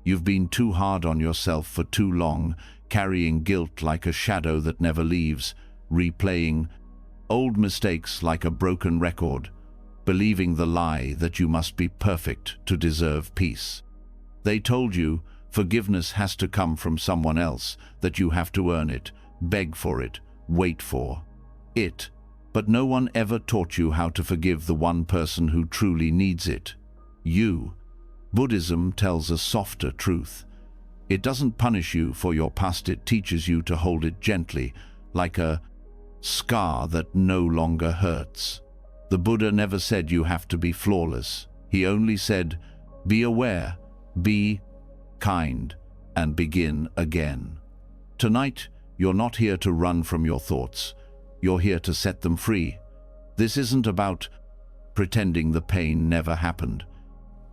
You've been too hard on yourself for too long, carrying guilt like a shadow that never leaves, replaying old mistakes like a broken record, believing the lie that you must be perfect to deserve peace. They told you forgiveness has to come from someone else, that you have to earn it, beg for it, wait for it. But no one ever taught you how to forgive the one person who truly needs it. You. Buddhism tells a softer truth. It doesn't punish you for your past, it teaches you to hold it gently, like a scar that no longer hurts. The Buddha never said you have to be flawless. He only said, be aware, be kind, and begin again. Tonight, you're not here to run from your thoughts. You're here to set them free. This isn't about pretending the pain never happened.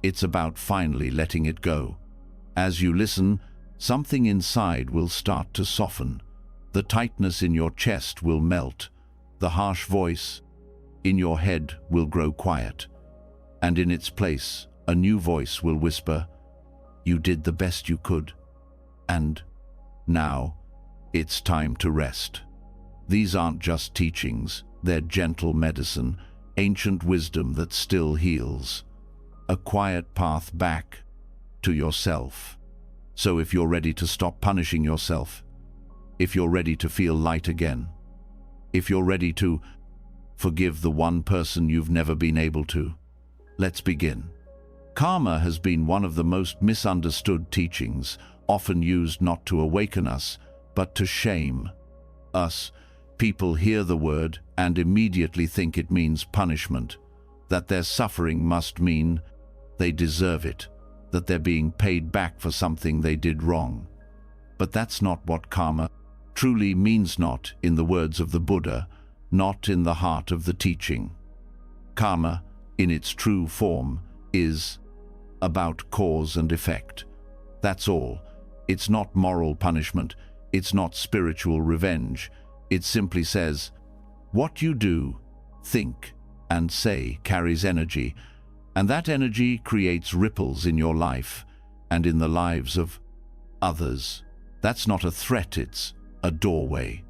It's about finally letting it go. As you listen, something inside will start to soften. The tightness in your chest will melt. The harsh voice in your head will grow quiet. And in its place, a new voice will whisper, you did the best you could. And now, it's time to rest. These aren't just teachings, they're gentle medicine, ancient wisdom that still heals. A quiet path back to yourself. So if you're ready to stop punishing yourself, if you're ready to feel light again, if you're ready to forgive the one person you've never been able to, let's begin. Karma has been one of the most misunderstood teachings, often used not to awaken us, but to shame us. People hear the word and immediately think it means punishment, that their suffering must mean they deserve it, that they're being paid back for something they did wrong. But that's not what karma truly means, not in the words of the Buddha, not in the heart of the teaching. Karma, in its true form, is about cause and effect. That's all. It's not moral punishment. It's not spiritual revenge. It simply says, what you do, think, and say carries energy, and that energy creates ripples in your life and in the lives of others. That's not a threat, it's a doorway.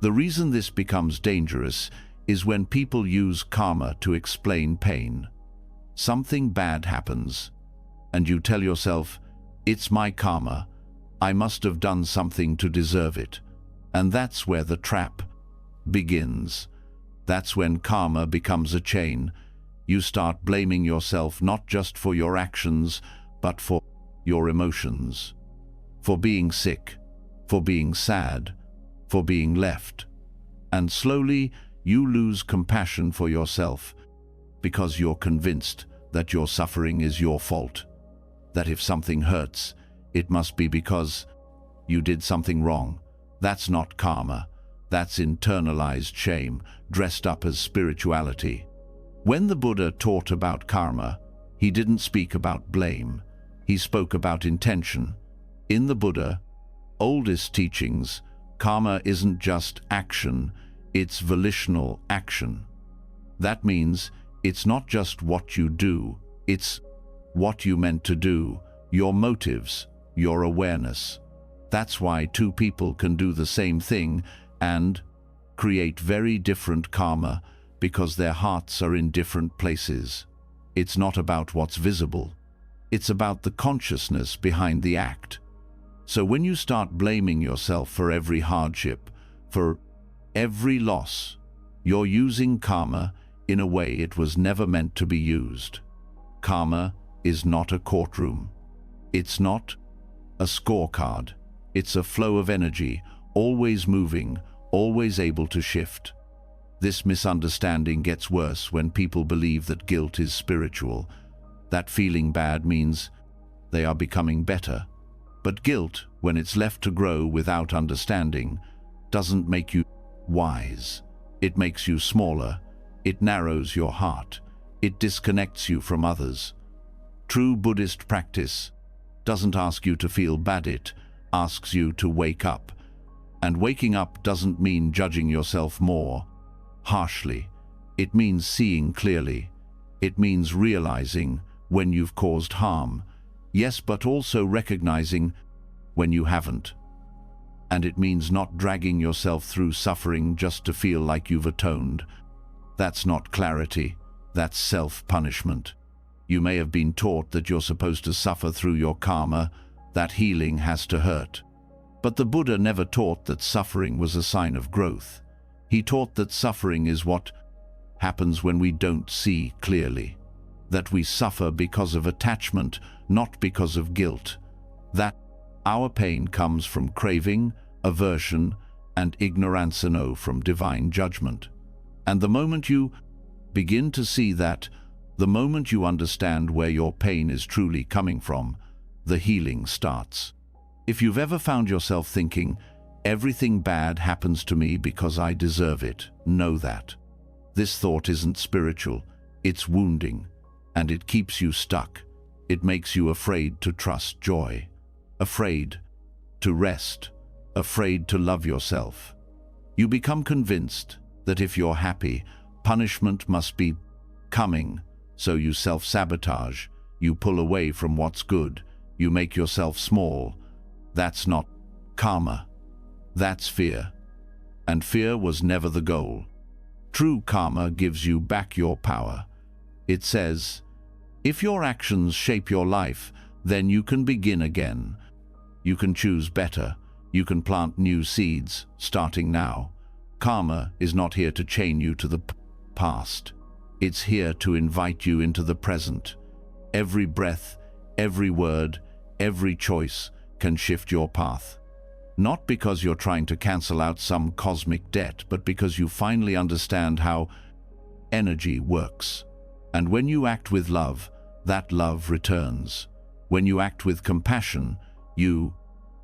The reason this becomes dangerous is when people use karma to explain pain. Something bad happens, and you tell yourself, it's my karma, I must have done something to deserve it. And that's where the trap begins. That's when karma becomes a chain. You start blaming yourself not just for your actions, but for your emotions. For being sick, for being sad, for being left. And slowly you lose compassion for yourself because you're convinced that your suffering is your fault. That if something hurts, it must be because you did something wrong. That's not karma. That's internalized shame, dressed up as spirituality. When the Buddha taught about karma, he didn't speak about blame. He spoke about intention. In the Buddha, oldest teachings, karma isn't just action, it's volitional action. That means it's not just what you do, it's what you meant to do, your motives, your awareness. That's why two people can do the same thing and create very different karma, because their hearts are in different places. It's not about what's visible. It's about the consciousness behind the act. So when you start blaming yourself for every hardship, for every loss, you're using karma in a way it was never meant to be used. Karma is not a courtroom. It's not a scorecard. It's a flow of energy, always moving, always able to shift. This misunderstanding gets worse when people believe that guilt is spiritual. That feeling bad means they are becoming better. But guilt, when it's left to grow without understanding, doesn't make you wise. It makes you smaller. It narrows your heart. It disconnects you from others. True Buddhist practice doesn't ask you to feel bad, it asks you to wake up. And waking up doesn't mean judging yourself more harshly. It means seeing clearly. It means realizing when you've caused harm. Yes, but also recognizing when you haven't. And it means not dragging yourself through suffering just to feel like you've atoned. That's not clarity, that's self-punishment. You may have been taught that you're supposed to suffer through your karma, that healing has to hurt. But the Buddha never taught that suffering was a sign of growth. He taught that suffering is what happens when we don't see clearly. That we suffer because of attachment, not because of guilt. That our pain comes from craving, aversion, and ignorance, from divine judgment. And the moment you begin to see that, the moment you understand where your pain is truly coming from, the healing starts. If you've ever found yourself thinking, everything bad happens to me because I deserve it, know that. This thought isn't spiritual, it's wounding, and it keeps you stuck. It makes you afraid to trust joy, afraid to rest, afraid to love yourself. You become convinced that if you're happy, punishment must be coming, so you self-sabotage, you pull away from what's good, you make yourself small. That's not karma, that's fear. And fear was never the goal. True karma gives you back your power. It says, if your actions shape your life, then you can begin again. You can choose better. You can plant new seeds, starting now. Karma is not here to chain you to the past. It's here to invite you into the present. Every breath, every word, every choice can shift your path. Not because you're trying to cancel out some cosmic debt, but because you finally understand how energy works. And when you act with love, that love returns. When you act with compassion, you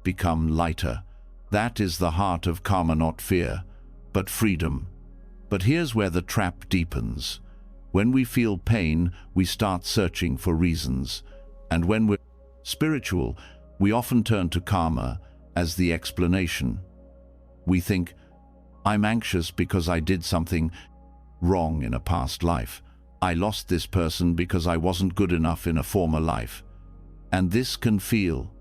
become lighter. That is the heart of karma, not fear, but freedom. But here's where the trap deepens. When we feel pain, we start searching for reasons. And when we're spiritual, we often turn to karma as the explanation. We think, I'm anxious because I did something wrong in a past life. I lost this person because I wasn't good enough in a former life. And this can feel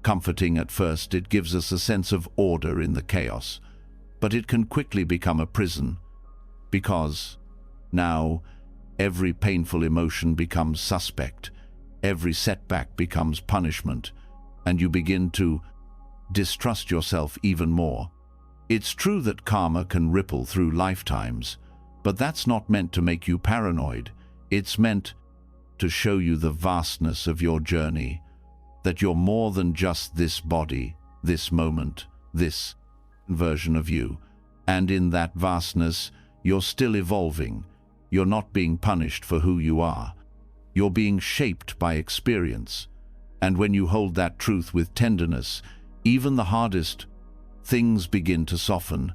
comforting at first. It gives us a sense of order in the chaos. But it can quickly become a prison, because now every painful emotion becomes suspect, every setback becomes punishment, and you begin to distrust yourself even more. It's true that karma can ripple through lifetimes, but that's not meant to make you paranoid. It's meant to show you the vastness of your journey, that you're more than just this body, this moment, this version of you. And in that vastness, you're still evolving. You're not being punished for who you are. You're being shaped by experience. And when you hold that truth with tenderness, even the hardest things begin to soften.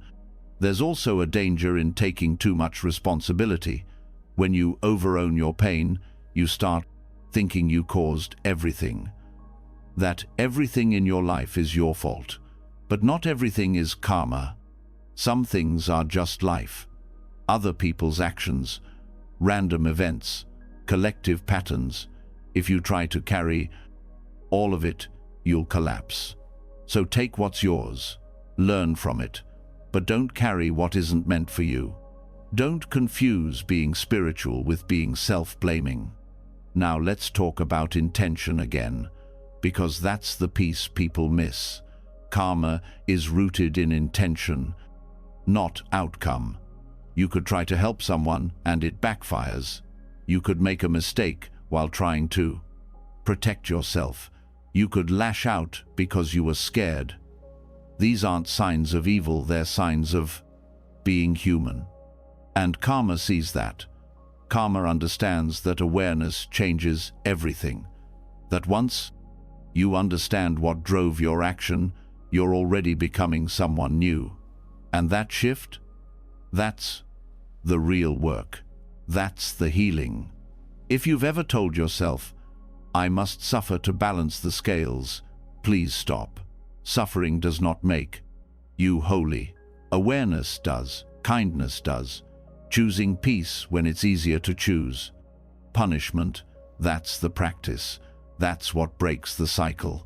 There's also a danger in taking too much responsibility. When you overown your pain, you start thinking you caused everything. That everything in your life is your fault. But not everything is karma. Some things are just life. Other people's actions, random events, collective patterns. If you try to carry all of it, you'll collapse. So take what's yours, learn from it, but don't carry what isn't meant for you. Don't confuse being spiritual with being self-blaming. Now let's talk about intention again, because that's the piece people miss. Karma is rooted in intention, not outcome. You could try to help someone and it backfires. You could make a mistake while trying to protect yourself. You could lash out because you were scared. These aren't signs of evil, they're signs of being human. And karma sees that. Karma understands that awareness changes everything. That once you understand what drove your action, you're already becoming someone new. And that shift, that's the real work. That's the healing. If you've ever told yourself, I must suffer to balance the scales, please stop. Suffering does not make you holy. Awareness does. Kindness does. Choosing peace when it's easier to choose. Punishment, that's the practice. That's what breaks the cycle.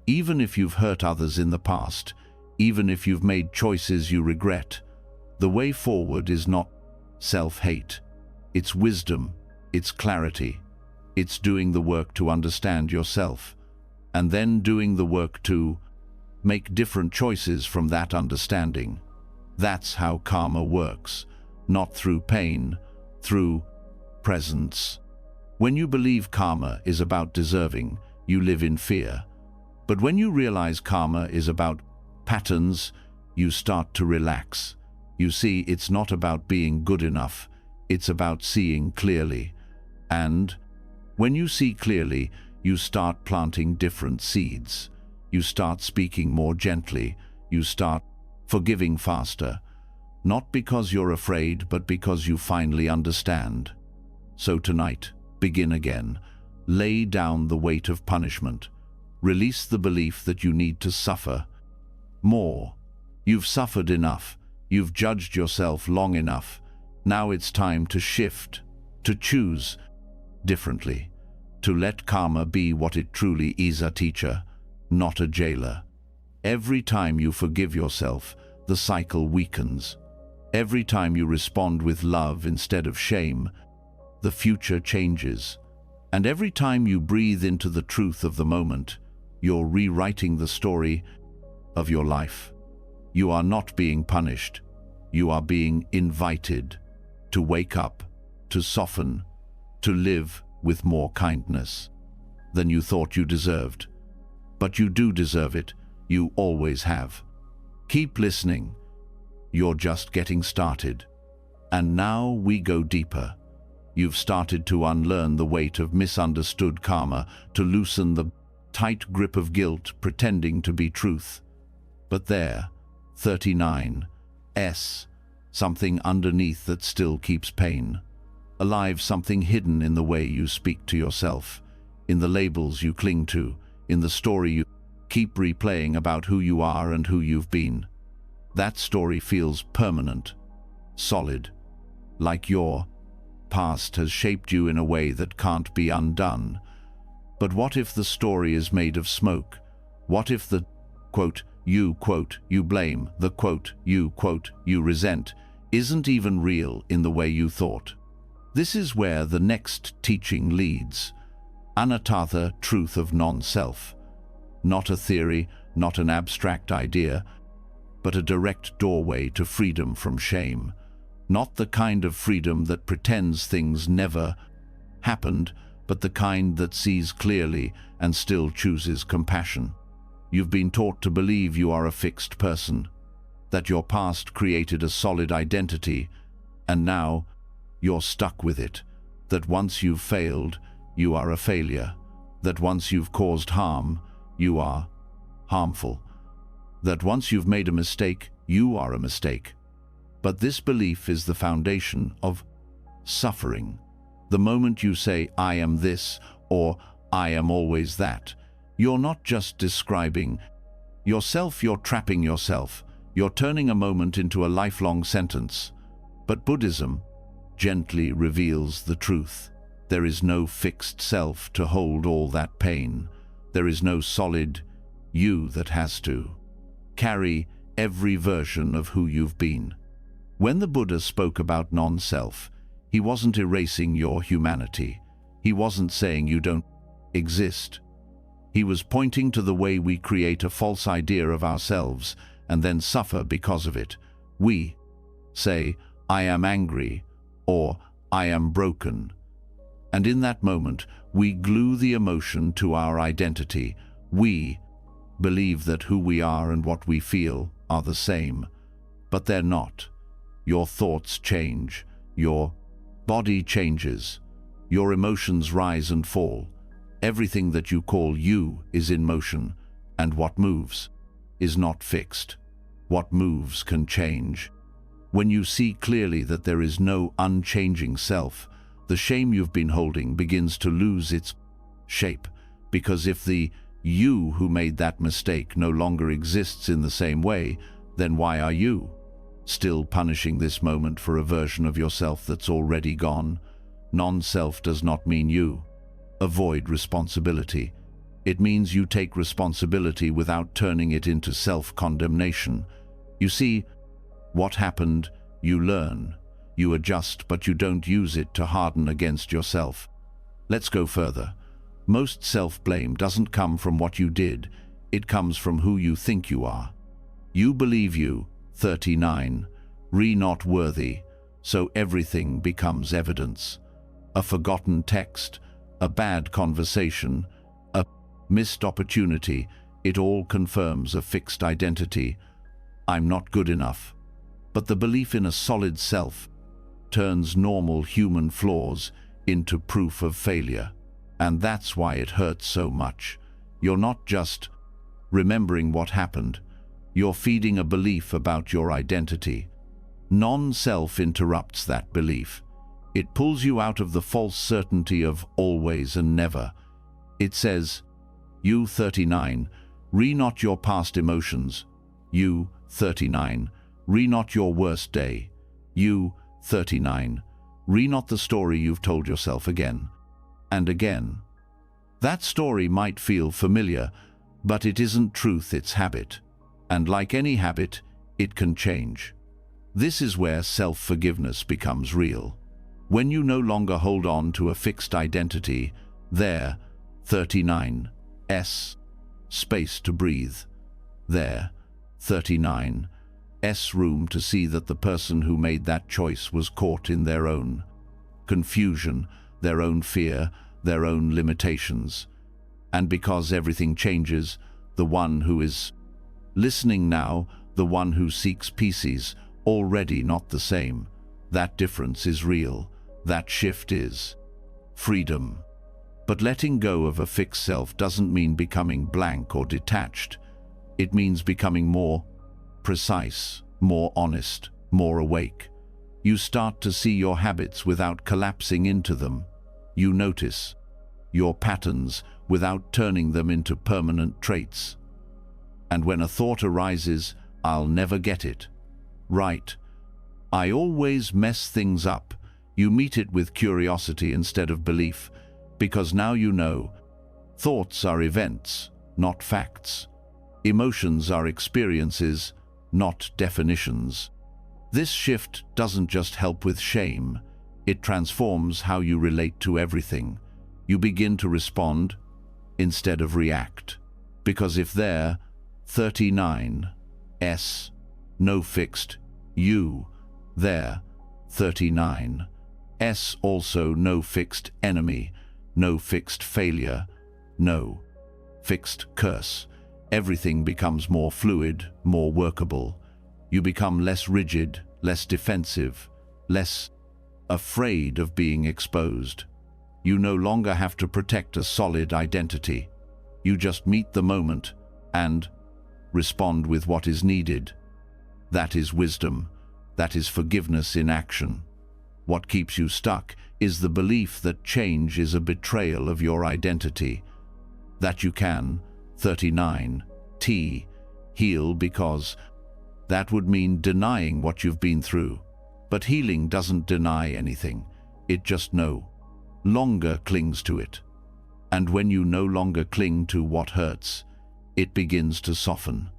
Even if you've hurt others in the past, even if you've made choices you regret, the way forward is not self-hate. It's wisdom, it's clarity. It's doing the work to understand yourself, and then doing the work to make different choices from that understanding. That's how karma works, not through pain, through presence. When you believe karma is about deserving, you live in fear. But when you realize karma is about patterns, you start to relax. You see, it's not about being good enough, it's about seeing clearly. And when you see clearly, you start planting different seeds. You start speaking more gently. You start forgiving faster. Not because you're afraid, but because you finally understand. So tonight, begin again. Lay down the weight of punishment. Release the belief that you need to suffer more. You've suffered enough. You've judged yourself long enough. Now it's time to shift, to choose differently, to let karma be what it truly is, a teacher, not a jailer. Every time you forgive yourself, the cycle weakens. Every time you respond with love instead of shame, the future changes. And every time you breathe into the truth of the moment, you're rewriting the story of your life. You are not being punished. You are being invited to wake up, to soften, to live with more kindness than you thought you deserved. But you do deserve it. You always have. Keep listening. You're just getting started. And now we go deeper. You've started to unlearn the weight of misunderstood karma, to loosen the tight grip of guilt pretending to be truth. But there, 39S, something underneath that still keeps pain. Alive, something hidden in the way you speak to yourself, in the labels you cling to, in the story you keep replaying about who you are and who you've been. That story feels permanent, solid, like your past has shaped you in a way that can't be undone. But what if the story is made of smoke? What if the you blame, the you resent, isn't even real in the way you thought? This is where the next teaching leads. Anattha, truth of non-self. Not a theory, not an abstract idea, but a direct doorway to freedom from shame. Not the kind of freedom that pretends things never happened, but the kind that sees clearly and still chooses compassion. You've been taught to believe you are a fixed person, that your past created a solid identity, and now you're stuck with it, that once you've failed, you are a failure, that once you've caused harm, you are harmful, that once you've made a mistake, you are a mistake. But this belief is the foundation of suffering. The moment you say, I am this, or I am always that, you're not just describing yourself, you're trapping yourself. You're turning a moment into a lifelong sentence. But Buddhism gently reveals the truth. There is no fixed self to hold all that pain. There is no solid you that has to carry every version of who you've been. When the Buddha spoke about non-self, he wasn't erasing your humanity. He wasn't saying you don't exist. He was pointing to the way we create a false idea of ourselves and then suffer because of it. We say, I am angry, or I am broken. And in that moment, we glue the emotion to our identity. We believe that who we are and what we feel are the same, but they're not. Your thoughts change, your body changes, your emotions rise and fall. Everything that you call you is in motion, and what moves is not fixed. What moves can change. When you see clearly that there is no unchanging self, the shame you've been holding begins to lose its shape, because if the you who made that mistake no longer exists in the same way, then why are you still punishing this moment for a version of yourself that's already gone? Non-self does not mean you. avoid responsibility. It means you take responsibility without turning it into self-condemnation. You see, what happened, you learn. You adjust, but you don't use it to harden against yourself. Let's go further. Most self-blame doesn't come from what you did. It comes from who you think you are. You believe you, 39, not worthy, so everything becomes evidence. A forgotten text, a bad conversation, a missed opportunity, it all confirms a fixed identity. I'm not good enough. But the belief in a solid self turns normal human flaws into proof of failure. And that's why it hurts so much. You're not just remembering what happened. You're feeding a belief about your identity. Non-self interrupts that belief. It pulls you out of the false certainty of always and never. It says, you, 39, not your past emotions. You, 39, not your worst day. You, 39, not the story you've told yourself again and again. That story might feel familiar, but it isn't truth, it's habit. And like any habit, it can change. This is where self-forgiveness becomes real. When you no longer hold on to a fixed identity, there, 39, space to breathe. There, 39, room to see that the person who made that choice was caught in their own confusion, their own fear, their own limitations. And because everything changes, the one who is listening now, the one who seeks peace, already not the same. That difference is real. That shift is freedom. But letting go of a fixed self doesn't mean becoming blank or detached. It means becoming more precise, more honest, more awake. You start to see your habits without collapsing into them. You notice your patterns without turning them into permanent traits. And when a thought arises, I'll never get it right, I always mess things up, you meet it with curiosity instead of belief, because now you know. Thoughts are events, not facts. Emotions are experiences, not definitions. This shift doesn't just help with shame, it transforms how you relate to everything. You begin to respond instead of react. Because if there, 39, no fixed, you, there, 39, also no fixed enemy, no fixed failure, no fixed curse. Everything becomes more fluid, more workable. You become less rigid, less defensive, less afraid of being exposed. You no longer have to protect a solid identity. You just meet the moment and respond with what is needed. That is wisdom. That is forgiveness in action. What keeps you stuck is the belief that change is a betrayal of your identity. That you can, 39, heal because that would mean denying what you've been through. But healing doesn't deny anything. It just no longer clings to it. And when you no longer cling to what hurts, it begins to soften.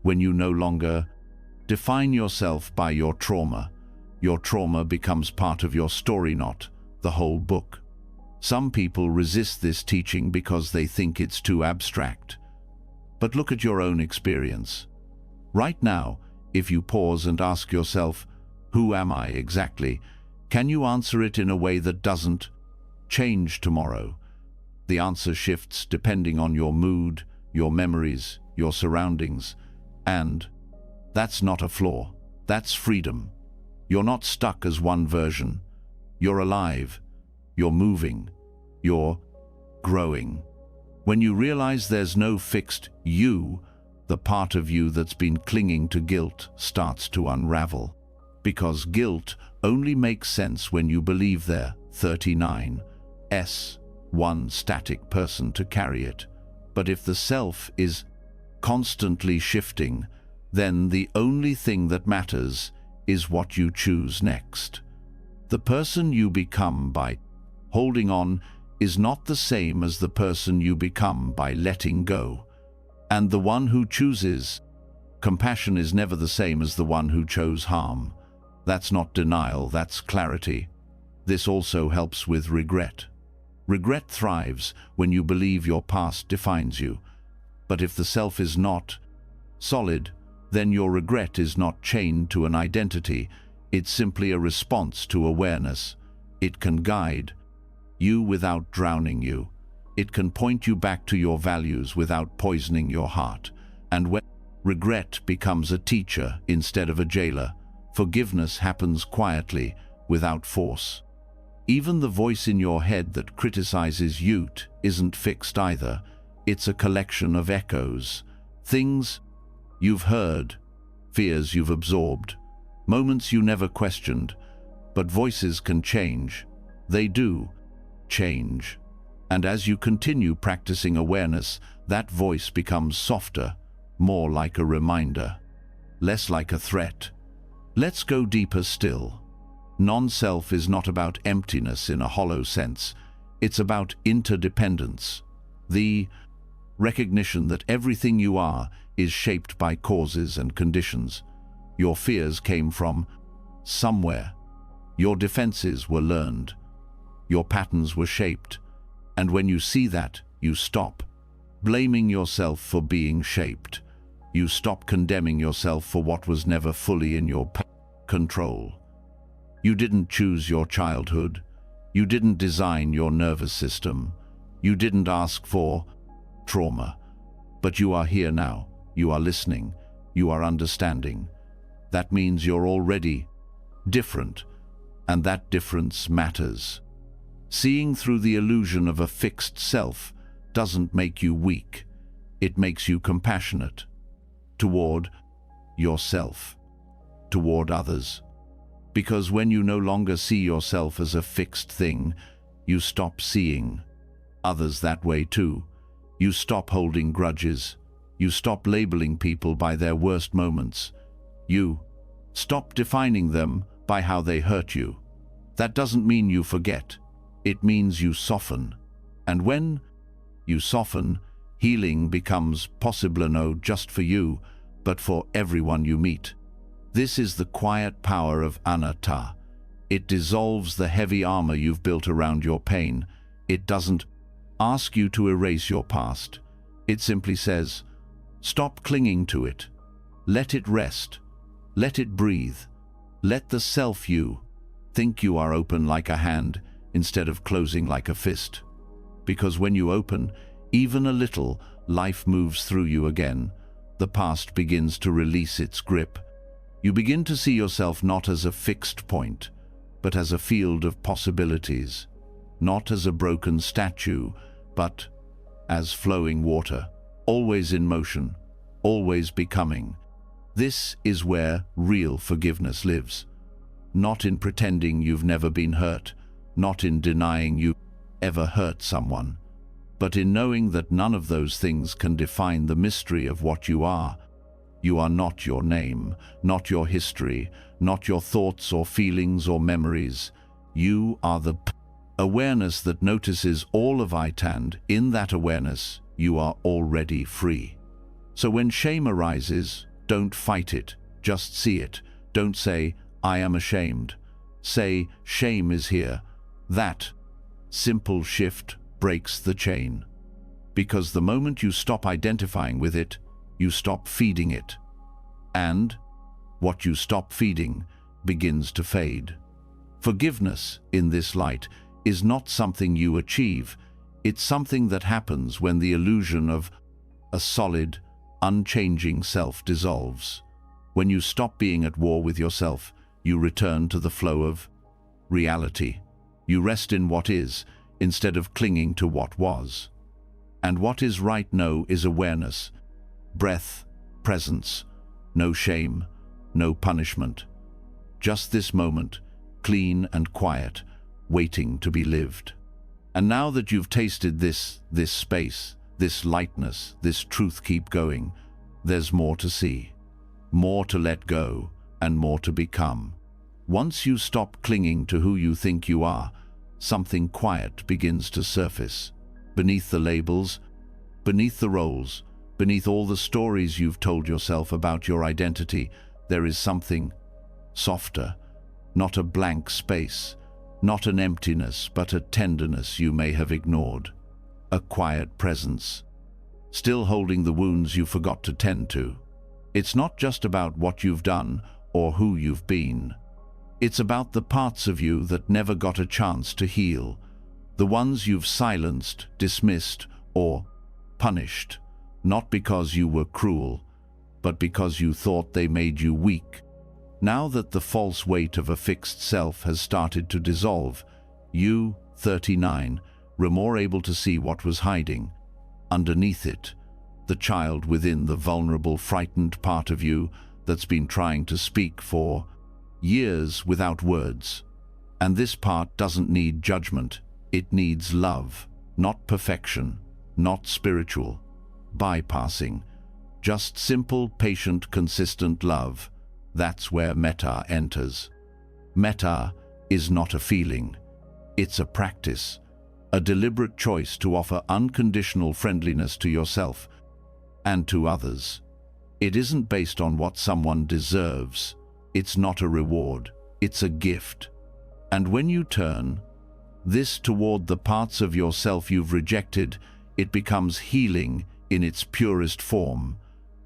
When you no longer define yourself by your trauma becomes part of your story, not the whole book. Some people resist this teaching because they think it's too abstract. But look at your own experience. Right now, if you pause and ask yourself, who am I exactly? Can you answer it in a way that doesn't change tomorrow? The answer shifts depending on your mood, your memories, your surroundings, and that's not a flaw. That's freedom. You're not stuck as one version. You're alive. You're moving. You're growing. When you realize there's no fixed you, the part of you that's been clinging to guilt starts to unravel. Because guilt only makes sense when you believe there, 39, one static person to carry it. But if the self is constantly shifting, then the only thing that matters is what you choose next. The person you become by holding on is not the same as the person you become by letting go. And the one who chooses compassion is never the same as the one who chose harm. That's not denial, that's clarity. This also helps with regret. Regret thrives when you believe your past defines you. But if the self is not solid, then your regret is not chained to an identity. It's simply a response to awareness. It can guide you without drowning you. It can point you back to your values without poisoning your heart. And when regret becomes a teacher instead of a jailer, forgiveness happens quietly, without force. Even the voice in your head that criticizes you isn't fixed either. It's a collection of echoes. Things you've heard, fears you've absorbed, moments you never questioned. But voices can change. They do change. And as you continue practicing awareness, that voice becomes softer, more like a reminder, less like a threat. Let's go deeper still. Non-self is not about emptiness in a hollow sense. It's about interdependence. The recognition that everything you are is shaped by causes and conditions. Your fears came from somewhere. Your defenses were learned. Your patterns were shaped. And when you see that, you stop blaming yourself for being shaped. You stop condemning yourself for what was never fully in your control. You didn't choose your childhood. You didn't design your nervous system. You didn't ask for trauma. But you are here now. You are listening. You are understanding. That means you're already different, and that difference matters. Seeing through the illusion of a fixed self doesn't make you weak. It makes you compassionate toward yourself, toward others. Because when you no longer see yourself as a fixed thing, you stop seeing others that way too. You stop holding grudges. You stop labeling people by their worst moments. You stop defining them by how they hurt you. That doesn't mean you forget. It means you soften. And when you soften, healing becomes possible not just for you, but for everyone you meet. This is the quiet power of anatta. It dissolves the heavy armor you've built around your pain. It doesn't ask you to erase your past. It simply says, stop clinging to it. Let it rest. Let it breathe. Let the self you think you are open like a hand instead of closing like a fist. Because when you open, even a little, life moves through you again. The past begins to release its grip. You begin to see yourself not as a fixed point, but as a field of possibilities. Not as a broken statue, but as flowing water, always in motion, always becoming. This is where real forgiveness lives. Not in pretending you've never been hurt, not in denying you ever hurt someone, but in knowing that none of those things can define the mystery of what you are. You are not your name, not your history, not your thoughts or feelings or memories. You are the awareness that notices all of it, and in that awareness, you are already free. So when shame arises, don't fight it, just see it. Don't say, I am ashamed. Say, shame is here. That simple shift breaks the chain. Because the moment you stop identifying with it, you stop feeding it. And what you stop feeding begins to fade. Forgiveness, in this light, is not something you achieve. It's something that happens when the illusion of a solid, unchanging self dissolves. When you stop being at war with yourself, you return to the flow of reality. You rest in what is, instead of clinging to what was. And what is right now is awareness, breath, presence, no shame, no punishment. Just this moment, clean and quiet, waiting to be lived. And now that you've tasted this space, this lightness, this truth, keep going. There's more to see, more to let go, and more to become. Once you stop clinging to who you think you are, something quiet begins to surface. Beneath the labels, beneath the roles, beneath all the stories you've told yourself about your identity, there is something softer, not a blank space, not an emptiness, but a tenderness you may have ignored. A quiet presence, still holding the wounds you forgot to tend to. It's not just about what you've done or who you've been. It's about the parts of you that never got a chance to heal, the ones you've silenced, dismissed, or punished, not because you were cruel, but because you thought they made you weak. Now that the false weight of a fixed self has started to dissolve, you, 39, were more able to see what was hiding. Underneath it, the child within, the vulnerable, frightened part of you that's been trying to speak for years without words. And this part doesn't need judgment, it needs love, not perfection, not spiritual bypassing, just simple, patient, consistent love. That's where metta enters. Metta is not a feeling, it's a practice, a deliberate choice to offer unconditional friendliness to yourself and to others. It isn't based on what someone deserves. It's not a reward, it's a gift. And when you turn this toward the parts of yourself you've rejected, it becomes healing in its purest form,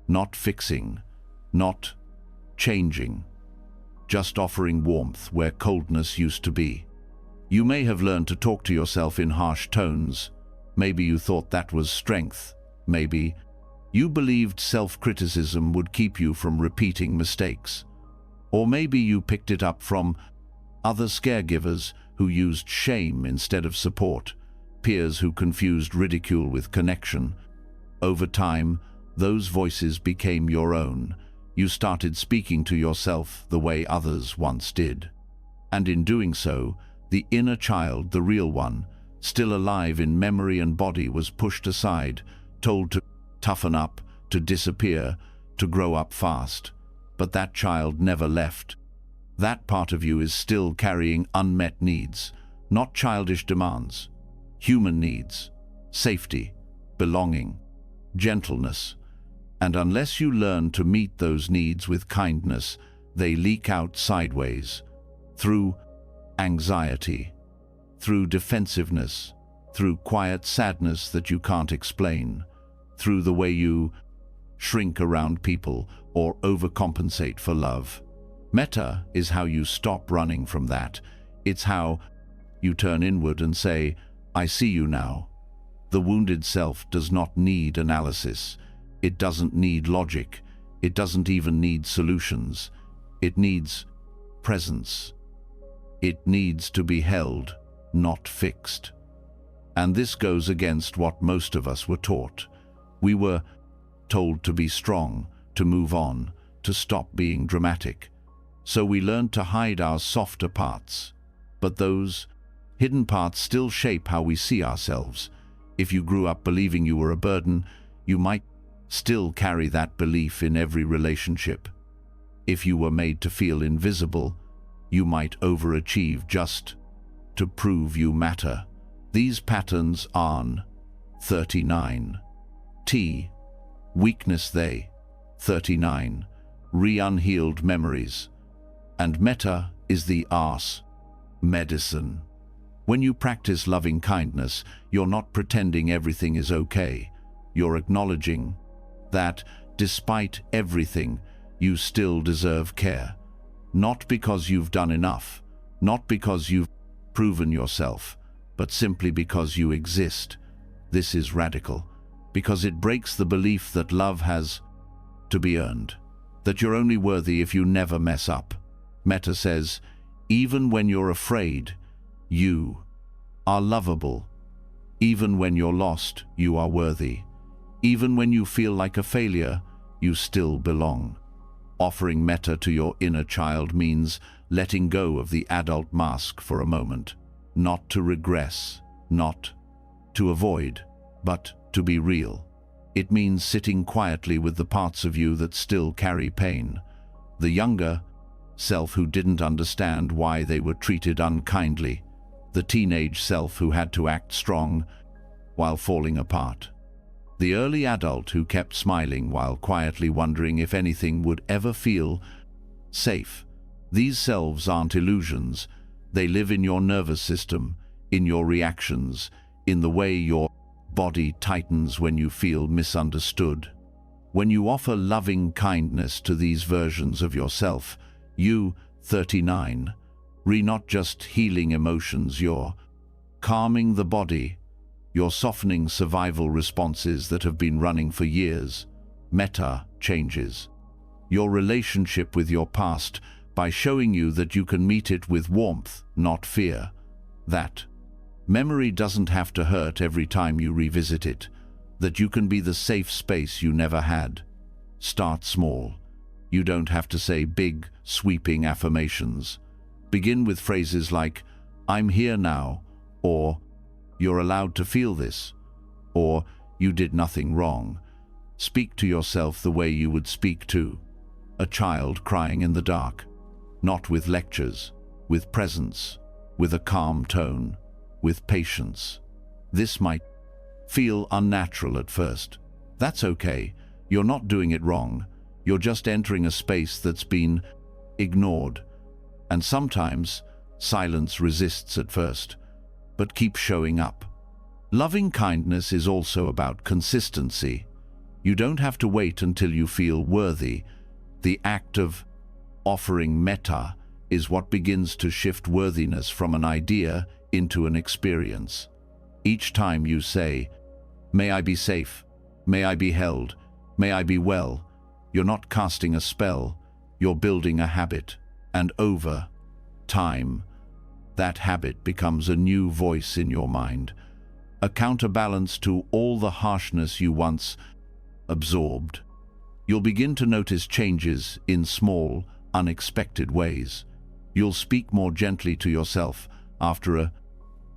not fixing, not changing, just offering warmth where coldness used to be. You may have learned to talk to yourself in harsh tones. Maybe you thought that was strength. Maybe you believed self-criticism would keep you from repeating mistakes. Or maybe you picked it up from other caregivers who used shame instead of support, peers who confused ridicule with connection. Over time, those voices became your own. You started speaking to yourself the way others once did. And in doing so, the inner child, the real one, still alive in memory and body, was pushed aside, told to toughen up, to disappear, to grow up fast. But that child never left. That part of you is still carrying unmet needs, not childish demands, human needs, safety, belonging, gentleness. And unless you learn to meet those needs with kindness, they leak out sideways, through anxiety, through defensiveness, through quiet sadness that you can't explain, through the way you shrink around people or overcompensate for love. Metta is how you stop running from that. It's how you turn inward and say, I see you now. The wounded self does not need analysis. It doesn't need logic. It doesn't even need solutions. It needs presence. It needs to be held, not fixed. And this goes against what most of us were taught. We were told to be strong, to move on, to stop being dramatic. So we learned to hide our softer parts. But those hidden parts still shape how we see ourselves. If you grew up believing you were a burden, you might still carry that belief in every relationship. If you were made to feel invisible, you might overachieve just to prove you matter. These patterns are 39. T. Weakness they. 39. Unhealed memories. And metta is the ars medicine. When you practice loving kindness, you're not pretending everything is okay. You're acknowledging that, despite everything, you still deserve care. Not because you've done enough, not because you've proven yourself, but simply because you exist. This is radical, because it breaks the belief that love has to be earned, that you're only worthy if you never mess up. Metta says, even when you're afraid, you are lovable. Even when you're lost, you are worthy. Even when you feel like a failure, you still belong. Offering metta to your inner child means letting go of the adult mask for a moment, not to regress, not to avoid, but to be real. It means sitting quietly with the parts of you that still carry pain, the younger self who didn't understand why they were treated unkindly, the teenage self who had to act strong while falling apart. The early adult who kept smiling while quietly wondering if anything would ever feel safe. These selves aren't illusions. They live in your nervous system, in your reactions, in the way your body tightens when you feel misunderstood. When you offer loving kindness to these versions of yourself, you, 39, not just healing emotions, you're calming the body, you're softening survival responses that have been running for years. Metta changes your relationship with your past by showing you that you can meet it with warmth, not fear. That memory doesn't have to hurt every time you revisit it, that you can be the safe space you never had. Start small. You don't have to say big, sweeping affirmations. Begin with phrases like, "I'm here now," or "You're allowed to feel this," or "You did nothing wrong." Speak to yourself the way you would speak to a child crying in the dark, not with lectures, with presence, with a calm tone, with patience. This might feel unnatural at first. That's okay. You're not doing it wrong. You're just entering a space that's been ignored. And sometimes silence resists at first, but keep showing up. Loving kindness is also about consistency. You don't have to wait until you feel worthy. The act of offering metta is what begins to shift worthiness from an idea into an experience. Each time you say, "May I be safe, may I be held, may I be well," you're not casting a spell, you're building a habit. And over time, that habit becomes a new voice in your mind, a counterbalance to all the harshness you once absorbed. You'll begin to notice changes in small, unexpected ways. You'll speak more gently to yourself after a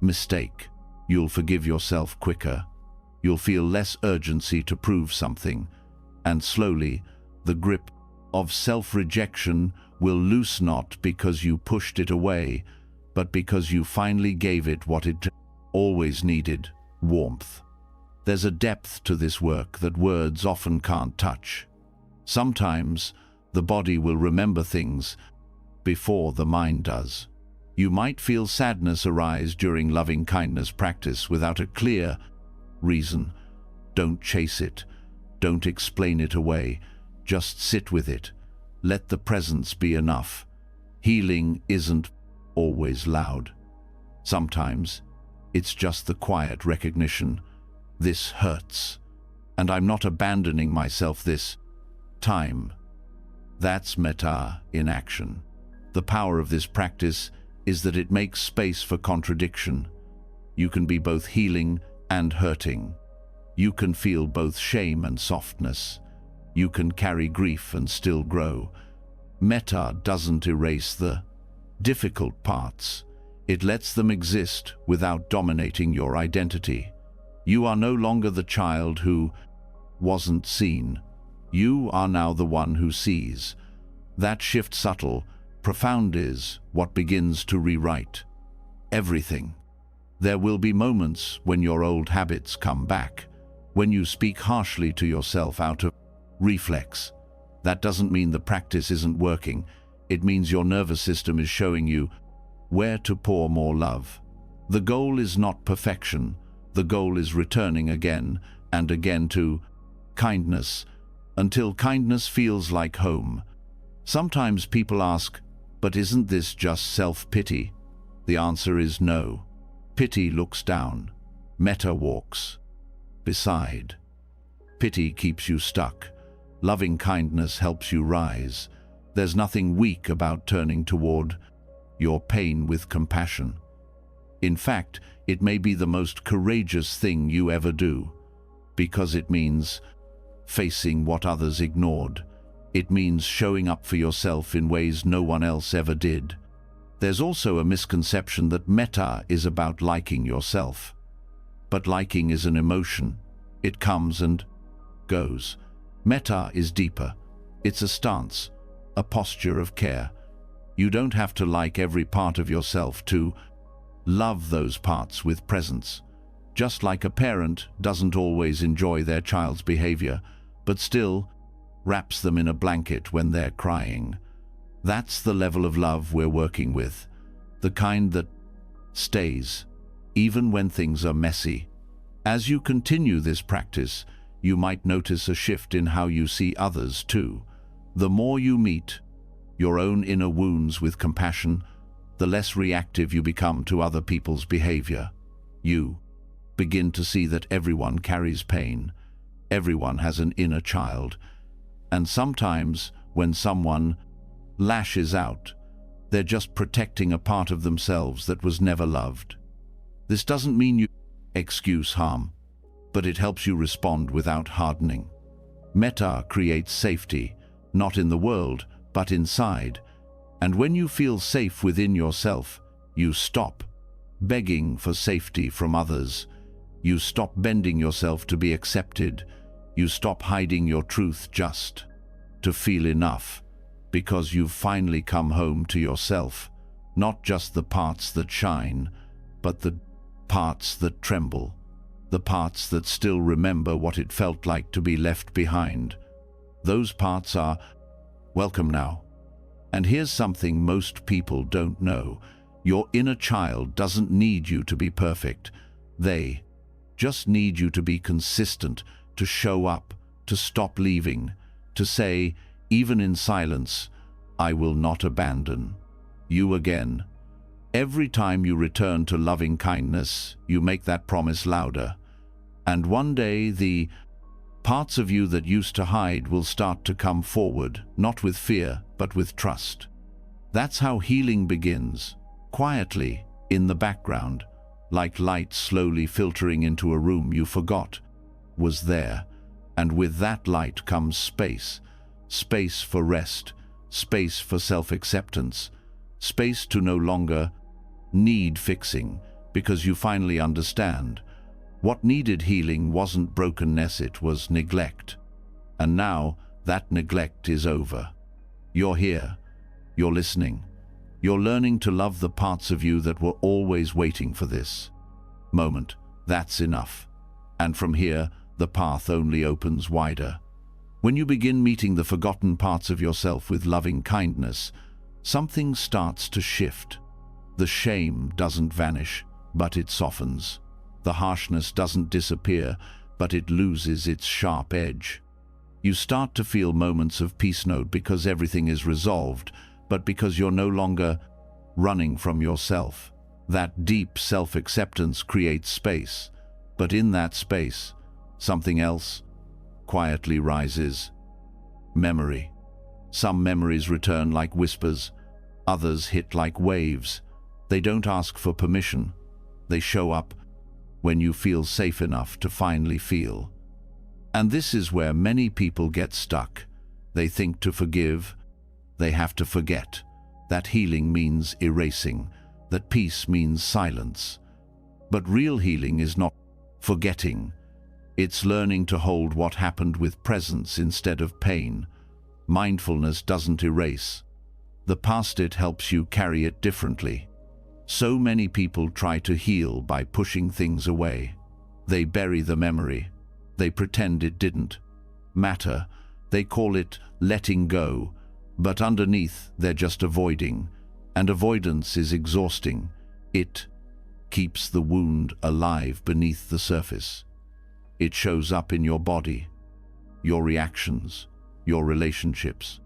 mistake. You'll forgive yourself quicker. You'll feel less urgency to prove something. And slowly, the grip of self-rejection will loose, not because you pushed it away, but because you finally gave it what it always needed: warmth. There's a depth to this work that words often can't touch. Sometimes the body will remember things before the mind does. You might feel sadness arise during loving kindness practice without a clear reason. Don't chase it. Don't explain it away. Just sit with it. Let the presence be enough. Healing isn't always loud. Sometimes it's just the quiet recognition. This hurts, and I'm not abandoning myself this time. That's metta in action. The power of this practice is that it makes space for contradiction. You can be both healing and hurting. You can feel both shame and softness. You can carry grief and still grow. Metta doesn't erase the difficult parts. It lets them exist without dominating your identity. You are no longer the child who wasn't seen. You are now the one who sees. That shift, subtle, profound, is what begins to rewrite everything. There will be moments when your old habits come back, when you speak harshly to yourself out of reflex. That doesn't mean the practice isn't working. It means your nervous system is showing you where to pour more love. The goal is not perfection. The goal is returning again and again to kindness, until kindness feels like home. Sometimes people ask, but isn't this just self-pity? The answer is no. Pity looks down. Metta walks beside. Pity keeps you stuck. Loving kindness helps you rise. There's nothing weak about turning toward your pain with compassion. In fact, it may be the most courageous thing you ever do, because it means facing what others ignored. It means showing up for yourself in ways no one else ever did. There's also a misconception that metta is about liking yourself. But liking is an emotion. It comes and goes. Metta is deeper. It's a stance, a posture of care. You don't have to like every part of yourself to Love those parts with presence. Just like a parent doesn't always enjoy their child's behavior, but still wraps them in a blanket when they're crying. That's the level of love we're working with, the kind that stays, even when things are messy. As you continue this practice, you might notice a shift in how you see others too. The more you meet your own inner wounds with compassion, the less reactive you become to other people's behavior. You begin to see that everyone carries pain. Everyone has an inner child. And sometimes, when someone lashes out, they're just protecting a part of themselves that was never loved. This doesn't mean you excuse harm, but it helps you respond without hardening. Metta creates safety, not in the world, but inside. And when you feel safe within yourself, you stop begging for safety from others. You stop bending yourself to be accepted. You stop hiding your truth just to feel enough, because you've finally come home to yourself, not just the parts that shine, but the parts that tremble, the parts that still remember what it felt like to be left behind. Those parts are welcome now. And here's something most people don't know. Your inner child doesn't need you to be perfect. They just need you to be consistent, to show up, to stop leaving, to say, even in silence, I will not abandon you again. Every time you return to loving kindness, you make that promise louder. And one day, the parts of you that used to hide will start to come forward, not with fear, but with trust. That's how healing begins, quietly, in the background, like light slowly filtering into a room you forgot was there. And with that light comes space. Space for rest, space for self-acceptance, space to no longer need fixing, because you finally understand. What needed healing wasn't brokenness, it was neglect. And now that neglect is over. You're here. You're listening. You're learning to love the parts of you that were always waiting for this moment. That's enough. And from here, the path only opens wider. When you begin meeting the forgotten parts of yourself with loving kindness, something starts to shift. The shame doesn't vanish, but it softens. The harshness doesn't disappear, but it loses its sharp edge. You start to feel moments of peace, not because everything is resolved, but because you're no longer running from yourself. That deep self-acceptance creates space, but in that space, something else quietly rises. Memory. Some memories return like whispers, others hit like waves. They don't ask for permission. They show up when you feel safe enough to finally feel. And this is where many people get stuck. They think to forgive, they have to forget. That healing means erasing, that peace means silence. But real healing is not forgetting. It's learning to hold what happened with presence instead of pain. Mindfulness doesn't erase the past, it helps you carry it differently. So many people try to heal by pushing things away. They bury the memory. They pretend it didn't matter. They call it letting go, but underneath they're just avoiding. And avoidance is exhausting. It keeps the wound alive beneath the surface. It shows up in your body, your reactions, your relationships.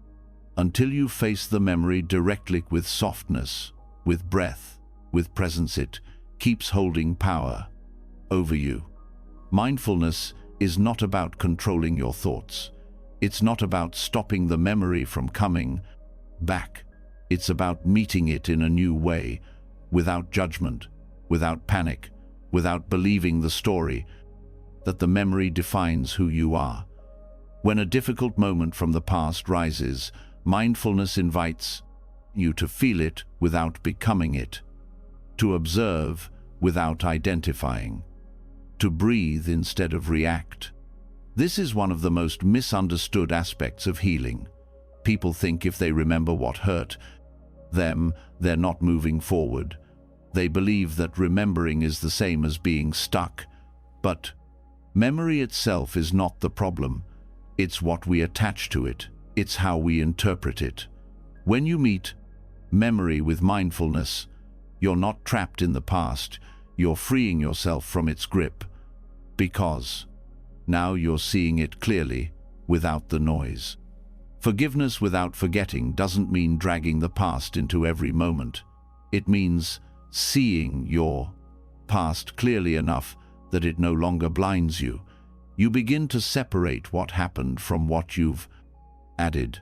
Until you face the memory directly with softness, with breath, with presence, it keeps holding power over you. Mindfulness is not about controlling your thoughts. It's not about stopping the memory from coming back. It's about meeting it in a new way, without judgment, without panic, without believing the story that the memory defines who you are. When a difficult moment from the past rises, mindfulness invites you to feel it without becoming it, to observe without identifying, to breathe instead of react. This is one of the most misunderstood aspects of healing. People think if they remember what hurt them, they're not moving forward. They believe that remembering is the same as being stuck. But memory itself is not the problem. It's what we attach to it. It's how we interpret it. When you meet memory with mindfulness, you're not trapped in the past. You're freeing yourself from its grip, because now you're seeing it clearly, without the noise. Forgiveness without forgetting doesn't mean dragging the past into every moment. It means seeing your past clearly enough that it no longer blinds you. You begin to separate what happened from what you've added.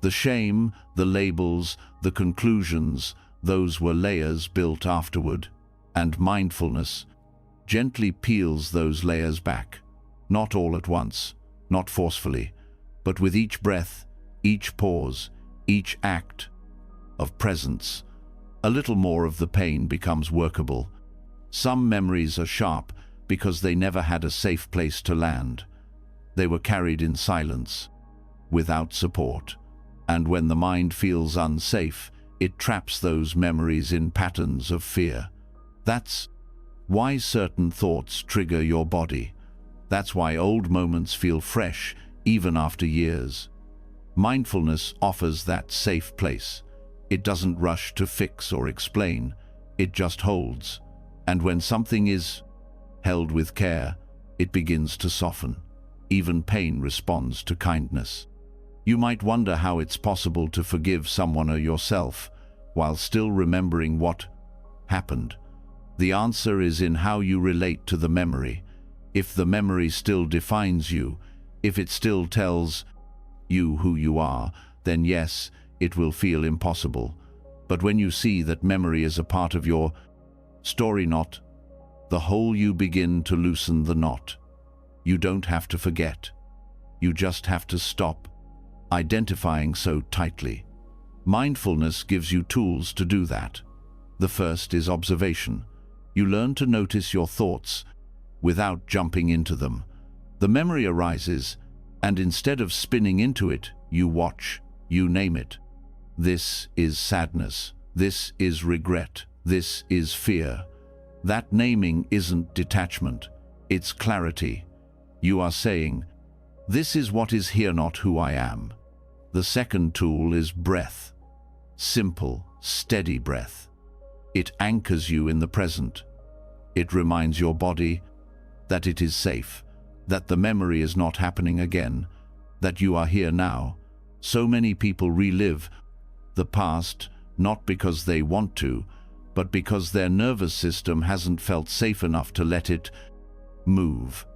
The shame, the labels, the conclusions, those were layers built afterward. And mindfulness gently peels those layers back. Not all at once, not forcefully, but with each breath, each pause, each act of presence. A little more of the pain becomes workable. Some memories are sharp because they never had a safe place to land. They were carried in silence, without support. And when the mind feels unsafe, it traps those memories in patterns of fear. That's why certain thoughts trigger your body. That's why old moments feel fresh, even after years. Mindfulness offers that safe place. It doesn't rush to fix or explain. It just holds. And when something is held with care, it begins to soften. Even pain responds to kindness. You might wonder how it's possible to forgive someone or yourself while still remembering what happened. The answer is in how you relate to the memory. If the memory still defines you, if it still tells you who you are, then yes, it will feel impossible. But when you see that memory is a part of your story knot, the whole, you begin to loosen the knot. You don't have to forget. You just have to stop identifying so tightly. Mindfulness gives you tools to do that. The first is observation. You learn to notice your thoughts without jumping into them. The memory arises, and instead of spinning into it, you watch, you name it. This is sadness. This is regret. This is fear. That naming isn't detachment. It's clarity. You are saying, this is what is here, not who I am. The second tool is breath. Simple, steady breath. It anchors you in the present. It reminds your body that it is safe, that the memory is not happening again, that you are here now. So many people relive the past, not because they want to, but because their nervous system hasn't felt safe enough to let it move.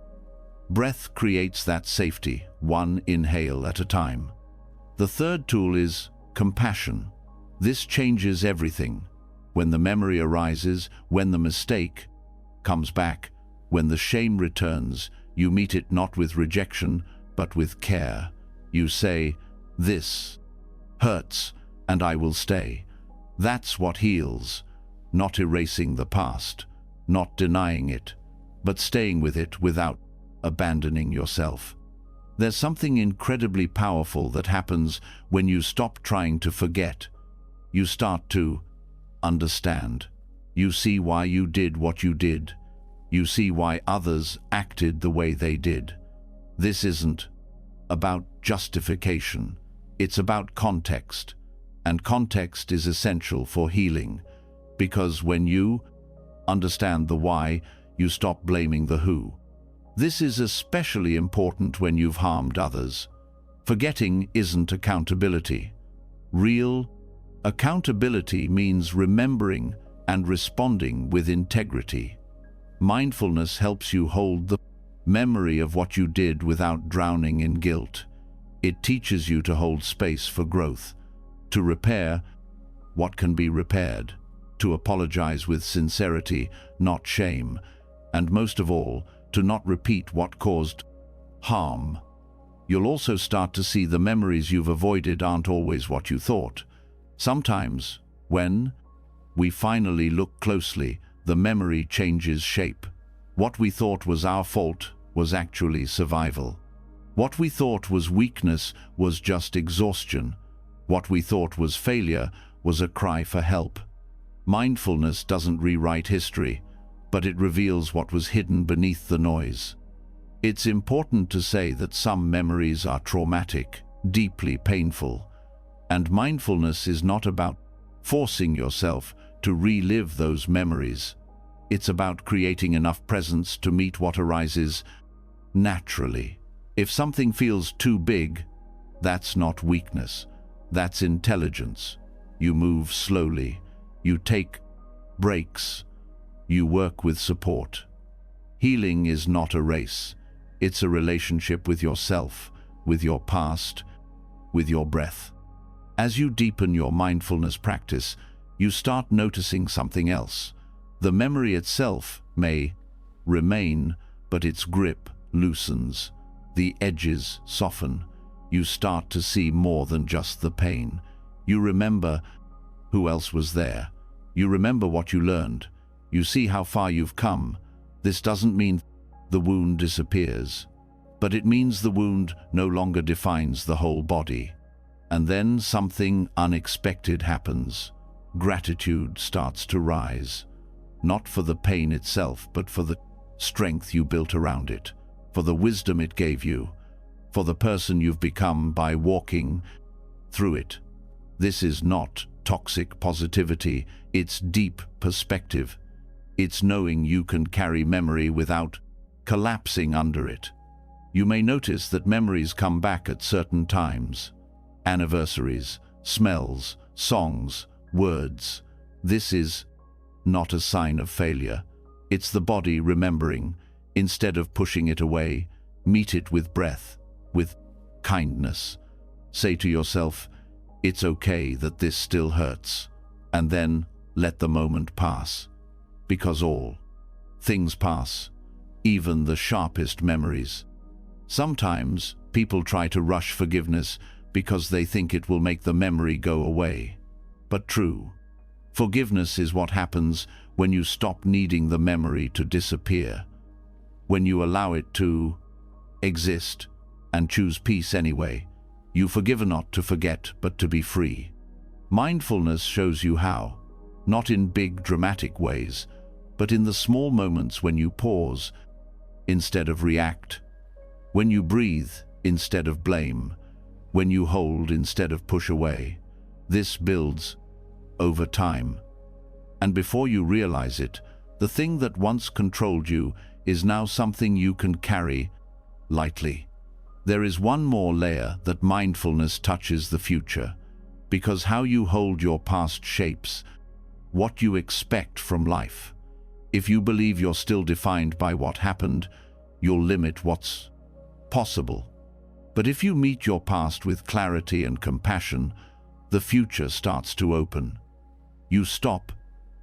Breath creates that safety, one inhale at a time. The third tool is compassion. This changes everything. When the memory arises, when the mistake comes back, when the shame returns, you meet it not with rejection, but with care. You say, this hurts, and I will stay. That's what heals. Not erasing the past, not denying it, but staying with it without abandoning yourself. There's something incredibly powerful that happens when you stop trying to forget. You start to understand. You see why you did what you did. You see why others acted the way they did. This isn't about justification. It's about context. And context is essential for healing, because when you understand the why, you stop blaming the who. This is especially important when you've harmed others. Forgetting isn't accountability. Real accountability means remembering and responding with integrity. Mindfulness helps you hold the memory of what you did without drowning in guilt. It teaches you to hold space for growth, to repair what can be repaired, to apologize with sincerity, not shame, and most of all, to not repeat what caused harm. You'll also start to see the memories you've avoided aren't always what you thought. Sometimes, when we finally look closely, the memory changes shape. What we thought was our fault was actually survival. What we thought was weakness was just exhaustion. What we thought was failure was a cry for help. Mindfulness doesn't rewrite history, but it reveals what was hidden beneath the noise. It's important to say that some memories are traumatic, deeply painful, and mindfulness is not about forcing yourself to relive those memories. It's about creating enough presence to meet what arises naturally. If something feels too big, that's not weakness, that's intelligence. You move slowly, you take breaks, you work with support. Healing is not a race. It's a relationship with yourself, with your past, with your breath. As you deepen your mindfulness practice, you start noticing something else. The memory itself may remain, but its grip loosens. The edges soften. You start to see more than just the pain. You remember who else was there. You remember what you learned. You see how far you've come. This doesn't mean the wound disappears, but it means the wound no longer defines the whole body. And then something unexpected happens. Gratitude starts to rise, not for the pain itself, but for the strength you built around it, for the wisdom it gave you, for the person you've become by walking through it. This is not toxic positivity, it's deep perspective. It's knowing you can carry memory without collapsing under it. You may notice that memories come back at certain times. Anniversaries, smells, songs, words. This is not a sign of failure. It's the body remembering. Instead of pushing it away, meet it with breath, with kindness. Say to yourself, it's okay that this still hurts, and then let the moment pass. Because all things pass, even the sharpest memories. Sometimes people try to rush forgiveness because they think it will make the memory go away. But true forgiveness is what happens when you stop needing the memory to disappear, when you allow it to exist and choose peace anyway. You forgive not to forget, but to be free. Mindfulness shows you how, not in big dramatic ways, but in the small moments when you pause instead of react, when you breathe instead of blame, when you hold instead of push away. This builds over time. And before you realize it, the thing that once controlled you is now something you can carry lightly. There is one more layer that mindfulness touches: the future, because how you hold your past shapes what you expect from life. If you believe you're still defined by what happened, you'll limit what's possible. But if you meet your past with clarity and compassion, the future starts to open. You stop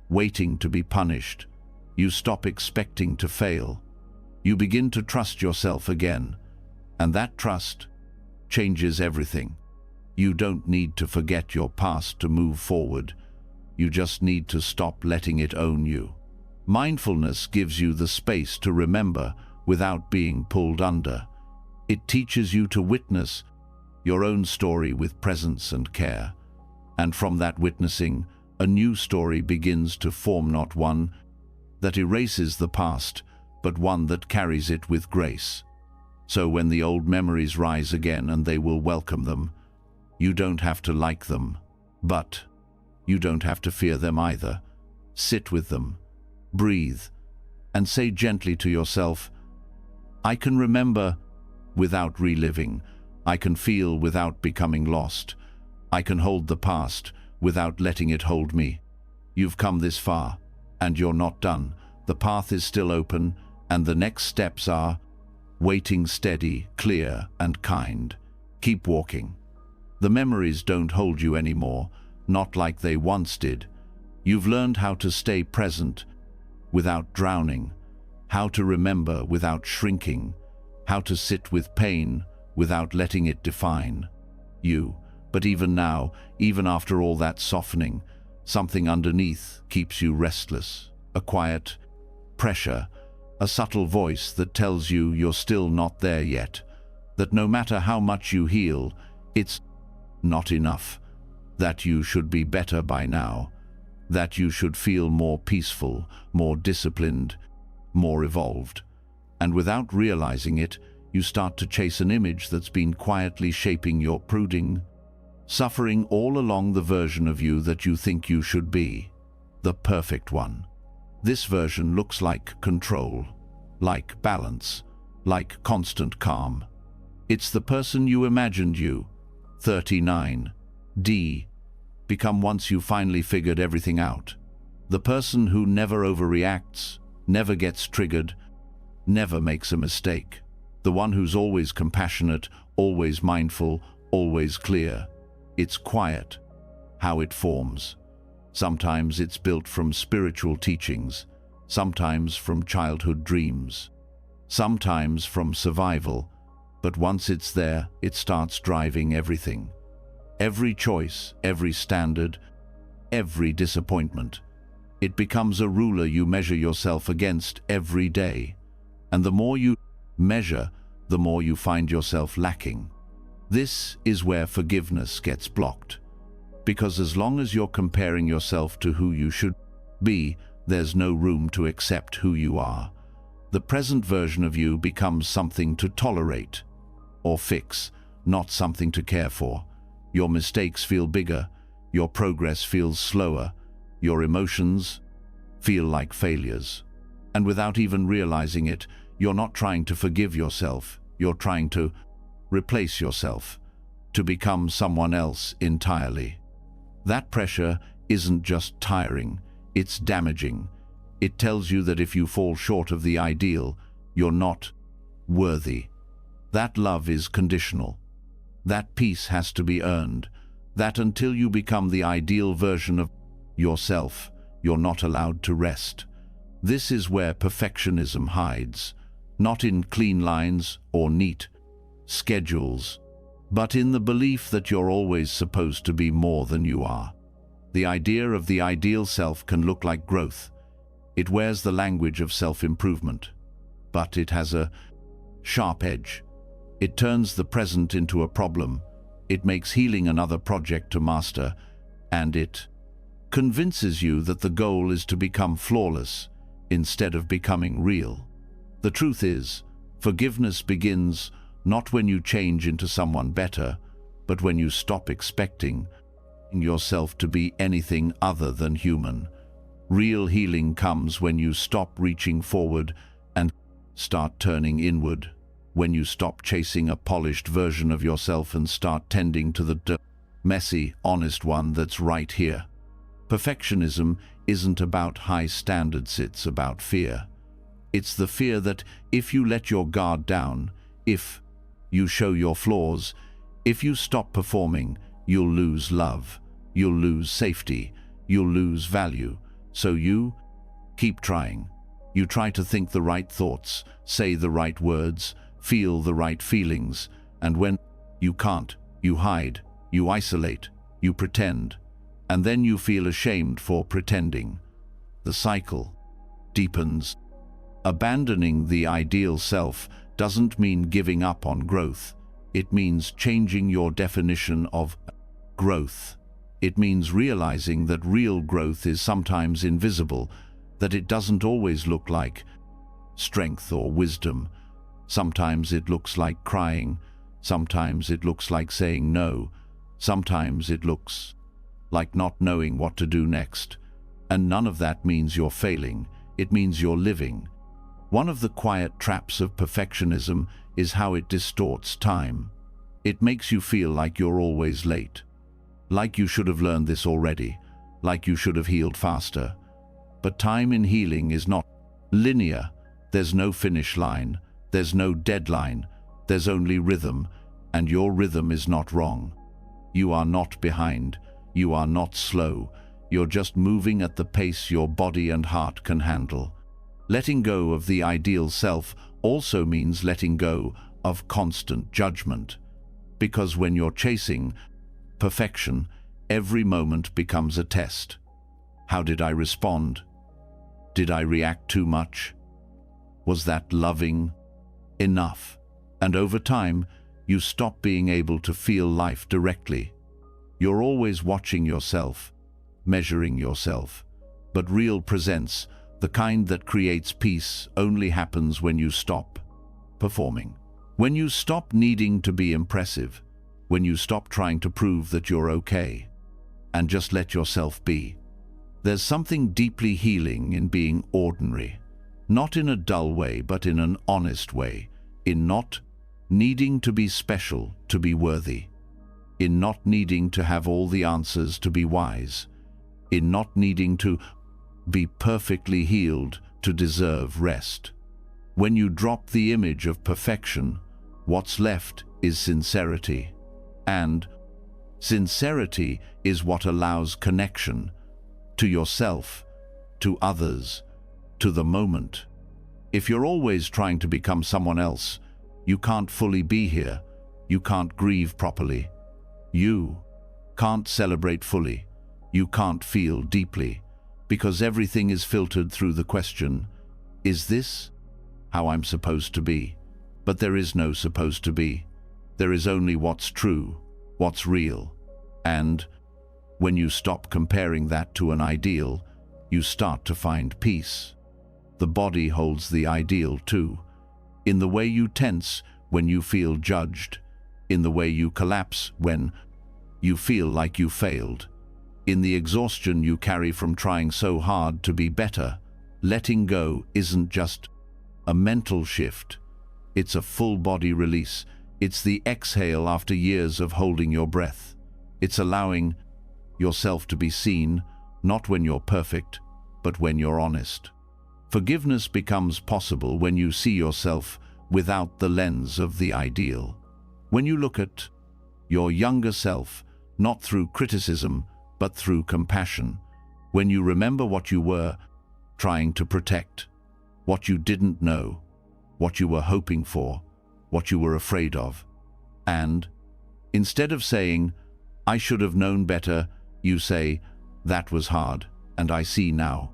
waiting to be punished. You stop expecting to fail. You begin to trust yourself again. And that trust changes everything. You don't need to forget your past to move forward. You just need to stop letting it own you. Mindfulness gives you the space to remember without being pulled under. It teaches you to witness your own story with presence and care. And from that witnessing, a new story begins to form, not one that erases the past, but one that carries it with grace. So when the old memories rise again, and they will welcome them, you don't have to like them, but you don't have to fear them either. Sit with them, breathe, and say gently to yourself, I can remember without reliving. I can feel without becoming lost. I can hold the past without letting it hold me. You've come this far, and you're not done. The path is still open, and the next steps are waiting, steady, clear, and kind. Keep walking. The memories don't hold you anymore, not like they once did. You've learned how to stay present without drowning, how to remember without shrinking, how to sit with pain without letting it define you. But even now, even after all that softening, something underneath keeps you restless, a quiet pressure, a subtle voice that tells you you're still not there yet, that no matter how much you heal, it's not enough, that you should be better by now. that you should feel more peaceful, more disciplined, more evolved. And without realizing it, you start to chase an image that's been quietly shaping your brooding, suffering all along the version of you that you think you should be, the perfect one. This version looks like control, like balance, like constant calm. It's the person you imagined you, 39D, become once you finally figured everything out. The person who never overreacts, never gets triggered, never makes a mistake. The one who's always compassionate, always mindful, always clear. It's quiet, how it forms. Sometimes it's built from spiritual teachings, sometimes from childhood dreams, sometimes from survival, but once it's there, it starts driving everything. Every choice, every standard, every disappointment. It becomes a ruler you measure yourself against every day. And the more you measure, the more you find yourself lacking. This is where forgiveness gets blocked. Because as long as you're comparing yourself to who you should be, there's no room to accept who you are. The present version of you becomes something to tolerate or fix, not something to care for. Your mistakes feel bigger, your progress feels slower, your emotions feel like failures. And without even realizing it, you're not trying to forgive yourself, you're trying to replace yourself, to become someone else entirely. That pressure isn't just tiring, it's damaging. It tells you that if you fall short of the ideal, you're not worthy. That love is conditional. That peace has to be earned. That until you become the ideal version of yourself, you're not allowed to rest. This is where perfectionism hides, not in clean lines or neat schedules, but in the belief that you're always supposed to be more than you are. The idea of the ideal self can look like growth. It wears the language of self-improvement, but it has a sharp edge. It turns the present into a problem. It makes healing another project to master, and it convinces you that the goal is to become flawless instead of becoming real. The truth is, forgiveness begins not when you change into someone better, but when you stop expecting yourself to be anything other than human. Real healing comes when you stop reaching forward and start turning inward, when you stop chasing a polished version of yourself and start tending to the messy, honest one that's right here. Perfectionism isn't about high standards, it's about fear. It's the fear that if you let your guard down, if you show your flaws, if you stop performing, you'll lose love, you'll lose safety, you'll lose value. So you keep trying. You try to think the right thoughts, say the right words, feel the right feelings, and when you can't, you hide, you isolate, you pretend, and then you feel ashamed for pretending. The cycle deepens. Abandoning the ideal self doesn't mean giving up on growth. It means changing your definition of growth. It means realizing that real growth is sometimes invisible, that it doesn't always look like strength or wisdom. Sometimes it looks like crying, sometimes it looks like saying no, sometimes it looks like not knowing what to do next. And none of that means you're failing, it means you're living. One of the quiet traps of perfectionism is how it distorts time. It makes you feel like you're always late, like you should have learned this already, like you should have healed faster. But time in healing is not linear. There's no finish line, there's no deadline, there's only rhythm, and your rhythm is not wrong. You are not behind, you are not slow, you're just moving at the pace your body and heart can handle. Letting go of the ideal self also means letting go of constant judgment, because when you're chasing perfection, every moment becomes a test. How did I respond? Did I react too much? Was that loving enough? And over time, you stop being able to feel life directly. You're always watching yourself, measuring yourself. But real presence, the kind that creates peace, only happens when you stop performing. When you stop needing to be impressive. When you stop trying to prove that you're okay. And just let yourself be. There's something deeply healing in being ordinary. Not in a dull way, but in an honest way. In not needing to be special to be worthy. In not needing to have all the answers to be wise. In not needing to be perfectly healed to deserve rest. When you drop the image of perfection, what's left is sincerity. And sincerity is what allows connection to yourself, to others, to the moment. If you're always trying to become someone else, you can't fully be here. You can't grieve properly. You can't celebrate fully. You can't feel deeply, because everything is filtered through the question, is this how I'm supposed to be? But there is no supposed to be. There is only what's true, what's real. And when you stop comparing that to an ideal, you start to find peace. The body holds the ideal too. In the way you tense when you feel judged. In the way you collapse when you feel like you failed. In the exhaustion you carry from trying so hard to be better. Letting go isn't just a mental shift. It's a full body release. It's the exhale after years of holding your breath. It's allowing yourself to be seen, not when you're perfect, but when you're honest. Forgiveness becomes possible when you see yourself without the lens of the ideal. When you look at your younger self, not through criticism, but through compassion. When you remember what you were trying to protect, what you didn't know, what you were hoping for, what you were afraid of. And instead of saying, I should have known better, you say, that was hard, and I see now.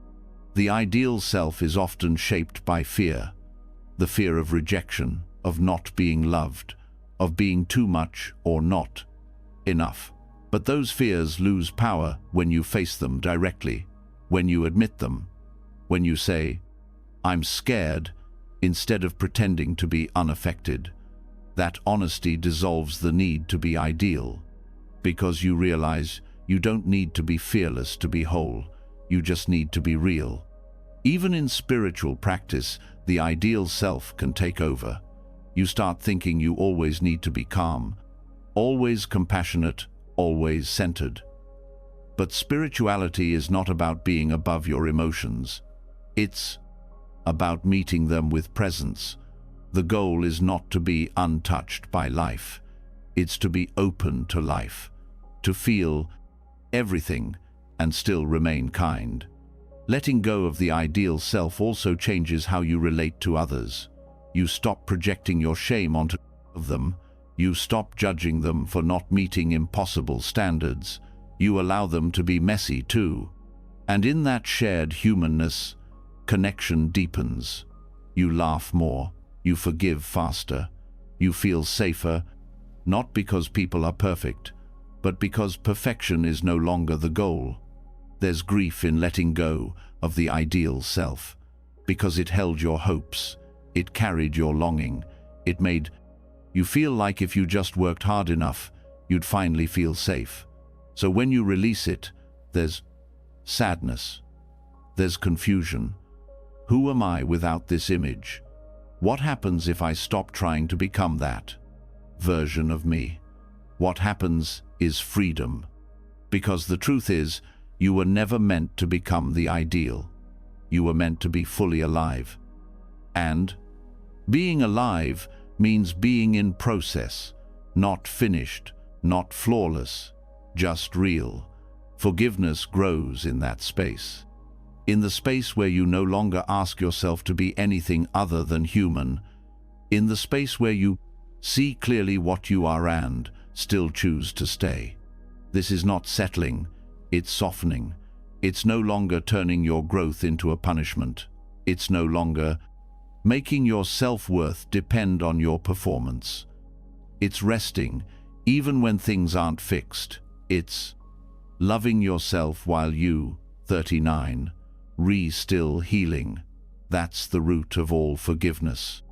The ideal self is often shaped by fear. The fear of rejection, of not being loved, of being too much or not enough. But those fears lose power when you face them directly, when you admit them, when you say, I'm scared, instead of pretending to be unaffected. That honesty dissolves the need to be ideal, because you realize you don't need to be fearless to be whole, you just need to be real. Even in spiritual practice, the ideal self can take over. You start thinking you always need to be calm, always compassionate, always centered. But spirituality is not about being above your emotions. It's about meeting them with presence. The goal is not to be untouched by life. It's to be open to life, to feel everything and still remain kind. Letting go of the ideal self also changes how you relate to others. You stop projecting your shame onto them. You stop judging them for not meeting impossible standards. You allow them to be messy too. And in that shared humanness, connection deepens. You laugh more. You forgive faster. You feel safer, not because people are perfect, but because perfection is no longer the goal. There's grief in letting go of the ideal self, because it held your hopes, it carried your longing, it made you feel like if you just worked hard enough, you'd finally feel safe. So when you release it, there's sadness, there's confusion. Who am I without this image? What happens if I stop trying to become that version of me? What happens is freedom. Because the truth is, you were never meant to become the ideal. You were meant to be fully alive. And being alive means being in process, not finished, not flawless, just real. Forgiveness grows in that space. In the space where you no longer ask yourself to be anything other than human. In the space where you see clearly what you are and still choose to stay. This is not settling, it's softening. It's no longer turning your growth into a punishment. It's no longer making your self-worth depend on your performance. It's resting, even when things aren't fixed. It's Loving yourself while you, 39, still healing. That's the root of all forgiveness.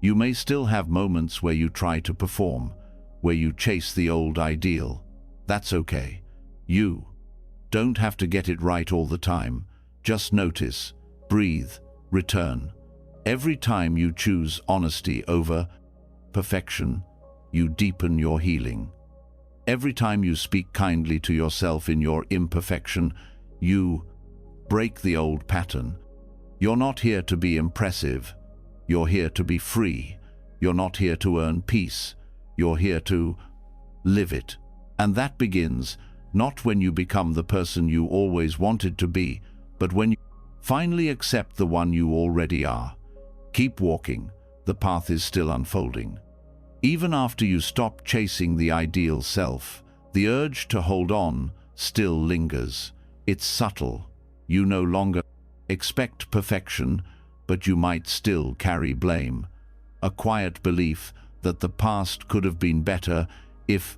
You may still have moments where you try to perform, where you chase the old ideal. That's okay. You don't have to get it right all the time. Just notice, breathe, return. Every time you choose honesty over perfection, you deepen your healing. Every time you speak kindly to yourself in your imperfection, you break the old pattern. You're not here to be impressive. You're here to be free. You're not here to earn peace. You're here to live it. And that begins not when you become the person you always wanted to be, but when you finally accept the one you already are. Keep walking. The path is still unfolding. Even after you stop chasing the ideal self, the urge to hold on still lingers. It's subtle. You no longer expect perfection, but you might still carry blame. A quiet belief that the past could have been better if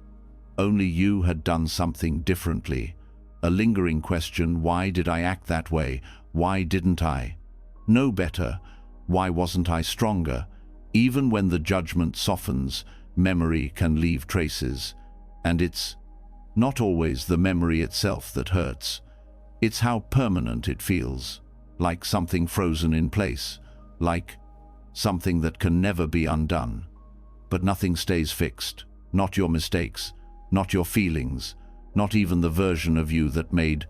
only you had done something differently. A lingering question: why did I act that way? Why didn't I know better? Why wasn't I stronger? Even when the judgment softens, memory can leave traces. And it's not always the memory itself that hurts. It's how permanent it feels, like something frozen in place, like something that can never be undone. But nothing stays fixed, not your mistakes, not your feelings, not even the version of you that made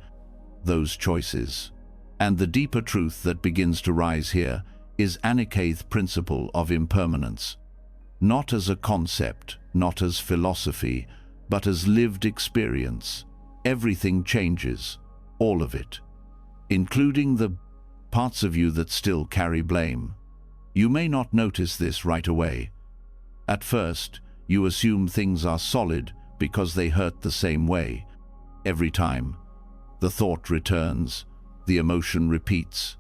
those choices. And the deeper truth that begins to rise here is Anica's principle of impermanence. Not as a concept, not as philosophy, but as lived experience. Everything changes, all of it, including the parts of you that still carry blame. You may not notice this right away. At first, you assume things are solid because they hurt the same way. Every time, the thought returns, the emotion repeats,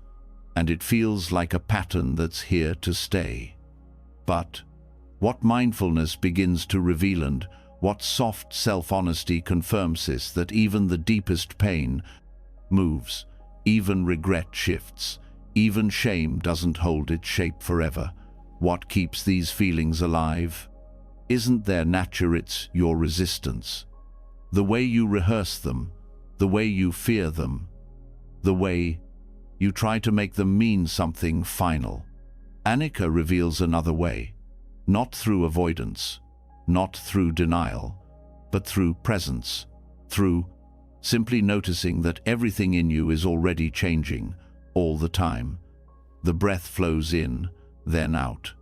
and it feels like a pattern that's here to stay. But what mindfulness begins to reveal, and what soft self-honesty confirms, is that even the deepest pain moves, even regret shifts, even shame doesn't hold its shape forever. What keeps these feelings alive isn't their nature, it's your resistance. The way you rehearse them, the way you fear them, the way you try to make them mean something final. Anika reveals another way, not through avoidance, not through denial, but through presence, through simply noticing that everything in you is already changing, all the time. The breath flows in, then out.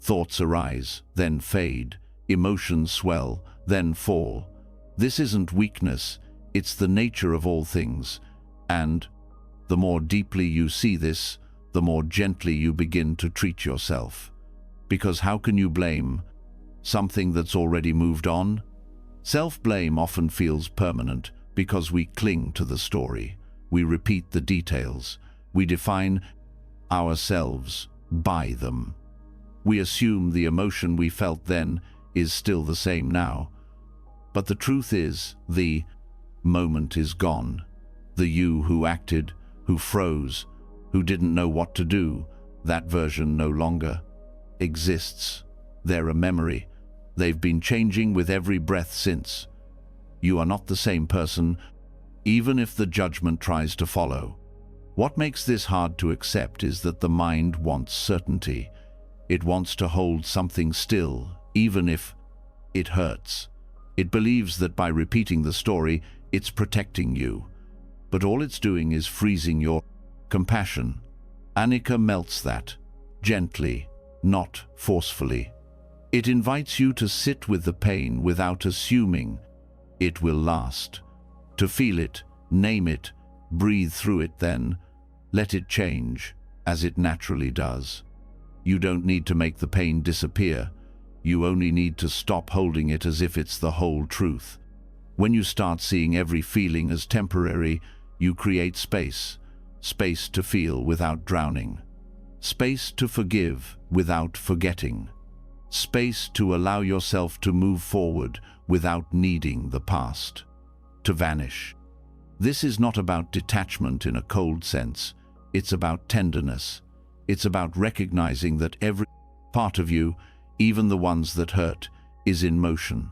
Thoughts arise, then fade. Emotions swell, then fall. This isn't weakness, it's the nature of all things. And the more deeply you see this, the more gently you begin to treat yourself. Because how can you blame something that's already moved on? Self-blame often feels permanent because we cling to the story. We repeat the details. We define ourselves by them. We assume the emotion we felt then is still the same now. But the truth is, the moment is gone. The you who acted, who froze, who didn't know what to do, that version no longer exists. They're a memory. They've been changing with every breath since. You are not the same person, even if the judgment tries to follow. What makes this hard to accept is that the mind wants certainty. It wants to hold something still, even if it hurts. It believes that by repeating the story, it's protecting you. But all it's doing is freezing your compassion. Anika melts that, gently, not forcefully. It invites you to sit with the pain without assuming it will last. To feel it, name it, breathe through it, then let it change, as it naturally does. You don't need to make the pain disappear. You only need to stop holding it as if it's the whole truth. When you start seeing every feeling as temporary, you create space. Space to feel without drowning. Space to forgive without forgetting. Space to allow yourself to move forward without needing the past to vanish. This is not about detachment in a cold sense. It's about tenderness. It's about recognizing that every part of you, even the ones that hurt, is in motion.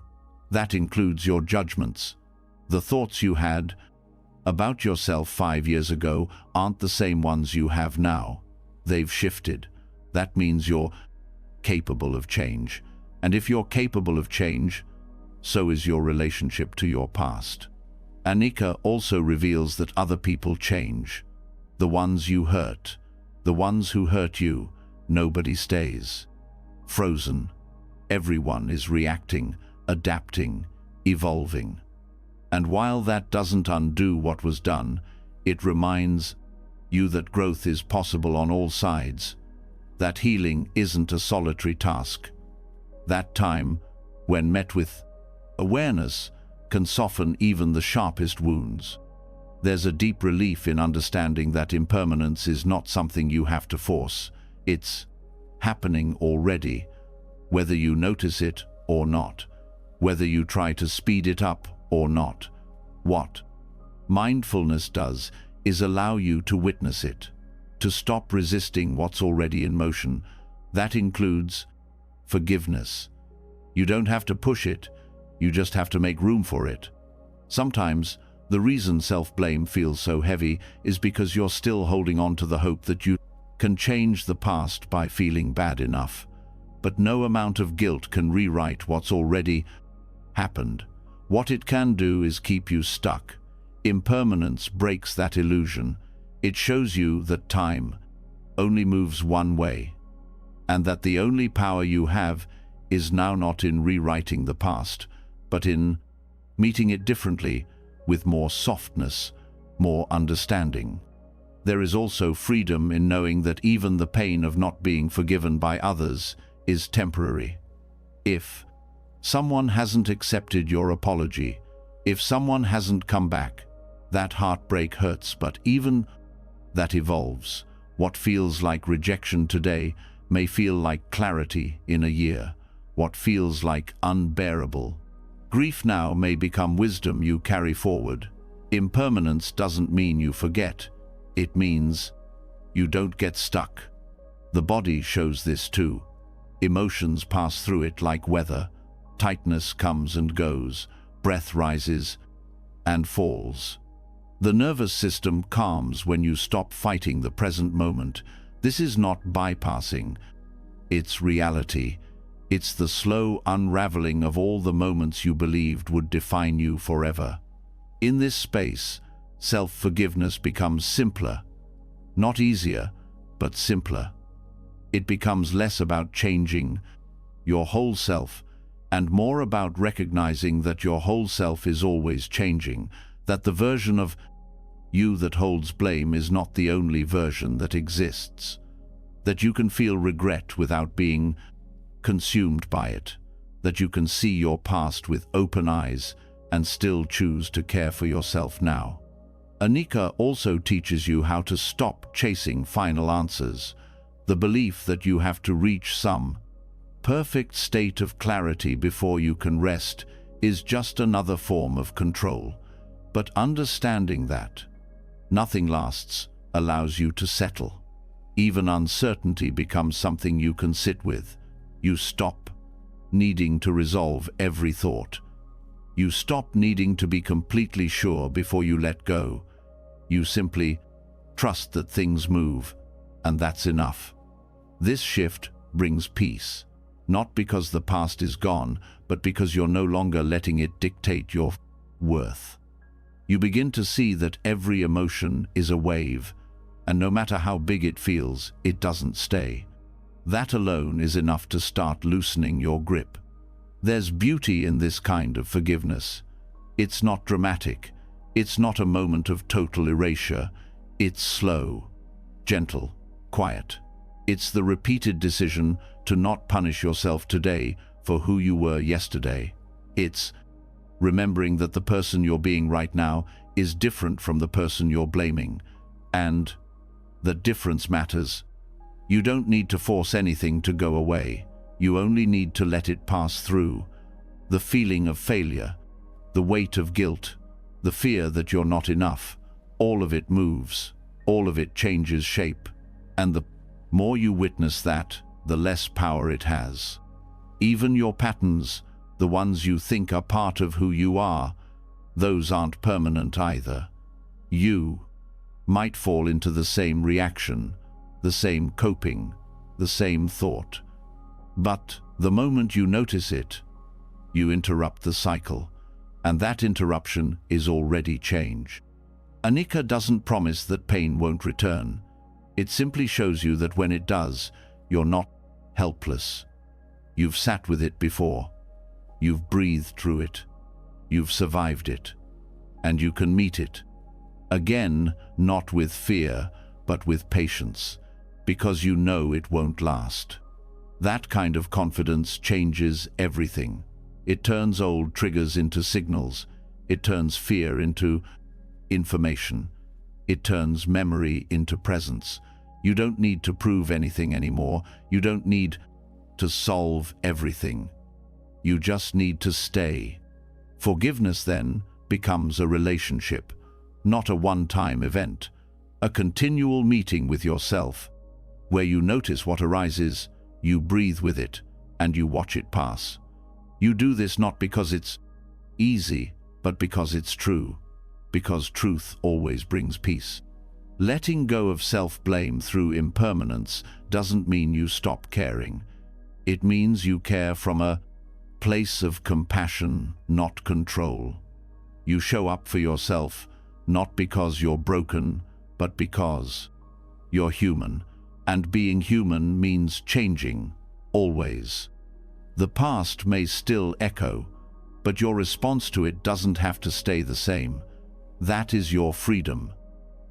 That includes your judgments. The thoughts you had about yourself 5 years ago aren't the same ones you have now. They've shifted. That means you're capable of change. And if you're capable of change, so is your relationship to your past. Anika also reveals that other people change. The ones you hurt, the ones who hurt you, nobody stays frozen. Everyone is reacting, adapting, evolving. And while that doesn't undo what was done, it reminds you that growth is possible on all sides, that healing isn't a solitary task. That time, when met with awareness, can soften even the sharpest wounds. There's a deep relief in understanding that impermanence is not something you have to force. It's happening already, whether you notice it or not, whether you try to speed it up or not. What mindfulness does is allow you to witness it, to stop resisting what's already in motion. That includes forgiveness. You don't have to push it, you just have to make room for it. Sometimes, the reason self-blame feels so heavy is because you're still holding on to the hope that you can change the past by feeling bad enough. But no amount of guilt can rewrite what's already happened. What it can do is keep you stuck. Impermanence breaks that illusion. It shows you that time only moves one way, and that the only power you have is now not in rewriting the past, but in meeting it differently, with more softness, more understanding. There is also freedom in knowing that even the pain of not being forgiven by others is temporary. If someone hasn't accepted your apology, if someone hasn't come back, that heartbreak hurts, but even that evolves. What feels like rejection today may feel like clarity in a year. What feels like unbearable grief now may become wisdom you carry forward. Impermanence doesn't mean you forget. It means you don't get stuck. The body shows this too. Emotions pass through it like weather. Tightness comes and goes. Breath rises and falls. The nervous system calms when you stop fighting the present moment. This is not bypassing. It's reality. It's the slow unraveling of all the moments you believed would define you forever. In this space, self-forgiveness becomes simpler. Not easier, but simpler. It becomes less about changing your whole self and more about recognizing that your whole self is always changing, that the version of you that holds blame is not the only version that exists, that you can feel regret without being consumed by it, that you can see your past with open eyes and still choose to care for yourself now. Anika also teaches you how to stop chasing final answers. The belief that you have to reach some perfect state of clarity before you can rest is just another form of control. But understanding that nothing lasts allows you to settle. Even uncertainty becomes something you can sit with. You stop needing to resolve every thought. You stop needing to be completely sure before you let go. You simply trust that things move, and that's enough. This shift brings peace, not because the past is gone, but because you're no longer letting it dictate your worth. You begin to see that every emotion is a wave, and no matter how big it feels, it doesn't stay. That alone is enough to start loosening your grip. There's beauty in this kind of forgiveness. It's not dramatic. It's not a moment of total erasure. It's slow, gentle, quiet. It's the repeated decision to not punish yourself today for who you were yesterday. It's remembering that the person you're being right now is different from the person you're blaming, and that difference matters. You don't need to force anything to go away. You only need to let it pass through. The feeling of failure, the weight of guilt, the fear that you're not enough. All of it moves, all of it changes shape, and the more you witness that, the less power it has. Even your patterns, the ones you think are part of who you are, those aren't permanent either. You might fall into the same reaction, the same coping, the same thought. But the moment you notice it, you interrupt the cycle, and that interruption is already change. Anicca doesn't promise that pain won't return. It simply shows you that when it does, you're not helpless. You've sat with it before. You've breathed through it. You've survived it. And you can meet it. Again, not with fear, but with patience, because you know it won't last. That kind of confidence changes everything. It turns old triggers into signals. It turns fear into information. It turns memory into presence. You don't need to prove anything anymore. You don't need to solve everything. You just need to stay. Forgiveness then becomes a relationship, not a one-time event, a continual meeting with yourself, where you notice what arises, you breathe with it, and you watch it pass. You do this not because it's easy, but because it's true, because truth always brings peace. Letting go of self-blame through impermanence doesn't mean you stop caring. It means you care from a place of compassion, not control. You show up for yourself, not because you're broken, but because you're human, and being human means changing, always. The past may still echo, but your response to it doesn't have to stay the same. That is your freedom.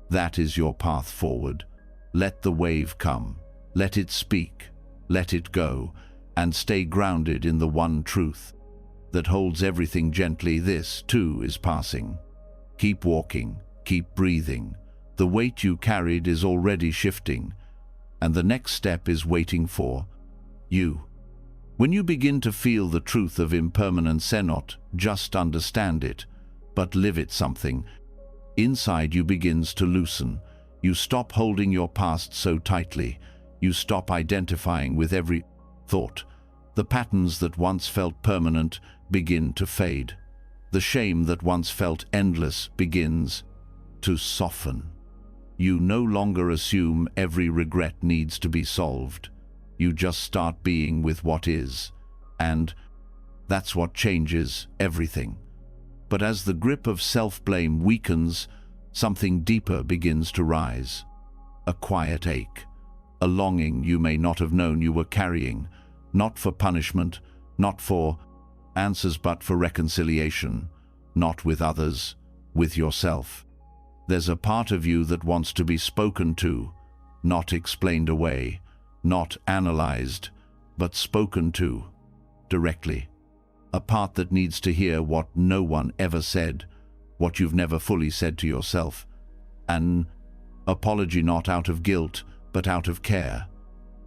That is your path forward. Let the wave come. Let it speak. Let it go. And stay grounded in the one truth that holds everything gently. This, too, is passing. Keep walking. Keep breathing. The weight you carried is already shifting, and the next step is waiting for you. When you begin to feel the truth of impermanence, not just understand it, but live it, something inside you begins to loosen. You stop holding your past so tightly. You stop identifying with every thought. The patterns that once felt permanent begin to fade. The shame that once felt endless begins to soften. You no longer assume every regret needs to be solved. You just start being with what is, and that's what changes everything. But as the grip of self-blame weakens, something deeper begins to rise. A quiet ache, a longing you may not have known you were carrying, not for punishment, not for answers, but for reconciliation, not with others, with yourself. There's a part of you that wants to be spoken to, not explained away, not analyzed, but spoken to, directly. A part that needs to hear what no one ever said, what you've never fully said to yourself. An apology not out of guilt, but out of care.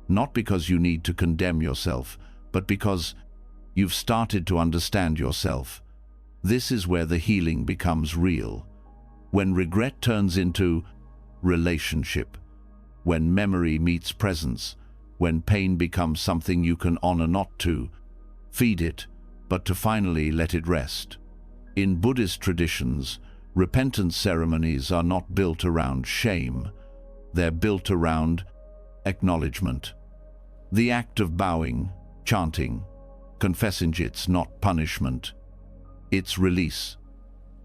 Not because you need to condemn yourself, but because you've started to understand yourself. This is where the healing becomes real. When regret turns into relationship, when memory meets presence, when pain becomes something you can honor, not to feed it, but to finally let it rest. In Buddhist traditions, repentance ceremonies are not built around shame. They're built around acknowledgement. The act of bowing, chanting, confessing, it's not punishment. It's release.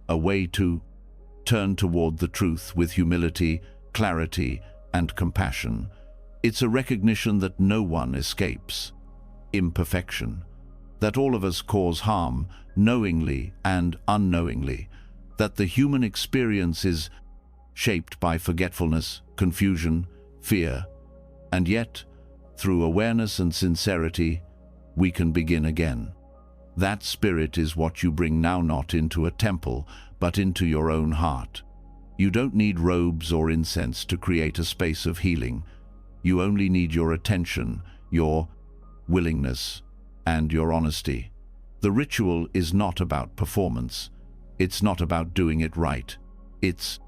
A way to turn toward the truth with humility, clarity, and compassion. It's a recognition that no one escapes imperfection, that all of us cause harm, knowingly and unknowingly, that the human experience is shaped by forgetfulness, confusion, fear, and yet, through awareness and sincerity, we can begin again. That spirit is what you bring now, not into a temple, but into your own heart. You don't need robes or incense to create a space of healing. You only need your attention, your willingness, and your honesty. The ritual is not about performance. It's not about doing it right. It's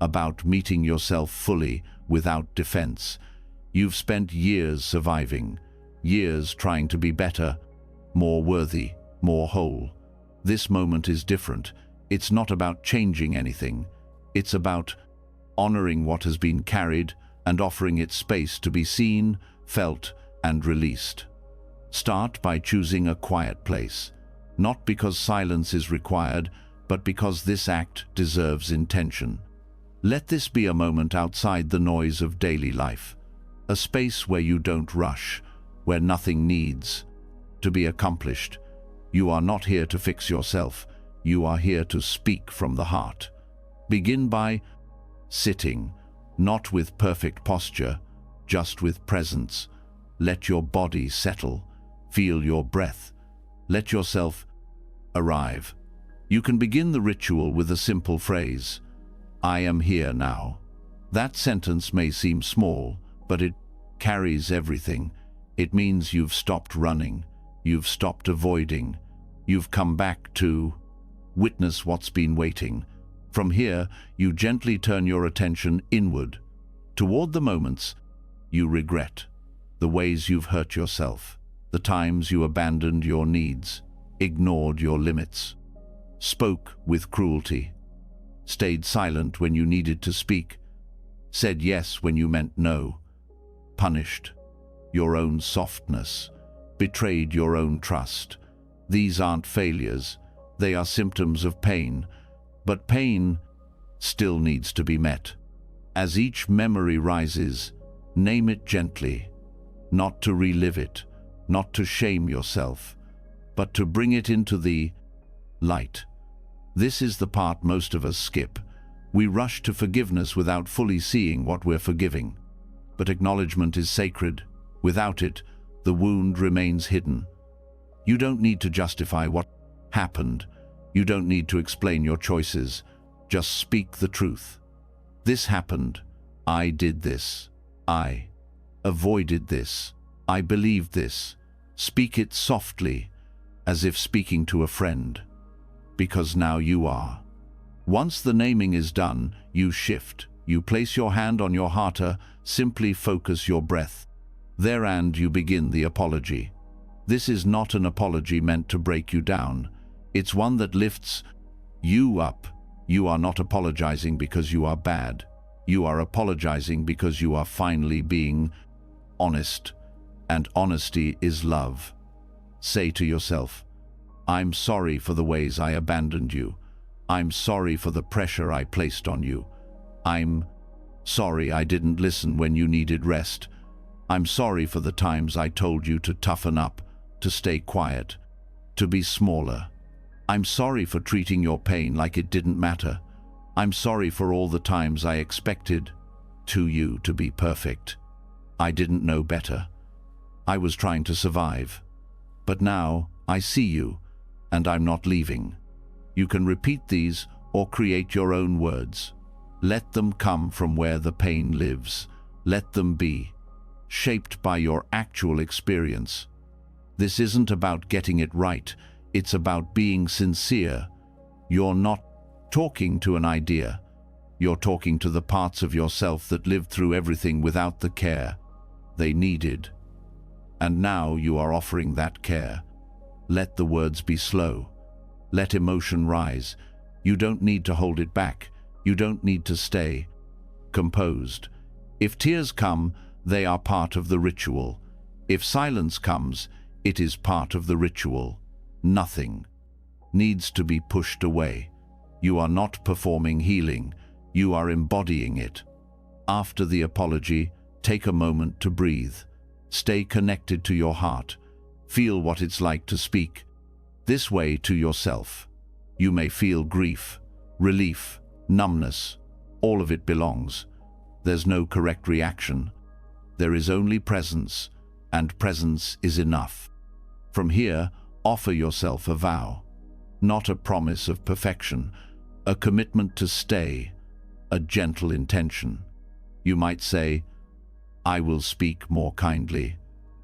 about meeting yourself fully without defense. You've spent years surviving, years trying to be better, more worthy, more whole. This moment is different. It's not about changing anything. It's about honoring what has been carried and offering it space to be seen, felt, and released. Start by choosing a quiet place, not because silence is required, but because this act deserves intention. Let this be a moment outside the noise of daily life, a space where you don't rush, where nothing needs to be accomplished. You are not here to fix yourself. You are here to speak from the heart. Begin by sitting, not with perfect posture, just with presence. Let your body settle. Feel your breath. Let yourself arrive. You can begin the ritual with a simple phrase, "I am here now." That sentence may seem small, but it carries everything. It means you've stopped running, you've stopped avoiding, you've come back to witness what's been waiting. From here, you gently turn your attention inward, toward the moments you regret, the ways you've hurt yourself, the times you abandoned your needs, ignored your limits, spoke with cruelty, stayed silent when you needed to speak, said yes when you meant no, punished your own softness, betrayed your own trust. These aren't failures, they are symptoms of pain, but pain still needs to be met. As each memory rises, name it gently, not to relive it, not to shame yourself, but to bring it into the light. This is the part most of us skip. We rush to forgiveness without fully seeing what we're forgiving. But acknowledgement is sacred. Without it, the wound remains hidden. You don't need to justify what happened. You don't need to explain your choices. Just speak the truth. This happened. I did this. I avoided this. I believed this. Speak it softly, as if speaking to a friend. Because now you are. Once the naming is done, you shift. You place your hand on your heart, simply focus your breath. There and you begin the apology. This is not an apology meant to break you down. It's one that lifts you up. You are not apologizing because you are bad. You are apologizing because you are finally being honest. And honesty is love. Say to yourself, "I'm sorry for the ways I abandoned you. I'm sorry for the pressure I placed on you. I'm sorry I didn't listen when you needed rest. I'm sorry for the times I told you to toughen up, to stay quiet, to be smaller. I'm sorry for treating your pain like it didn't matter. I'm sorry for all the times I expected you to be perfect. I didn't know better. I was trying to survive. But now I see you, and I'm not leaving." You can repeat these or create your own words. Let them come from where the pain lives. Let them be shaped by your actual experience. This isn't about getting it right. It's about being sincere. You're not talking to an idea. You're talking to the parts of yourself that lived through everything without the care they needed. And now you are offering that care. Let the words be slow. Let emotion rise. You don't need to hold it back. You don't need to stay composed. If tears come, they are part of the ritual. If silence comes, it is part of the ritual. Nothing needs to be pushed away. You are not performing healing. You are embodying it. After the apology, take a moment to breathe. Stay connected to your heart. Feel what it's like to speak this way to yourself. You may feel grief, relief, numbness. All of it belongs. There's no correct reaction. There is only presence, and presence is enough. From here, offer yourself a vow, not a promise of perfection, a commitment to stay, a gentle intention. You might say, "I will speak more kindly.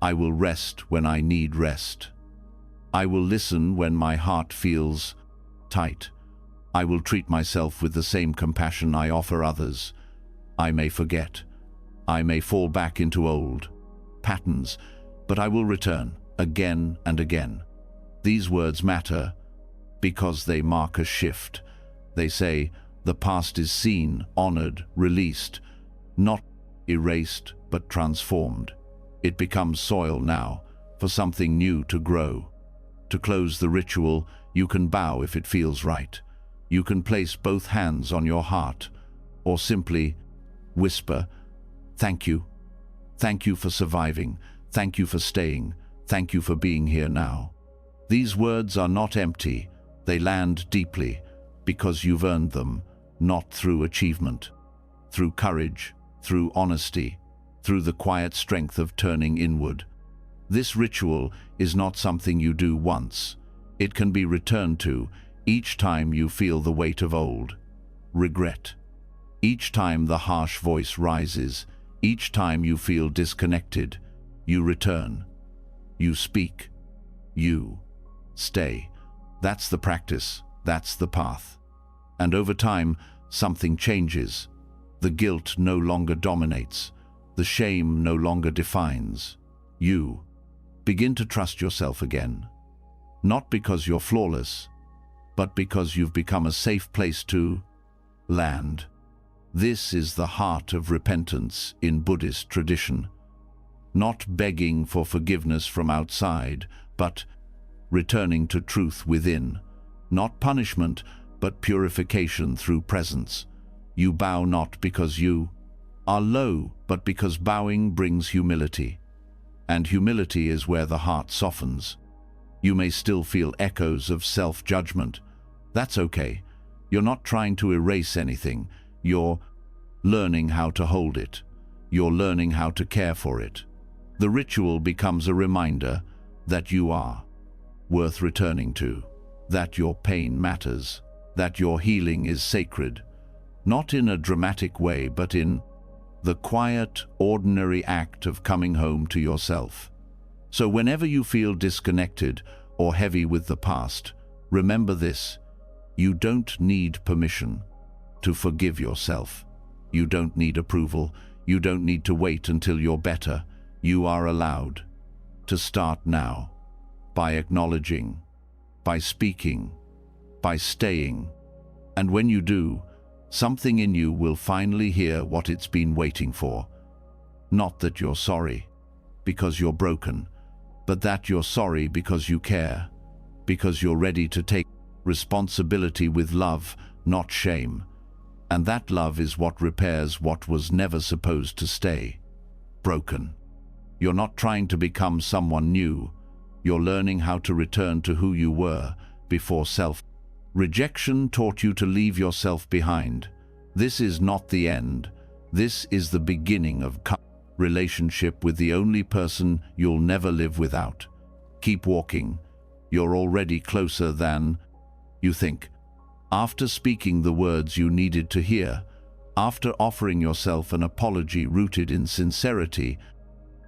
I will rest when I need rest. I will listen when my heart feels tight. I will treat myself with the same compassion I offer others. I may forget. I may fall back into old patterns, but I will return again and again. These words matter because they mark a shift. They say the past is seen, honored, released, not erased but transformed. It becomes soil now for something new to grow. To close the ritual, you can bow if it feels right. You can place both hands on your heart, or simply whisper, "Thank you. Thank you for surviving. Thank you for staying. Thank you for being here now." These words are not empty. They land deeply because you've earned them, not through achievement, through courage, through honesty, through the quiet strength of turning inward. This ritual is not something you do once. It can be returned to each time you feel the weight of old regret. Each time the harsh voice rises, each time you feel disconnected, you return. You speak. You stay. That's the practice. That's the path. And over time, something changes. The guilt no longer dominates. The shame no longer defines. You begin to trust yourself again. Not because you're flawless, but because you've become a safe place to land. This is the heart of repentance in Buddhist tradition. Not begging for forgiveness from outside, but returning to truth within. Not punishment, but purification through presence. You bow not because you are low, but because bowing brings humility. And humility is where the heart softens. You may still feel echoes of self-judgment. That's okay. You're not trying to erase anything. You're learning how to hold it. You're learning how to care for it. The ritual becomes a reminder that you are worth returning to, that your pain matters, that your healing is sacred, not in a dramatic way, but in the quiet, ordinary act of coming home to yourself. So whenever you feel disconnected or heavy with the past, remember this: you don't need permission to forgive yourself. You don't need approval. You don't need to wait until you're better. You are allowed to start now, by acknowledging, by speaking, by staying. And when you do, something in you will finally hear what it's been waiting for. Not that you're sorry because you're broken, but that you're sorry because you care, because you're ready to take responsibility with love, not shame. And that love is what repairs what was never supposed to stay broken. You're not trying to become someone new. You're learning how to return to who you were before self-rejection taught you to leave yourself behind. This is not the end. This is the beginning of relationship with the only person you'll never live without. Keep walking. You're already closer than you think. After speaking the words you needed to hear, after offering yourself an apology rooted in sincerity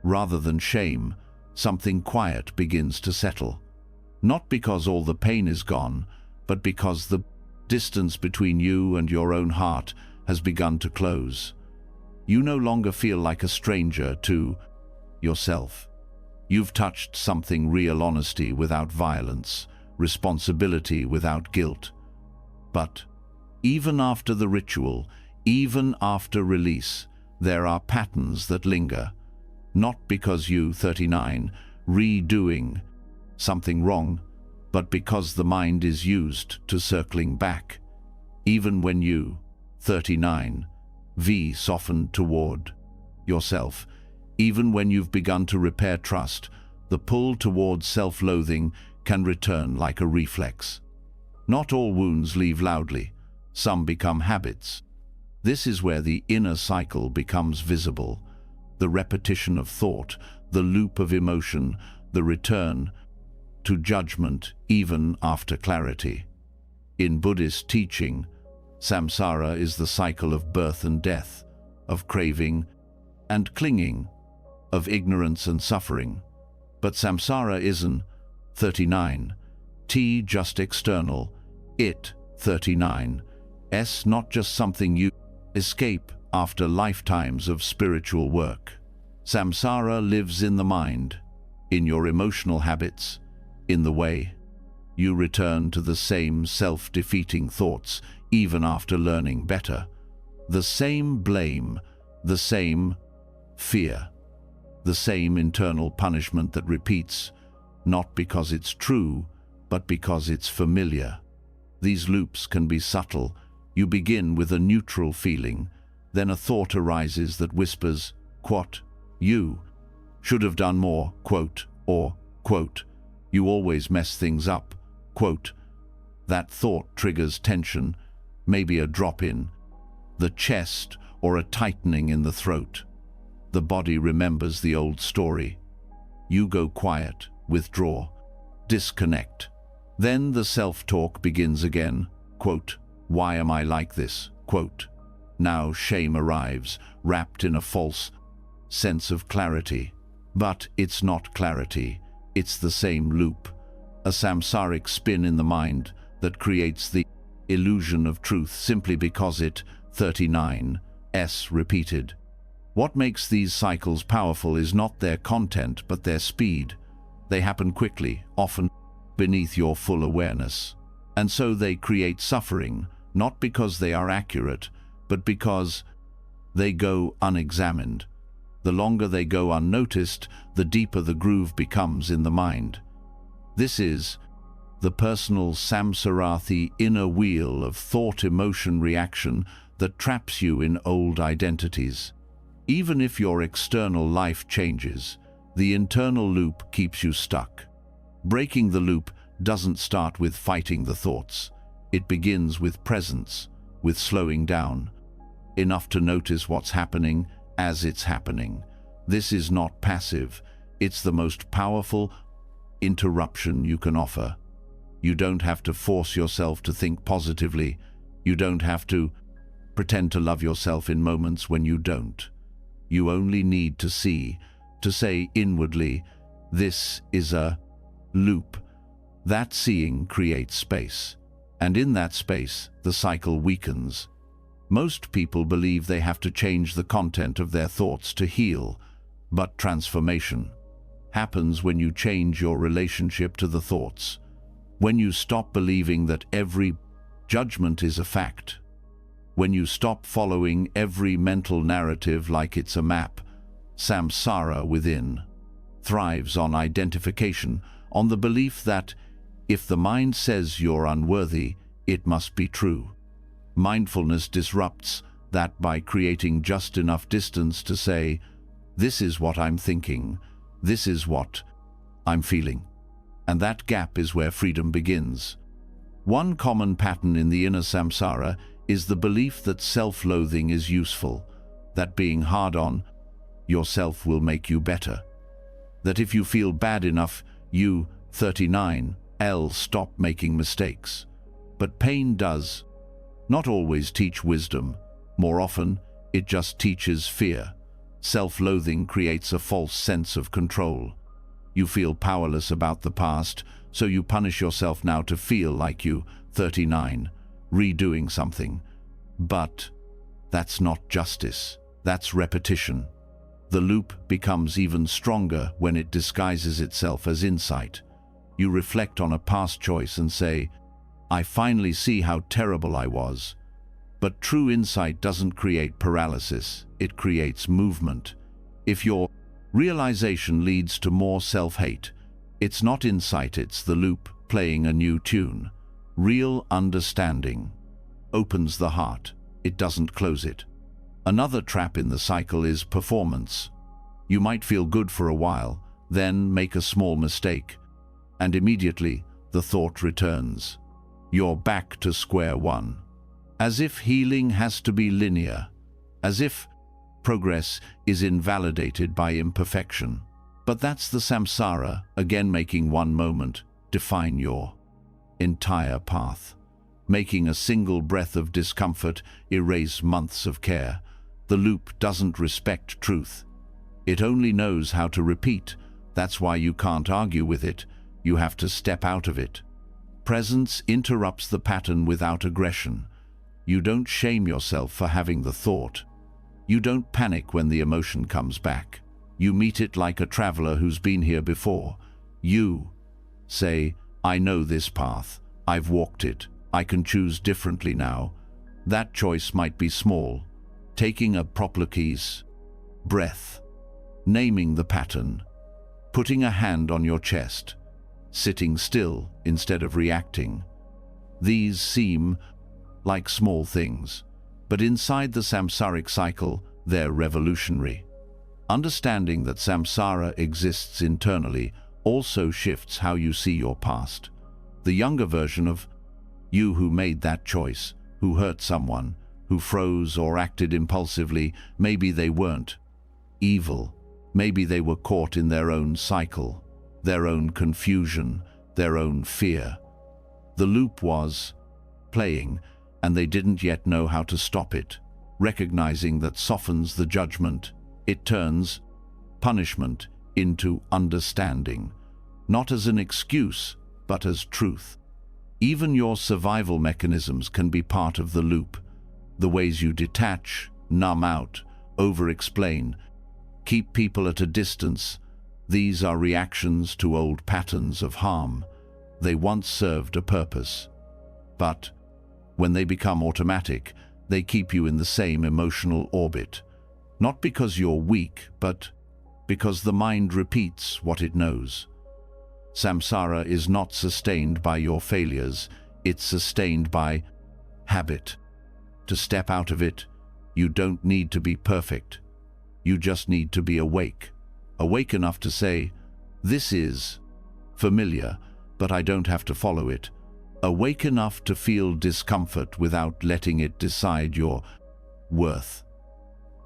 rather than shame, something quiet begins to settle. Not because all the pain is gone, but because the distance between you and your own heart has begun to close. You no longer feel like a stranger to yourself. You've touched something real: honesty without violence, responsibility without guilt. But even after the ritual, even after release, there are patterns that linger. Not because you, 39, redoing something wrong, but because the mind is used to circling back. Even when you, 39, soften toward yourself, even when you've begun to repair trust, the pull towards self-loathing can return like a reflex. Not all wounds leave loudly. Some become habits. This is where the inner cycle becomes visible. The repetition of thought, the loop of emotion, the return to judgment even after clarity. In Buddhist teaching, samsara is the cycle of birth and death, of craving and clinging, of ignorance and suffering. But samsara isn't 39, just external. It, 39. Not just something you escape after lifetimes of spiritual work. Samsara lives in the mind, in your emotional habits, in the way you return to the same self-defeating thoughts even after learning better. The same blame, the same fear, the same internal punishment that repeats, not because it's true, but because it's familiar. These loops can be subtle. You begin with a neutral feeling, then a thought arises that whispers, quote, "You should have done more," quote, or, quote, "You always mess things up," quote. That thought triggers tension, maybe a drop in the chest or a tightening in the throat. The body remembers the old story. You go quiet, withdraw, disconnect. Then the self-talk begins again, quote, "Why am I like this?" quote. Now shame arrives, wrapped in a false sense of clarity. But it's not clarity, it's the same loop, a samsaric spin in the mind that creates the illusion of truth simply because it, 39, repeated. What makes these cycles powerful is not their content but their speed. They happen quickly, often beneath your full awareness. And so they create suffering, not because they are accurate, but because they go unexamined. The longer they go unnoticed, the deeper the groove becomes in the mind. This is the personal samsarathi inner wheel of thought, emotion, reaction that traps you in old identities. Even if your external life changes, the internal loop keeps you stuck. Breaking the loop doesn't start with fighting the thoughts. It begins with presence, with slowing down, enough to notice what's happening as it's happening. This is not passive. It's the most powerful interruption you can offer. You don't have to force yourself to think positively. You don't have to pretend to love yourself in moments when you don't. You only need to see, to say inwardly, "This is a loop." That seeing creates space. And in that space, the cycle weakens. Most people believe they have to change the content of their thoughts to heal, but transformation happens when you change your relationship to the thoughts. When you stop believing that every judgment is a fact. When you stop following every mental narrative like it's a map. Samsara within thrives on identification, on the belief that if the mind says you're unworthy, it must be true. Mindfulness disrupts that by creating just enough distance to say, "This is what I'm thinking, this is what I'm feeling." And that gap is where freedom begins. One common pattern in the inner samsara is the belief that self-loathing is useful, that being hard on yourself will make you better, that if you feel bad enough, you, 39, stop making mistakes. But pain does not always teach wisdom. More often, it just teaches fear. Self-loathing creates a false sense of control. You feel powerless about the past, so you punish yourself now to feel like you, 39, redoing something. But that's not justice. That's repetition. The loop becomes even stronger when it disguises itself as insight. You reflect on a past choice and say, "I finally see how terrible I was." But true insight doesn't create paralysis, it creates movement. If your realization leads to more self-hate, it's not insight, it's the loop playing a new tune. Real understanding opens the heart, it doesn't close it. Another trap in the cycle is performance. You might feel good for a while, then make a small mistake, and immediately the thought returns. You're back to square one. As if healing has to be linear, as if progress is invalidated by imperfection. But that's the samsara, again making one moment define your entire path. Making a single breath of discomfort erase months of care. The loop doesn't respect truth. It only knows how to repeat. That's why you can't argue with it. You have to step out of it. Presence interrupts the pattern without aggression. You don't shame yourself for having the thought. You don't panic when the emotion comes back. You meet it like a traveler who's been here before. You say, I know this path. I've walked it. I can choose differently now. That choice might be small. Taking a proplokes, breath, naming the pattern, putting a hand on your chest, sitting still instead of reacting. These seem like small things, but inside the samsaric cycle, they're revolutionary. Understanding that samsara exists internally also shifts how you see your past. The younger version of you who made that choice, who hurt someone, who froze or acted impulsively, maybe they weren't evil. Maybe they were caught in their own cycle, their own confusion, their own fear. The loop was playing, and they didn't yet know how to stop it. Recognizing that softens the judgment. It turns punishment into understanding, not as an excuse, but as truth. Even your survival mechanisms can be part of the loop. The ways you detach, numb out, over-explain, keep people at a distance, these are reactions to old patterns of harm. They once served a purpose. But when they become automatic, they keep you in the same emotional orbit. Not because you're weak, but because the mind repeats what it knows. Samsara is not sustained by your failures, it's sustained by habit. To step out of it, you don't need to be perfect. You just need to be awake. Awake enough to say, this is familiar, but I don't have to follow it. Awake enough to feel discomfort without letting it decide your worth.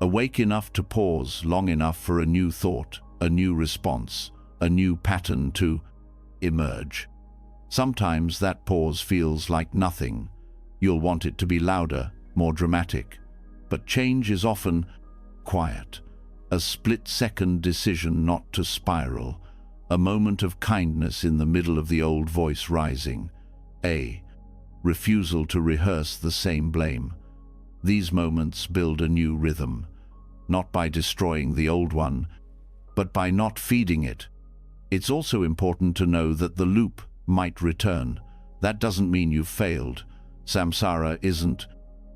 Awake enough to pause long enough for a new thought, a new response, a new pattern to emerge. Sometimes that pause feels like nothing. You'll want it to be louder, more dramatic. But change is often quiet, a split-second decision not to spiral, a moment of kindness in the middle of the old voice rising, a refusal to rehearse the same blame. These moments build a new rhythm, not by destroying the old one, but by not feeding it. It's also important to know that the loop might return. That doesn't mean you've failed. Samsara isn't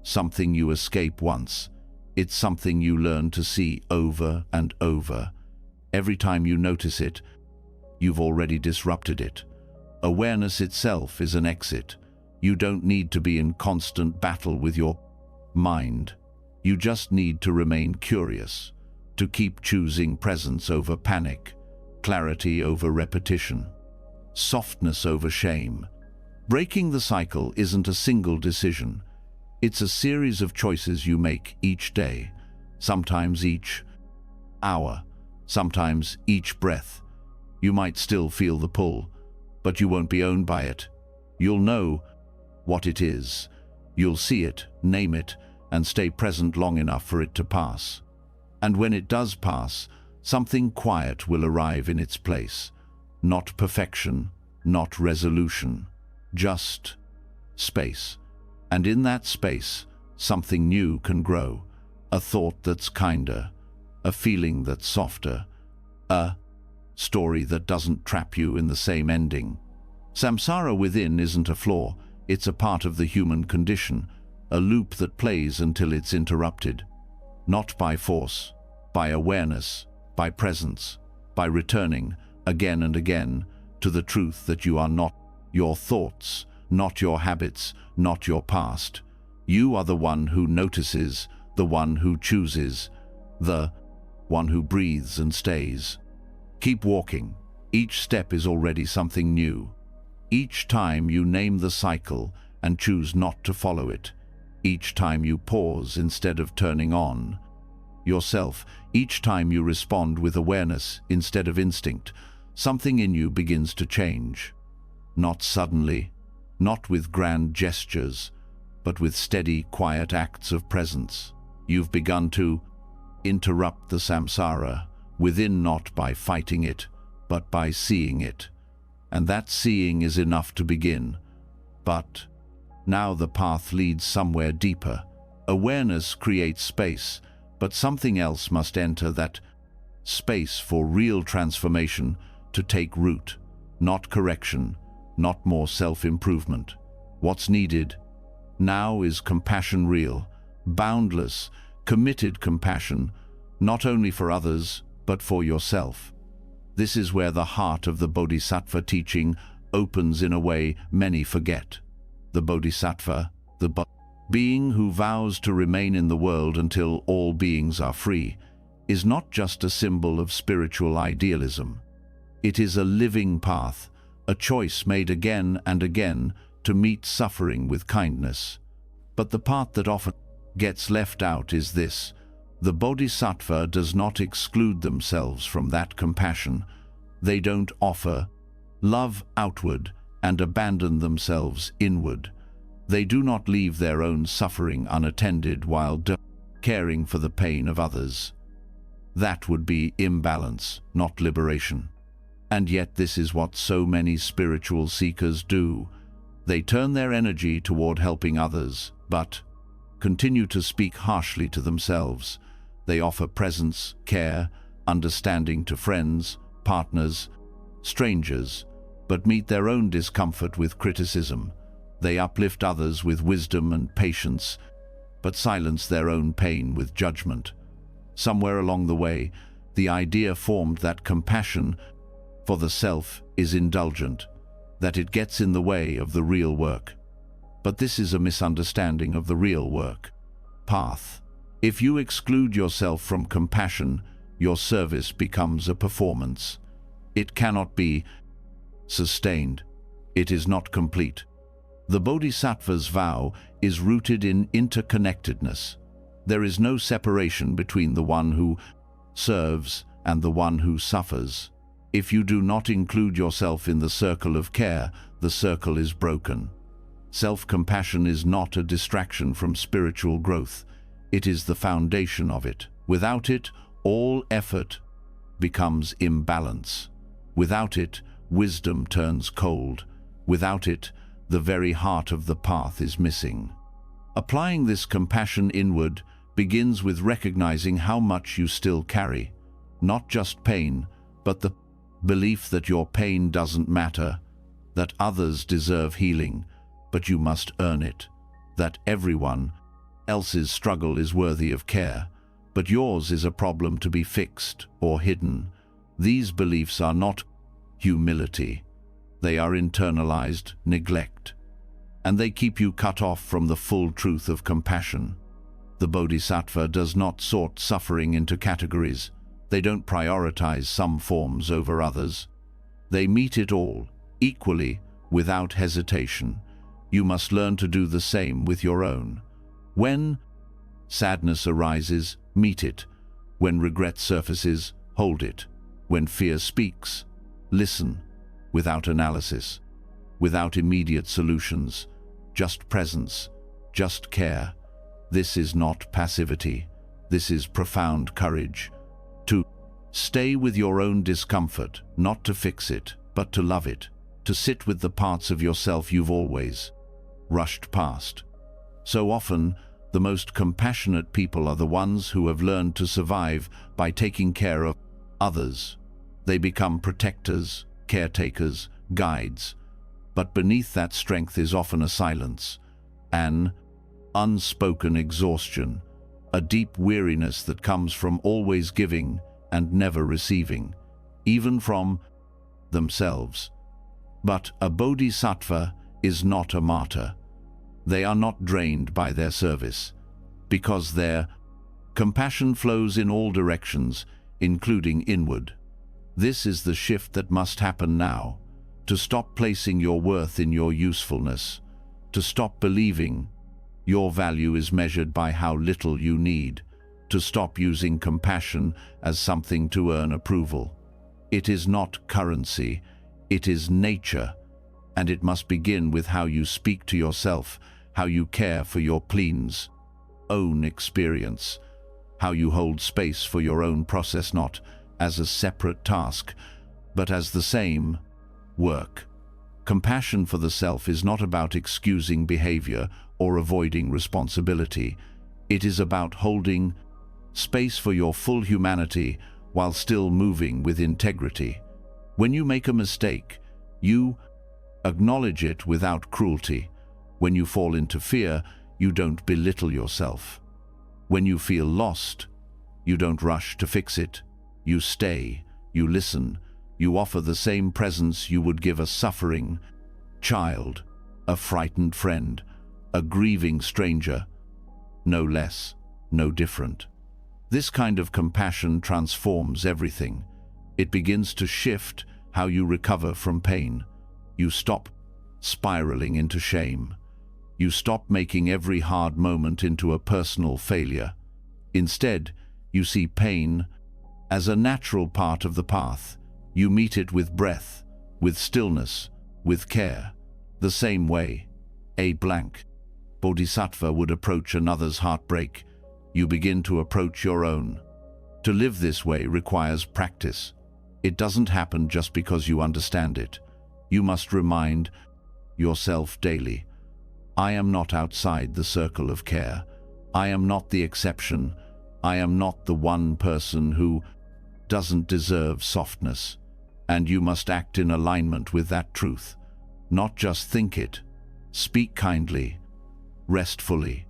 something you escape once. It's something you learn to see over and over. Every time you notice it, you've already disrupted it. Awareness itself is an exit. You don't need to be in constant battle with your mind. You just need to remain curious, to keep choosing presence over panic, clarity over repetition, softness over shame. Breaking the cycle isn't a single decision. It's a series of choices you make each day, sometimes each hour, sometimes each breath. You might still feel the pull, but you won't be owned by it. You'll know what it is. You'll see it, name it, and stay present long enough for it to pass. And when it does pass, something quiet will arrive in its place. Not perfection, not resolution, just space. And in that space, something new can grow. A thought that's kinder, a feeling that's softer, a story that doesn't trap you in the same ending. Samsara within isn't a flaw, it's a part of the human condition, a loop that plays until it's interrupted. Not by force, by awareness, by presence, by returning again and again to the truth that you are not your thoughts, not your habits, not your past. You are the one who notices, the one who chooses, the one who breathes and stays. Keep walking. Each step is already something new. Each time you name the cycle and choose not to follow it. Each time you pause instead of turning on yourself. Each time you respond with awareness instead of instinct, something in you begins to change. Not suddenly, not with grand gestures, but with steady, quiet acts of presence. You've begun to interrupt the samsara within, not by fighting it, but by seeing it. And that seeing is enough to begin, But now the path leads somewhere deeper. Awareness creates space, but something else must enter that space for real transformation to take root. Not correction, not more self-improvement. What's needed now is compassion, real, boundless, committed compassion, not only for others, but for yourself. This is where the heart of the bodhisattva teaching opens in a way many forget. The bodhisattva, the being who vows to remain in the world until all beings are free, is not just a symbol of spiritual idealism. It is a living path, a choice made again and again to meet suffering with kindness. But the part that often gets left out is this: the bodhisattva does not exclude themselves from that compassion. They don't offer love outward and abandon themselves inward. They do not leave their own suffering unattended while caring for the pain of others. That would be imbalance, not liberation. And yet this is what so many spiritual seekers do. They turn their energy toward helping others, but continue to speak harshly to themselves. They offer presence, care, understanding to friends, partners, strangers, but meet their own discomfort with criticism. They uplift others with wisdom and patience, but silence their own pain with judgment. Somewhere along the way, the idea formed that compassion for the self is indulgent, that it gets in the way of the real work. But this is a misunderstanding of the real work path. If you exclude yourself from compassion, your service becomes a performance. It cannot be sustained. It is not complete. The bodhisattva's vow is rooted in interconnectedness. There is no separation between the one who serves and the one who suffers. If you do not include yourself in the circle of care, the circle is broken. Self-compassion is not a distraction from spiritual growth. It is the foundation of it. Without it, all effort becomes imbalance. Without it, wisdom turns cold. Without it, the very heart of the path is missing. Applying this compassion inward begins with recognizing how much you still carry. Not just pain, but the belief that your pain doesn't matter, that others deserve healing, but you must earn it, that everyone else's struggle is worthy of care, but yours is a problem to be fixed or hidden. These beliefs are not humility. They are internalized neglect, and they keep you cut off from the full truth of compassion. The bodhisattva does not sort suffering into categories. They don't prioritize some forms over others. They meet it all, equally, without hesitation. You must learn to do the same with your own. When sadness arises, meet it. When regret surfaces, hold it. When fear speaks, listen, without analysis, without immediate solutions, just presence, just care. This is not passivity. This is profound courage. To stay with your own discomfort, not to fix it, but to love it. To sit with the parts of yourself you've always rushed past. So often, the most compassionate people are the ones who have learned to survive by taking care of others. They become protectors, caretakers, guides. But beneath that strength is often a silence, an unspoken exhaustion, a deep weariness that comes from always giving and never receiving, even from themselves. But a bodhisattva is not a martyr. They are not drained by their service, because their compassion flows in all directions, including inward. This is the shift that must happen now, to stop placing your worth in your usefulness, to stop believing your value is measured by how little you need, to stop using compassion as something to earn approval. It is not currency, it is nature, and it must begin with how you speak to yourself, how you care for your pleen's own experience, how you hold space for your own process, not as a separate task, but as the same work. Compassion for the self is not about excusing behavior or avoiding responsibility. It is about holding space for your full humanity while still moving with integrity. When you make a mistake, you acknowledge it without cruelty. When you fall into fear, you don't belittle yourself. When you feel lost, you don't rush to fix it. You stay, you listen, you offer the same presence you would give a suffering child, a frightened friend, a grieving stranger. No less, no different. This kind of compassion transforms everything. It begins to shift how you recover from pain. You stop spiraling into shame. You stop making every hard moment into a personal failure. Instead, you see pain as a natural part of the path. You meet it with breath, with stillness, with care. The same way a bodhisattva would approach another's heartbreak, you begin to approach your own. To live this way requires practice. It doesn't happen just because you understand it. You must remind yourself daily, I am not outside the circle of care. I am not the exception. I am not the one person who doesn't deserve softness. And you must act in alignment with that truth. Not just think it. Speak kindly. Rest fully.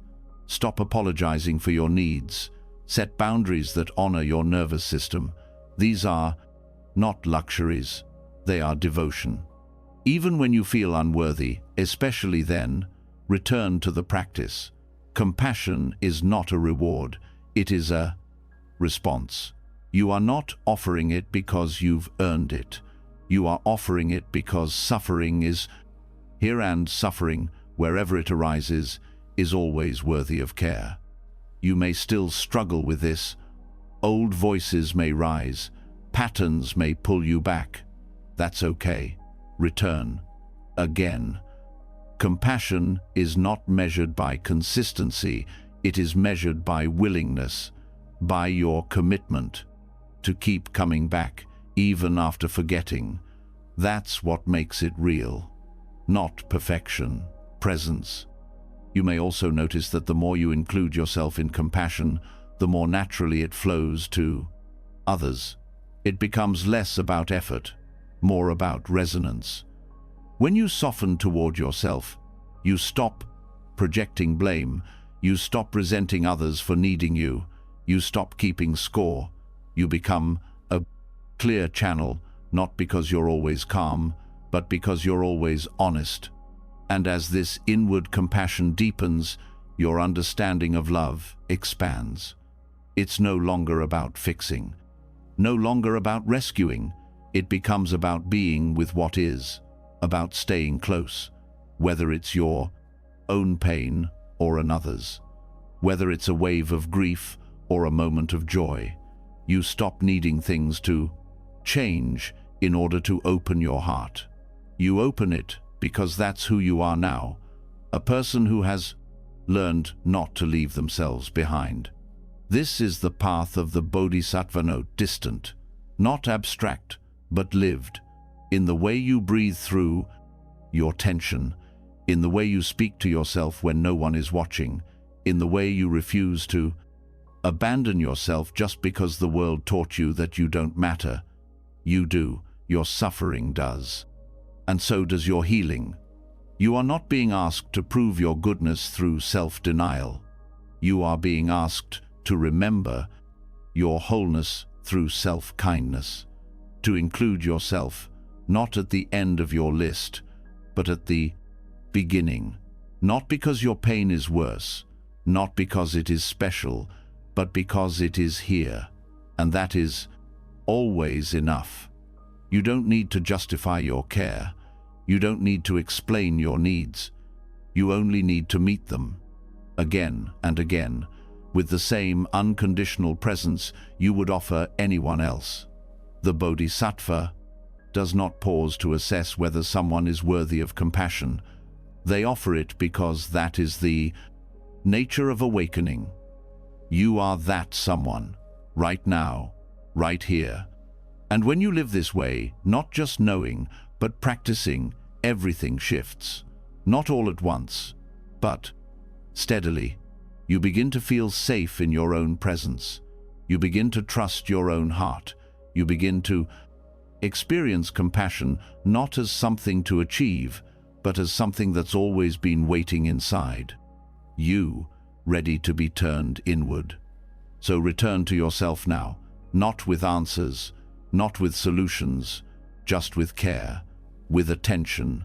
Stop apologizing for your needs. Set boundaries that honor your nervous system. These are not luxuries. They are devotion. Even when you feel unworthy, especially then, return to the practice. Compassion is not a reward. It is a response. You are not offering it because you've earned it. You are offering it because suffering is here, and suffering, wherever it arises, is always worthy of care. You may still struggle with this. Old voices may rise. Patterns may pull you back. That's okay. Return. Again. Compassion is not measured by consistency. It is measured by willingness, by your commitment to keep coming back, even after forgetting. That's what makes it real. Not perfection, presence. You may also notice that the more you include yourself in compassion, the more naturally it flows to others. It becomes less about effort, more about resonance. When you soften toward yourself, you stop projecting blame, you stop resenting others for needing you, you stop keeping score, you become a clear channel, not because you're always calm, but because you're always honest. And as this inward compassion deepens, your understanding of love expands. It's no longer about fixing, no longer about rescuing. It becomes about being with what is, about staying close, whether it's your own pain or another's, whether it's a wave of grief or a moment of joy. You stop needing things to change in order to open your heart. You open it because that's who you are now, a person who has learned not to leave themselves behind. This is the path of the bodhisattva, no distant, not abstract, but lived, in the way you breathe through your tension, in the way you speak to yourself when no one is watching, in the way you refuse to abandon yourself just because the world taught you that you don't matter. You do. Your suffering does. And so does your healing. You are not being asked to prove your goodness through self-denial. You are being asked to remember your wholeness through self-kindness, to include yourself, not at the end of your list, but at the beginning. Not because your pain is worse, not because it is special, but because it is here, and that is always enough. You don't need to justify your care. You don't need to explain your needs. You only need to meet them, again and again, with the same unconditional presence you would offer anyone else. The bodhisattva does not pause to assess whether someone is worthy of compassion. They offer it because that is the nature of awakening. You are that someone, right now, right here. And when you live this way, not just knowing, but practicing everything shifts. Not all at once, but steadily. You begin to feel safe in your own presence. You begin to trust your own heart. You begin to experience compassion not as something to achieve, but as something that's always been waiting inside. You, ready to be turned inward. So return to yourself now, not with answers, not with solutions, just with care, with attention,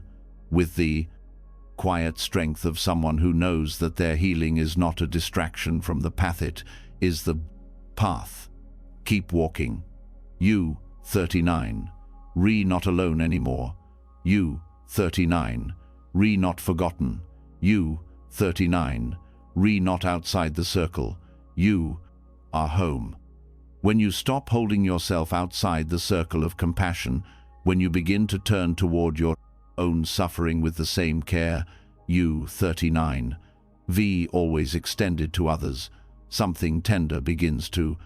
with the quiet strength of someone who knows that their healing is not a distraction from the path, it is the path. Keep walking. You, 39, not alone anymore. You, 39, not forgotten. You, 39, not outside the circle. You are home. When you stop holding yourself outside the circle of compassion, when you begin to turn toward your own suffering with the same care, you, 39, always extended to others, something tender begins to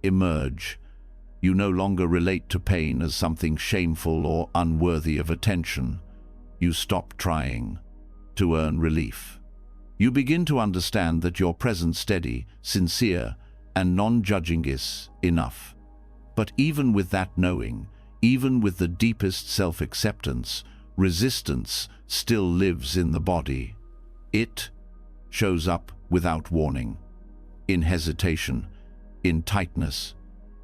emerge. You no longer relate to pain as something shameful or unworthy of attention. You stop trying to earn relief. You begin to understand that your present steady, sincere, and non-judging is enough. But even with that knowing, even with the deepest self-acceptance, resistance still lives in the body. It shows up without warning, in hesitation, in tightness,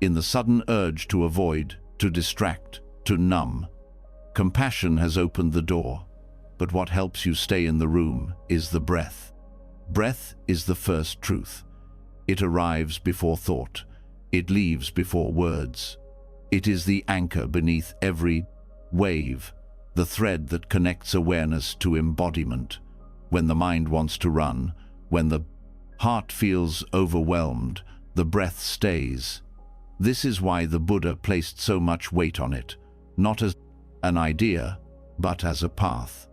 in the sudden urge to avoid, to distract, to numb. Compassion has opened the door, but what helps you stay in the room is the breath. Breath is the first truth. It arrives before thought. It leaves before words. It is the anchor beneath every wave, the thread that connects awareness to embodiment. When the mind wants to run, when the heart feels overwhelmed, the breath stays. This is why the Buddha placed so much weight on it, not as an idea, but as a path.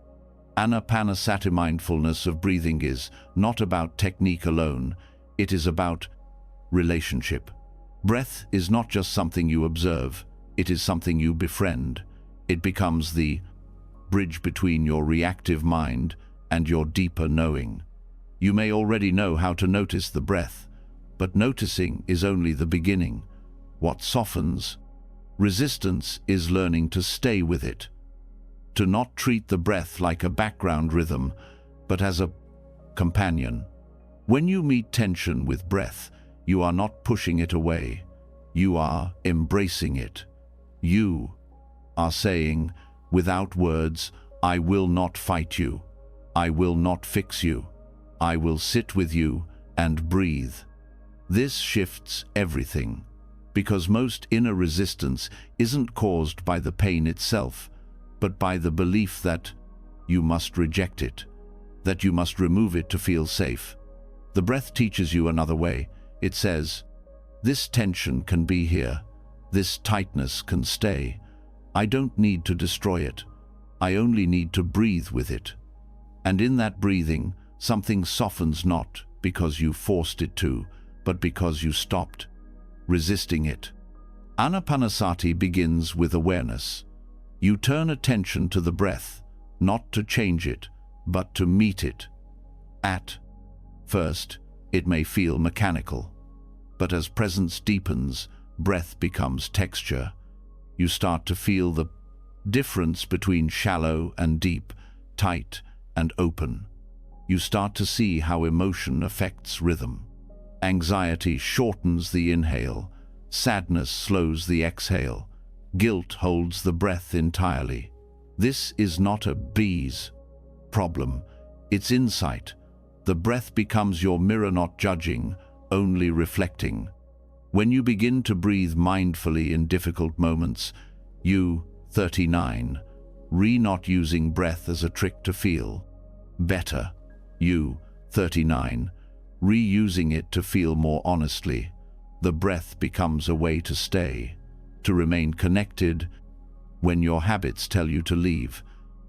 Anapanasati mindfulness of breathing is not about technique alone, it is about relationship. Breath is not just something you observe, it is something you befriend. It becomes the bridge between your reactive mind and your deeper knowing. You may already know how to notice the breath, but noticing is only the beginning. What softens resistance is learning to stay with it, to not treat the breath like a background rhythm, but as a companion. When you meet tension with breath, you are not pushing it away. You are embracing it. You are saying, without words, I will not fight you. I will not fix you. I will sit with you and breathe. This shifts everything, because most inner resistance isn't caused by the pain itself, but by the belief that you must reject it, that you must remove it to feel safe. The breath teaches you another way. It says, this tension can be here. This tightness can stay. I don't need to destroy it. I only need to breathe with it. And in that breathing, something softens not because you forced it to, but because you stopped resisting it. Anapanasati begins with awareness. You turn attention to the breath, not to change it, but to meet it. At first, it may feel mechanical, but as presence deepens, breath becomes texture. You start to feel the difference between shallow and deep, tight and open. You start to see how emotion affects rhythm. Anxiety shortens the inhale, sadness slows the exhale, guilt holds the breath entirely. This is not a bees problem, it's insight. The breath becomes your mirror, not judging, only reflecting. When you begin to breathe mindfully in difficult moments, you, 39, not using breath as a trick to feel better. You, 39, reusing it to feel more honestly. The breath becomes a way to stay, to remain connected when your habits tell you to leave.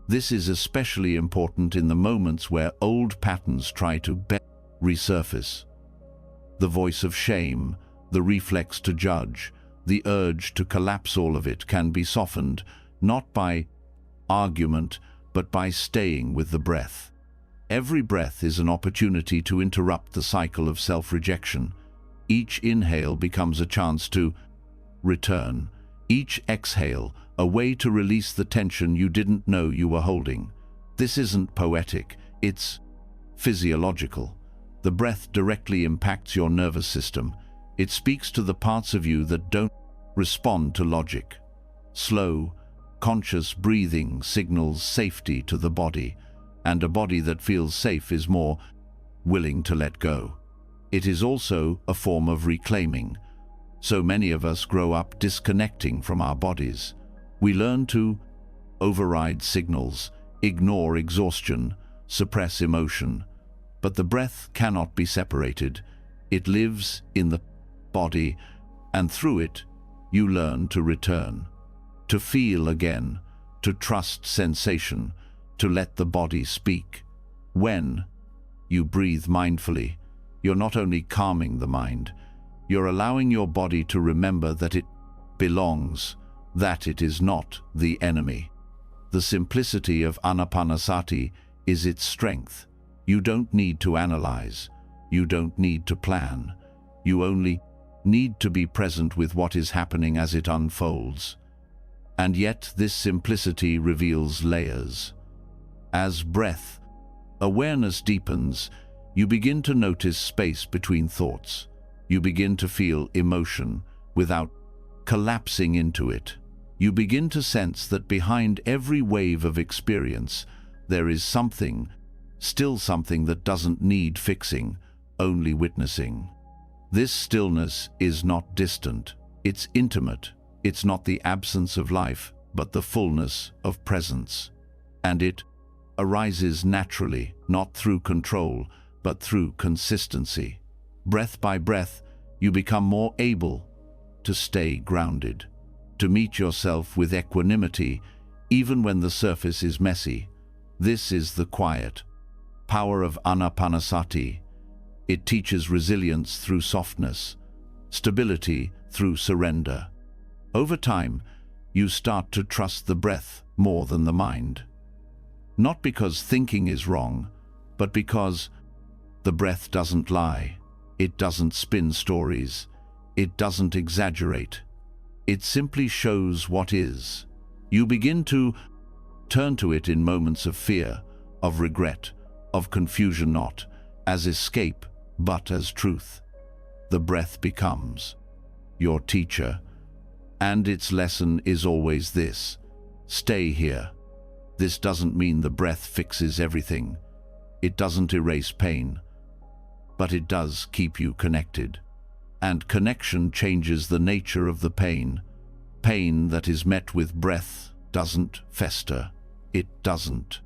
This is especially important in the moments where old patterns try to resurface. The voice of shame, the reflex to judge, the urge to collapse all of it can be softened, not by argument, but by staying with the breath. Every breath is an opportunity to interrupt the cycle of self-rejection. Each inhale becomes a chance to return. Each exhale, a way to release the tension you didn't know you were holding. This isn't poetic, it's physiological. The breath directly impacts your nervous system. It speaks to the parts of you that don't respond to logic. Slow, conscious breathing signals safety to the body, and a body that feels safe is more willing to let go. It is also a form of reclaiming. So many of us grow up disconnecting from our bodies. We learn to override signals, ignore exhaustion, suppress emotion. But the breath cannot be separated. It lives in the body, and through it, you learn to return, to feel again, to trust sensation, to let the body speak. When you breathe mindfully, you're not only calming the mind, you're allowing your body to remember that it belongs, that it is not the enemy. The simplicity of Anapanasati is its strength. You don't need to analyze. You don't need to plan. You only need to be present with what is happening as it unfolds. And yet this simplicity reveals layers. As breath awareness deepens, you begin to notice space between thoughts. You begin to feel emotion without collapsing into it. You begin to sense that behind every wave of experience, there is something, still something that doesn't need fixing, only witnessing. This stillness is not distant, it's intimate. It's not the absence of life, but the fullness of presence. And it arises naturally, not through control, but through consistency. Breath by breath, you become more able to stay grounded, to meet yourself with equanimity, even when the surface is messy. This is the quiet power of Anapanasati. It teaches resilience through softness, stability through surrender. Over time, you start to trust the breath more than the mind. Not because thinking is wrong, but because the breath doesn't lie. It doesn't spin stories. It doesn't exaggerate. It simply shows what is. You begin to turn to it in moments of fear, of regret, of confusion, not as escape, but as truth. The breath becomes your teacher, and its lesson is always this: stay here. This doesn't mean the breath fixes everything. It doesn't erase pain, but it does keep you connected. And connection changes the nature of the pain. Pain that is met with breath doesn't fester. It doesn't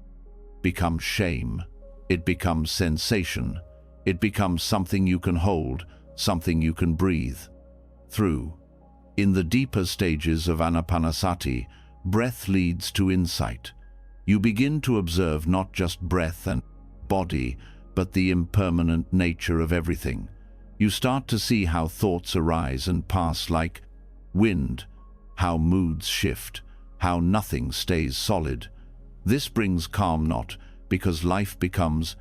become shame. It becomes sensation. It becomes something you can hold, something you can breathe through. In the deeper stages of Anapanasati, breath leads to insight. You begin to observe not just breath and body, but the impermanent nature of everything. You start to see how thoughts arise and pass like wind, how moods shift, how nothing stays solid. This brings calm, not because life becomes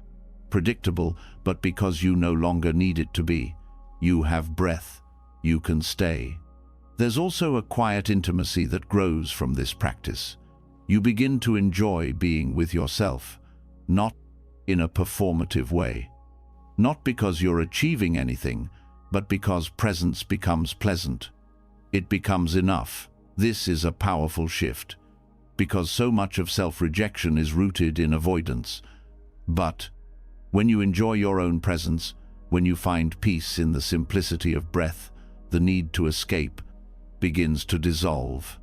predictable, but because you no longer need it to be. You have breath. You can stay. There's also a quiet intimacy that grows from this practice. You begin to enjoy being with yourself, not in a performative way. Not because you're achieving anything, but because presence becomes pleasant. It becomes enough. This is a powerful shift, because so much of self-rejection is rooted in avoidance. But when you enjoy your own presence, when you find peace in the simplicity of breath, the need to escape begins to dissolve.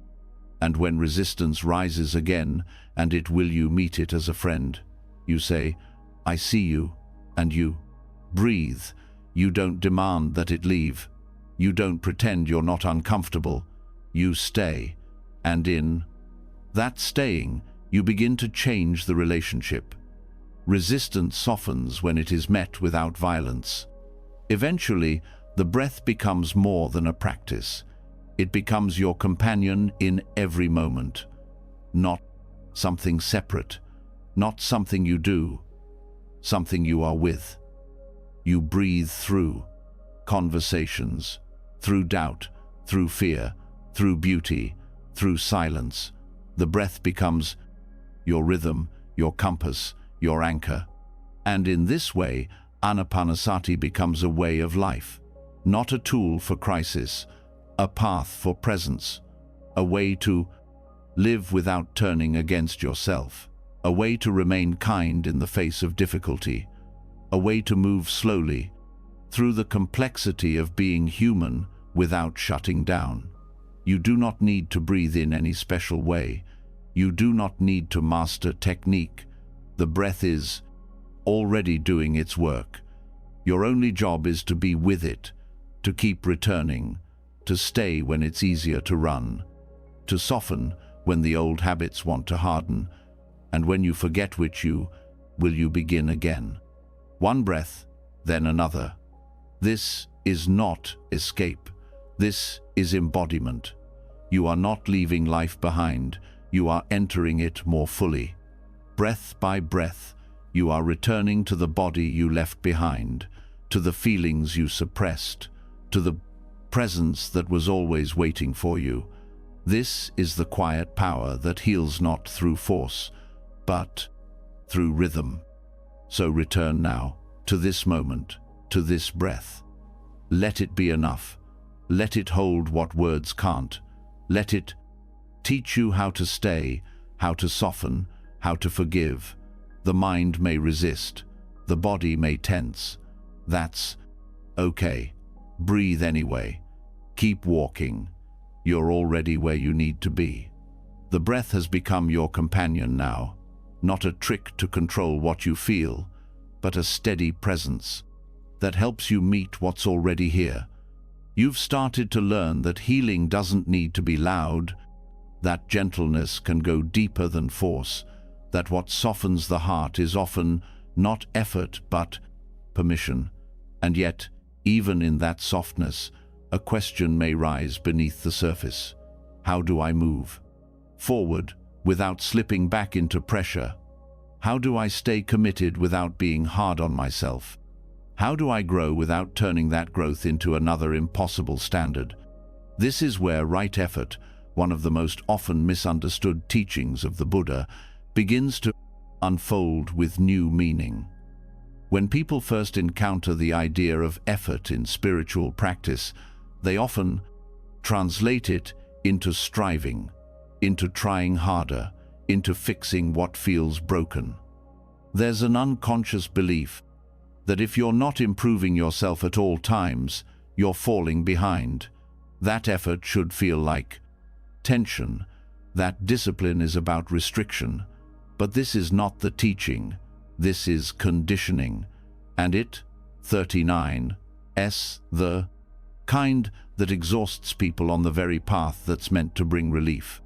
And when resistance rises again, and it will, you meet it as a friend. You say, "I see you," and you breathe. You don't demand that it leave. You don't pretend you're not uncomfortable. You stay. And in that staying, you begin to change the relationship. Resistance softens when it is met without violence. Eventually, the breath becomes more than a practice. It becomes your companion in every moment. Not something separate, not something you do, something you are with. You breathe through conversations, through doubt, through fear, through beauty, through silence. The breath becomes your rhythm, your compass, your anchor. And in this way, anapanasati becomes a way of life, not a tool for crisis, a path for presence, a way to live without turning against yourself, a way to remain kind in the face of difficulty, a way to move slowly through the complexity of being human without shutting down. You do not need to breathe in any special way. You do not need to master technique. The breath is already doing its work. Your only job is to be with it, to keep returning, to stay when it's easier to run, to soften when the old habits want to harden, and when you forget which will you begin again. One breath, then another. This is not escape. This is embodiment. You are not leaving life behind. You are entering it more fully. Breath by breath, you are returning to the body you left behind, to the feelings you suppressed, to the presence that was always waiting for you. This is the quiet power that heals not through force, but through rhythm. So return now to this moment, to this breath. Let it be enough. Let it hold what words can't. Let it teach you how to stay, how to soften, how to forgive. The mind may resist. The body may tense. That's okay. Breathe anyway. Keep walking. You're already where you need to be. The breath has become your companion now, not a trick to control what you feel, but a steady presence that helps you meet what's already here. You've started to learn that healing doesn't need to be loud, that gentleness can go deeper than force, that what softens the heart is often not effort but permission. And yet, even in that softness, a question may rise beneath the surface. How do I move forward without slipping back into pressure? How do I stay committed without being hard on myself? How do I grow without turning that growth into another impossible standard? This is where right effort, one of the most often misunderstood teachings of the Buddha, begins to unfold with new meaning. When people first encounter the idea of effort in spiritual practice, they often translate it into striving, into trying harder, into fixing what feels broken. There's an unconscious belief that if you're not improving yourself at all times, you're falling behind. That effort should feel like tension, that discipline is about restriction. But this is not the teaching, this is conditioning. And it, 39, the kind that exhausts people on the very path that's meant to bring relief.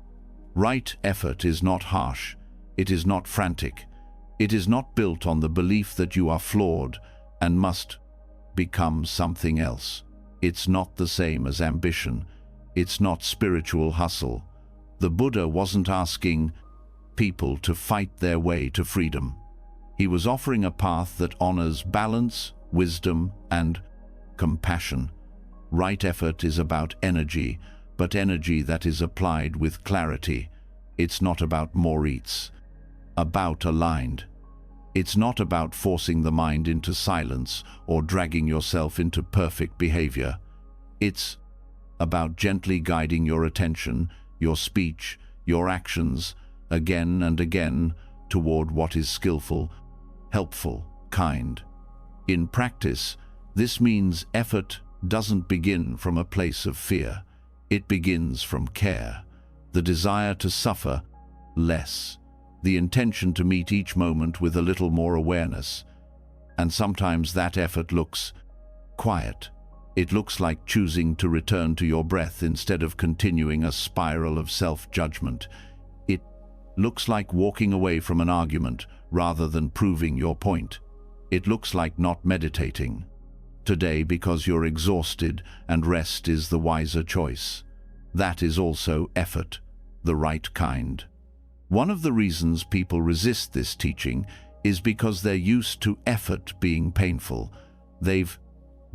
Right effort is not harsh, it is not frantic, it is not built on the belief that you are flawed and must become something else. It's not the same as ambition, it's not spiritual hustle. The Buddha wasn't asking people to fight their way to freedom. He was offering a path that honors balance, wisdom, and compassion. Right effort is about energy, but energy that is applied with clarity. It's not about more eats, about aligned. It's not about forcing the mind into silence or dragging yourself into perfect behavior. It's about gently guiding your attention, your speech, your actions, again and again, toward what is skillful, helpful, kind. In practice, this means effort doesn't begin from a place of fear. It begins from care, the desire to suffer less, the intention to meet each moment with a little more awareness. And sometimes that effort looks quiet. It looks like choosing to return to your breath instead of continuing a spiral of self-judgment. It looks like walking away from an argument rather than proving your point. It looks like not meditating today because you're exhausted and rest is the wiser choice. That is also effort, the right kind. One of the reasons people resist this teaching is because they're used to effort being painful. They've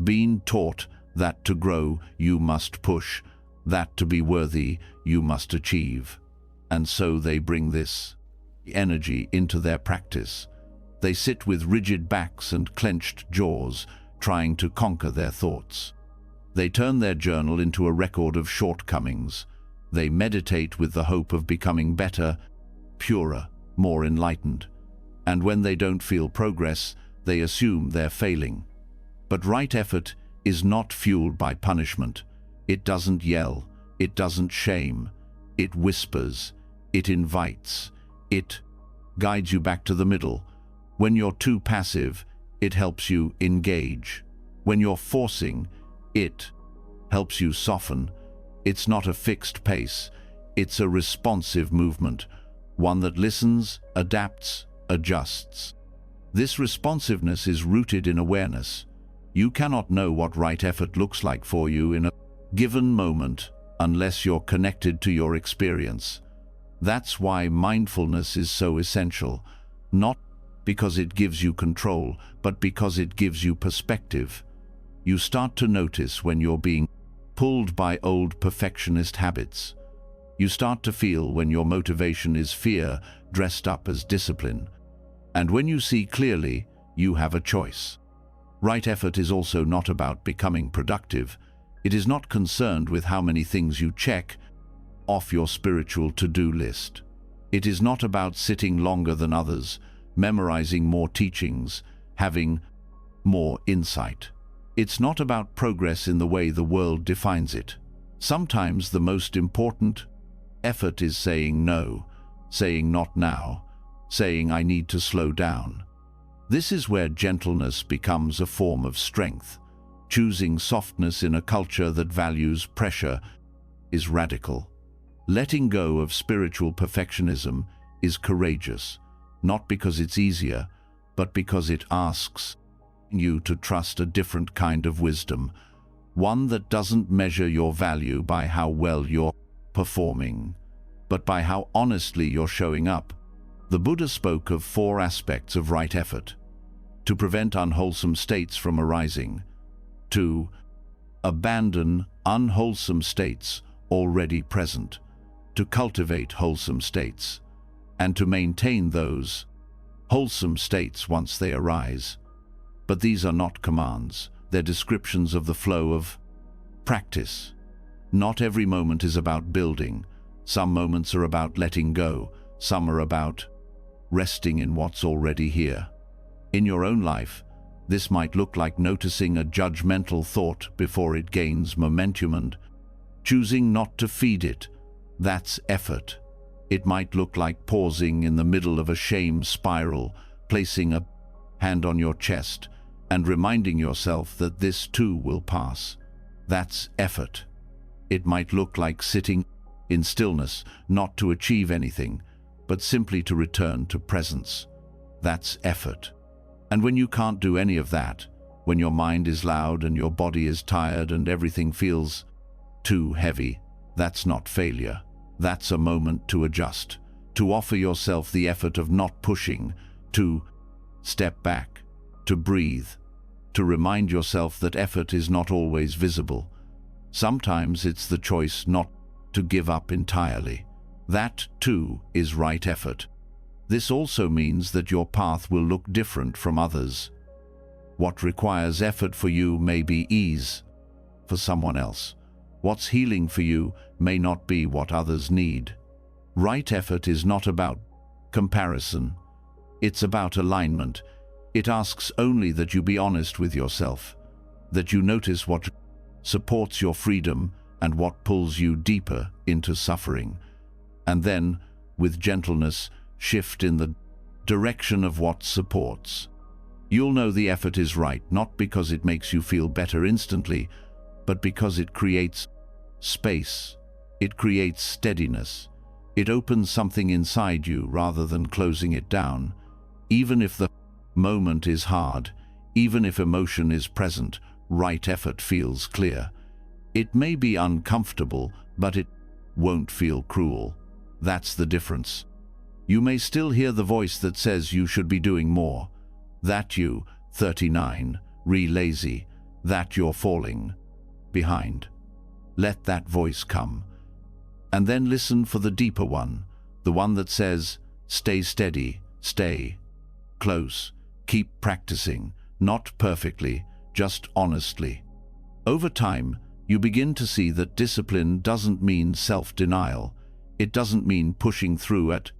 been taught that to grow, you must push, that to be worthy, you must achieve. And so they bring this energy into their practice. They sit with rigid backs and clenched jaws, trying to conquer their thoughts. They turn their journal into a record of shortcomings. They meditate with the hope of becoming better, purer, more enlightened. And when they don't feel progress, they assume they're failing. But right effort is not fueled by punishment. It doesn't yell, it doesn't shame, it whispers, it invites, it guides you back to the middle. When you're too passive, it helps you engage. When you're forcing, it helps you soften. It's not a fixed pace, it's a responsive movement, one that listens, adapts, adjusts. This responsiveness is rooted in awareness. You cannot know what right effort looks like for you in a given moment unless you're connected to your experience. That's why mindfulness is so essential, not because it gives you control, but because it gives you perspective. You start to notice when you're being pulled by old perfectionist habits. You start to feel when your motivation is fear dressed up as discipline. And when you see clearly, you have a choice. Right effort is also not about becoming productive. It is not concerned with how many things you check off your spiritual to-do list. It is not about sitting longer than others, memorizing more teachings, having more insight. It's not about progress in the way the world defines it. Sometimes the most important effort is saying no, saying not now, saying I need to slow down. This is where gentleness becomes a form of strength. Choosing softness in a culture that values pressure is radical. Letting go of spiritual perfectionism is courageous, not because it's easier, but because it asks you to trust a different kind of wisdom, one that doesn't measure your value by how well you're performing, but by how honestly you're showing up. The Buddha spoke of 4 aspects of right effort: to prevent unwholesome states from arising, to abandon unwholesome states already present, to cultivate wholesome states, and to maintain those wholesome states once they arise. But these are not commands, they're descriptions of the flow of practice. Not every moment is about building. Some moments are about letting go, some are about resting in what's already here. In your own life, this might look like noticing a judgmental thought before it gains momentum and choosing not to feed it. That's effort. It might look like pausing in the middle of a shame spiral, placing a hand on your chest, and reminding yourself that this too will pass. That's effort. It might look like sitting in stillness, not to achieve anything, but simply to return to presence. That's effort. And when you can't do any of that, when your mind is loud and your body is tired and everything feels too heavy, that's not failure. That's a moment to adjust, to offer yourself the effort of not pushing, to step back, to breathe, to remind yourself that effort is not always visible. Sometimes it's the choice not to give up entirely. That, too, is right effort. This also means that your path will look different from others. What requires effort for you may be ease for someone else. What's healing for you may not be what others need. Right effort is not about comparison. It's about alignment. It asks only that you be honest with yourself, that you notice what supports your freedom and what pulls you deeper into suffering, and then, with gentleness, shift in the direction of what supports. You'll know the effort is right, not because it makes you feel better instantly, but because it creates space. It creates steadiness. It opens something inside you rather than closing it down. Even if the moment is hard, even if emotion is present, right effort feels clear. It may be uncomfortable, but it won't feel cruel. That's the difference. You may still hear the voice that says you should be doing more. That you, 39, lazy, that you're falling behind. Let that voice come. And then listen for the deeper one, the one that says, stay steady, stay close, keep practicing, not perfectly, just honestly. Over time, you begin to see that discipline doesn't mean self-denial. It doesn't mean pushing through at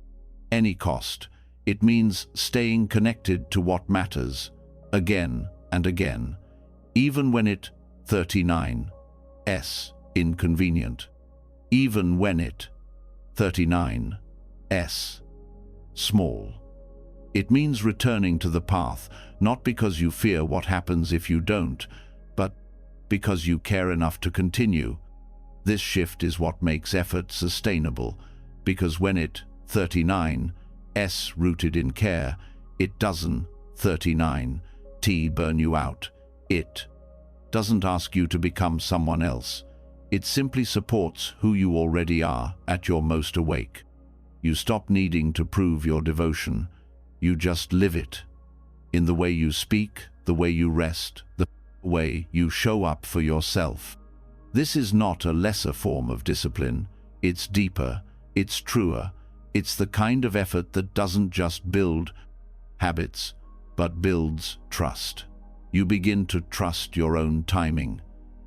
any cost. It means staying connected to what matters, again and again, even when it, 39, inconvenient. Even when it, 39, small. It means returning to the path, not because you fear what happens if you don't, but because you care enough to continue. This shift is what makes effort sustainable, because when it, 39, rooted in care, it doesn't, 39, burn you out. It doesn't ask you to become someone else. It simply supports who you already are at your most awake. You stop needing to prove your devotion. You just live it. In the way you speak, the way you rest, the way you show up for yourself. This is not a lesser form of discipline. It's deeper, it's truer. It's the kind of effort that doesn't just build habits, but builds trust. You begin to trust your own timing,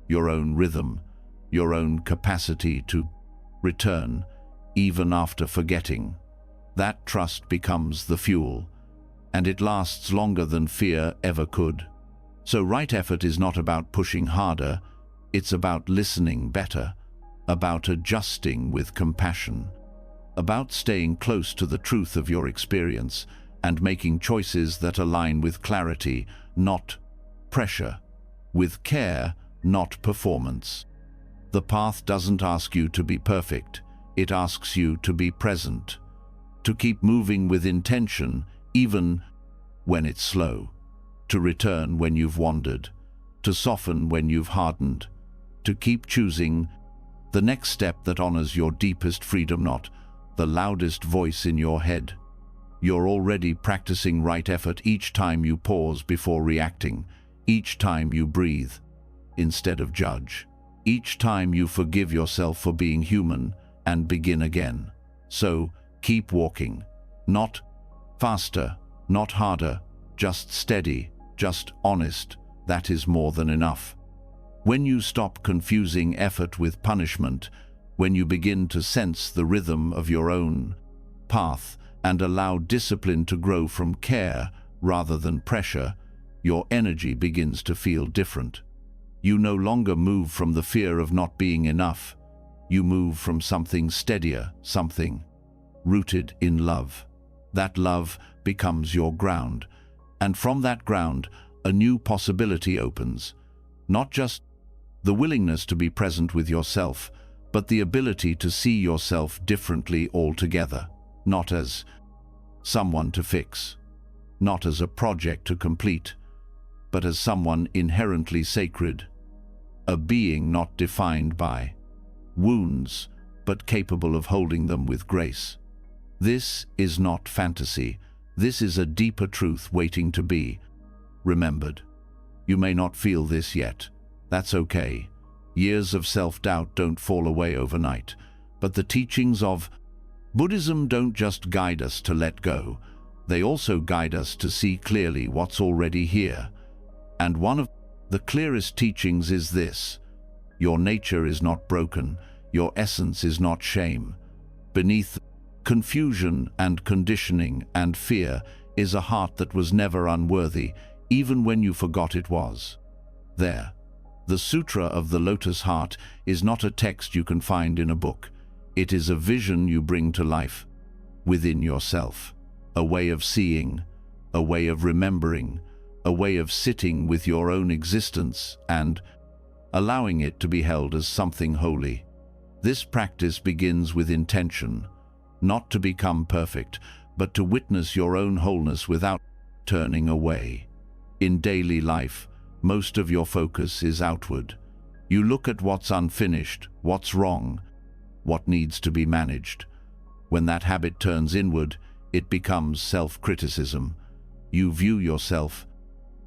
your own rhythm, your own capacity to return, even after forgetting. That trust becomes the fuel, and it lasts longer than fear ever could. So right effort is not about pushing harder, it's about listening better, about adjusting with compassion, about staying close to the truth of your experience and making choices that align with clarity, not pressure, with care, not performance. The path doesn't ask you to be perfect, it asks you to be present, to keep moving with intention, even when it's slow, to return when you've wandered, to soften when you've hardened, to keep choosing the next step that honors your deepest freedom, not the loudest voice in your head. You're already practicing right effort each time you pause before reacting, each time you breathe instead of judge, each time you forgive yourself for being human and begin again. So keep walking, not faster, not harder, just steady, just honest. That is more than enough. When you stop confusing effort with punishment, when you begin to sense the rhythm of your own path and allow discipline to grow from care rather than pressure, your energy begins to feel different. You no longer move from the fear of not being enough. You move from something steadier, something rooted in love. That love becomes your ground, and from that ground, a new possibility opens. Not just the willingness to be present with yourself, but the ability to see yourself differently altogether, not as someone to fix, not as a project to complete, but as someone inherently sacred, a being not defined by wounds, but capable of holding them with grace. This is not fantasy. This is a deeper truth waiting to be remembered. You may not feel this yet. That's okay. Years of self-doubt don't fall away overnight, but the teachings of Buddhism don't just guide us to let go. They also guide us to see clearly what's already here. And one of the clearest teachings is this: your nature is not broken, your essence is not shame. Beneath confusion and conditioning and fear is a heart that was never unworthy, even when you forgot it was there. The Sutra of the Lotus Heart is not a text you can find in a book. It is a vision you bring to life within yourself, a way of seeing, a way of remembering, a way of sitting with your own existence and allowing it to be held as something holy. This practice begins with intention, not to become perfect, but to witness your own wholeness without turning away. In daily life, most of your focus is outward. You look at what's unfinished, what's wrong, what needs to be managed. When that habit turns inward, it becomes self-criticism. You view yourself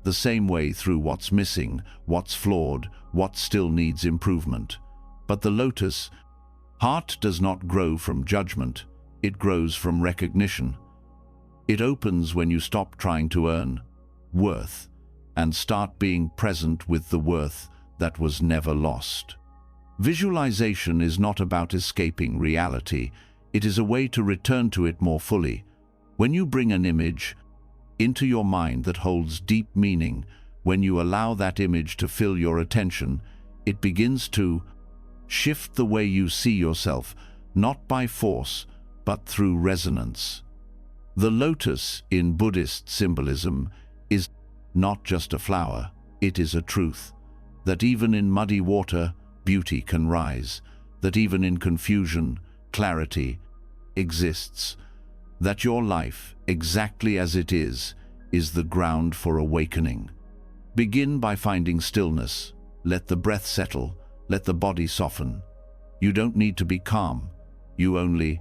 the same way through what's missing, what's flawed, what still needs improvement. But the lotus heart does not grow from judgment, it grows from recognition. It opens when you stop trying to earn worth and start being present with the worth that was never lost. Visualization is not about escaping reality, it is a way to return to it more fully. When you bring an image into your mind that holds deep meaning, when you allow that image to fill your attention, it begins to shift the way you see yourself, not by force, but through resonance. The lotus in Buddhist symbolism is not just a flower, it is a truth, that even in muddy water, beauty can rise, that even in confusion, clarity exists, that your life, exactly as it is the ground for awakening. Begin by finding stillness. Let the breath settle, let the body soften. You don't need to be calm, you only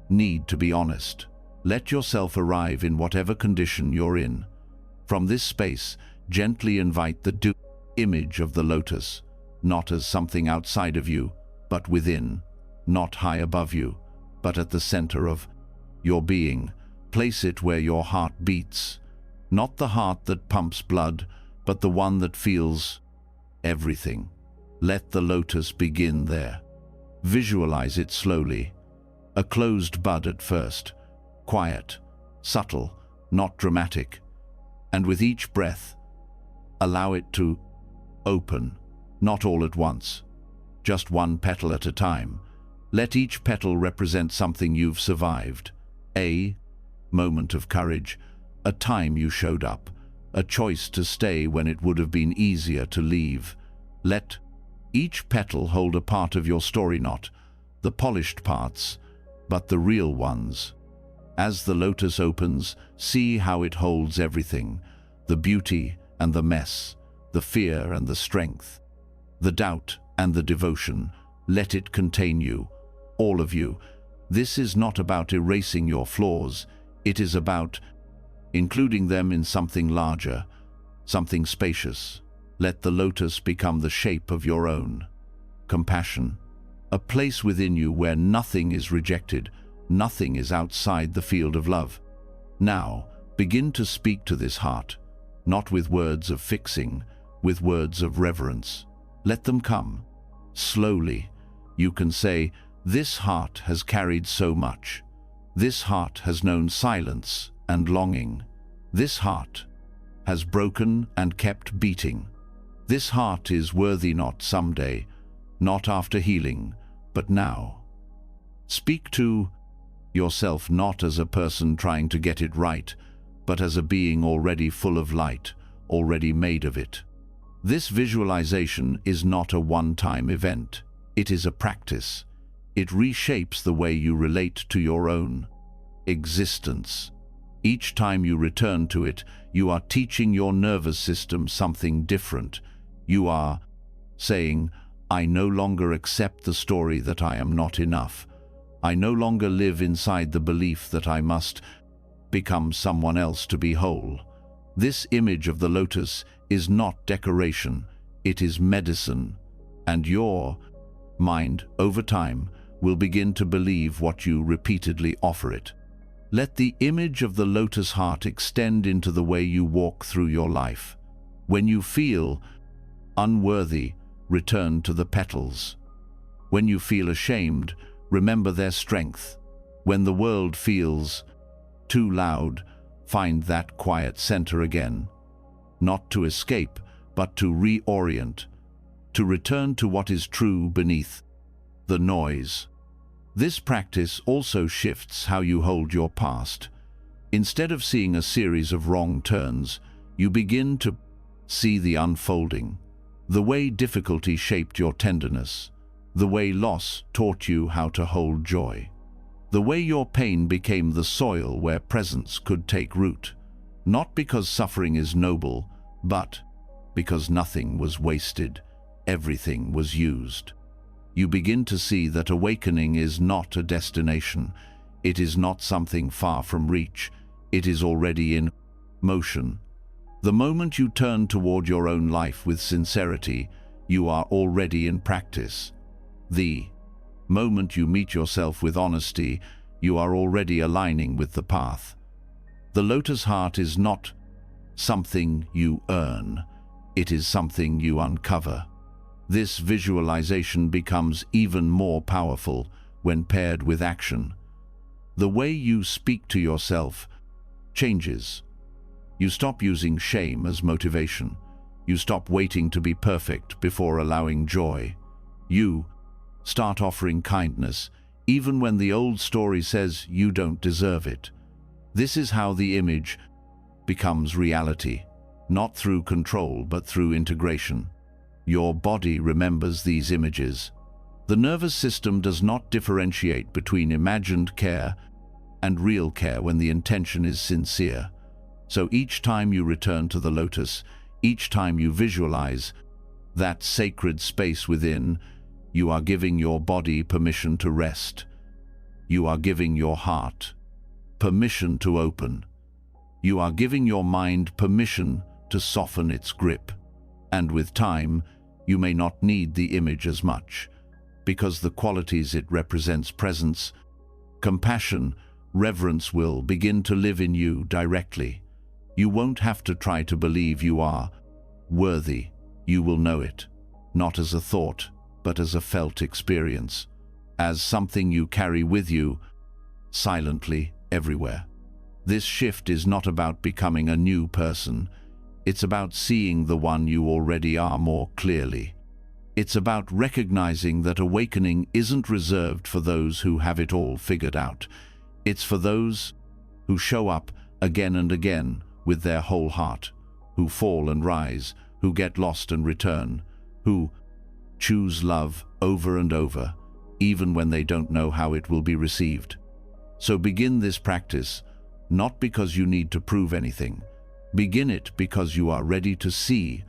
need to be honest. Let yourself arrive in whatever condition you're in. From this space, gently invite the image of the lotus, not as something outside of you, but within, not high above you, but at the center of your being. Place it where your heart beats, not the heart that pumps blood, but the one that feels everything. Let the lotus begin there. Visualize it slowly. A closed bud at first, quiet, subtle, not dramatic. And with each breath, allow it to open, not all at once, just one petal at a time. Let each petal represent something you've survived. A moment of courage, a time you showed up, a choice to stay when it would have been easier to leave. Let each petal hold a part of your story, not the polished parts, but the real ones. As the lotus opens, see how it holds everything, the beauty and the mess, the fear and the strength, the doubt and the devotion. Let it contain you, all of you. This is not about erasing your flaws, it is about including them in something larger, something spacious. Let the lotus become the shape of your own compassion, a place within you where nothing is rejected, nothing is outside the field of love. Now, begin to speak to this heart, not with words of fixing, with words of reverence. Let them come. Slowly, you can say, "This heart has carried so much. This heart has known silence and longing. This heart has broken and kept beating. This heart is worthy not someday, not after healing, but now." Speak to yourself not as a person trying to get it right, but as a being already full of light, already made of it. This visualization is not a one-time event. It is a practice. It reshapes the way you relate to your own existence. Each time you return to it, you are teaching your nervous system something different. You are saying, "I no longer accept the story that I am not enough. I no longer live inside the belief that I must become someone else to be whole." This image of the lotus is not decoration, it is medicine, and your mind, over time, will begin to believe what you repeatedly offer it. Let the image of the lotus heart extend into the way you walk through your life. When you feel unworthy, return to the petals. When you feel ashamed, remember their strength. When the world feels too loud, find that quiet center again. Not to escape, but to reorient, to return to what is true beneath the noise. This practice also shifts how you hold your past. Instead of seeing a series of wrong turns, you begin to see the unfolding. The way difficulty shaped your tenderness, the way loss taught you how to hold joy, the way your pain became the soil where presence could take root, not because suffering is noble, but because nothing was wasted, everything was used. You begin to see that awakening is not a destination, It is not something far from reach. It is already in motion. The moment you turn toward your own life with sincerity, you are already in practice. The moment you meet yourself with honesty, you are already aligning with the path. The lotus heart is not something you earn. It is something you uncover. This visualization becomes even more powerful when paired with action. The way you speak to yourself changes. You stop using shame as motivation. You stop waiting to be perfect before allowing joy. You start offering kindness, even when the old story says you don't deserve it. This is how the image becomes reality, not through control but through integration. Your body remembers these images. The nervous system does not differentiate between imagined care and real care when the intention is sincere. So each time you return to the lotus, each time you visualize that sacred space within, you are giving your body permission to rest. You are giving your heart permission to open. You are giving your mind permission to soften its grip. And with time, you may not need the image as much, because the qualities it represents, presence, compassion, reverence, will begin to live in you directly. You won't have to try to believe you are worthy. You will know it, not as a thought, but as a felt experience, as something you carry with you, silently, everywhere. This shift is not about becoming a new person. It's about seeing the one you already are more clearly. It's about recognizing that awakening isn't reserved for those who have it all figured out. It's for those who show up again and again with their whole heart, who fall and rise, who get lost and return, who choose love over and over, even when they don't know how it will be received. So begin this practice, not because you need to prove anything. Begin it because you are ready to see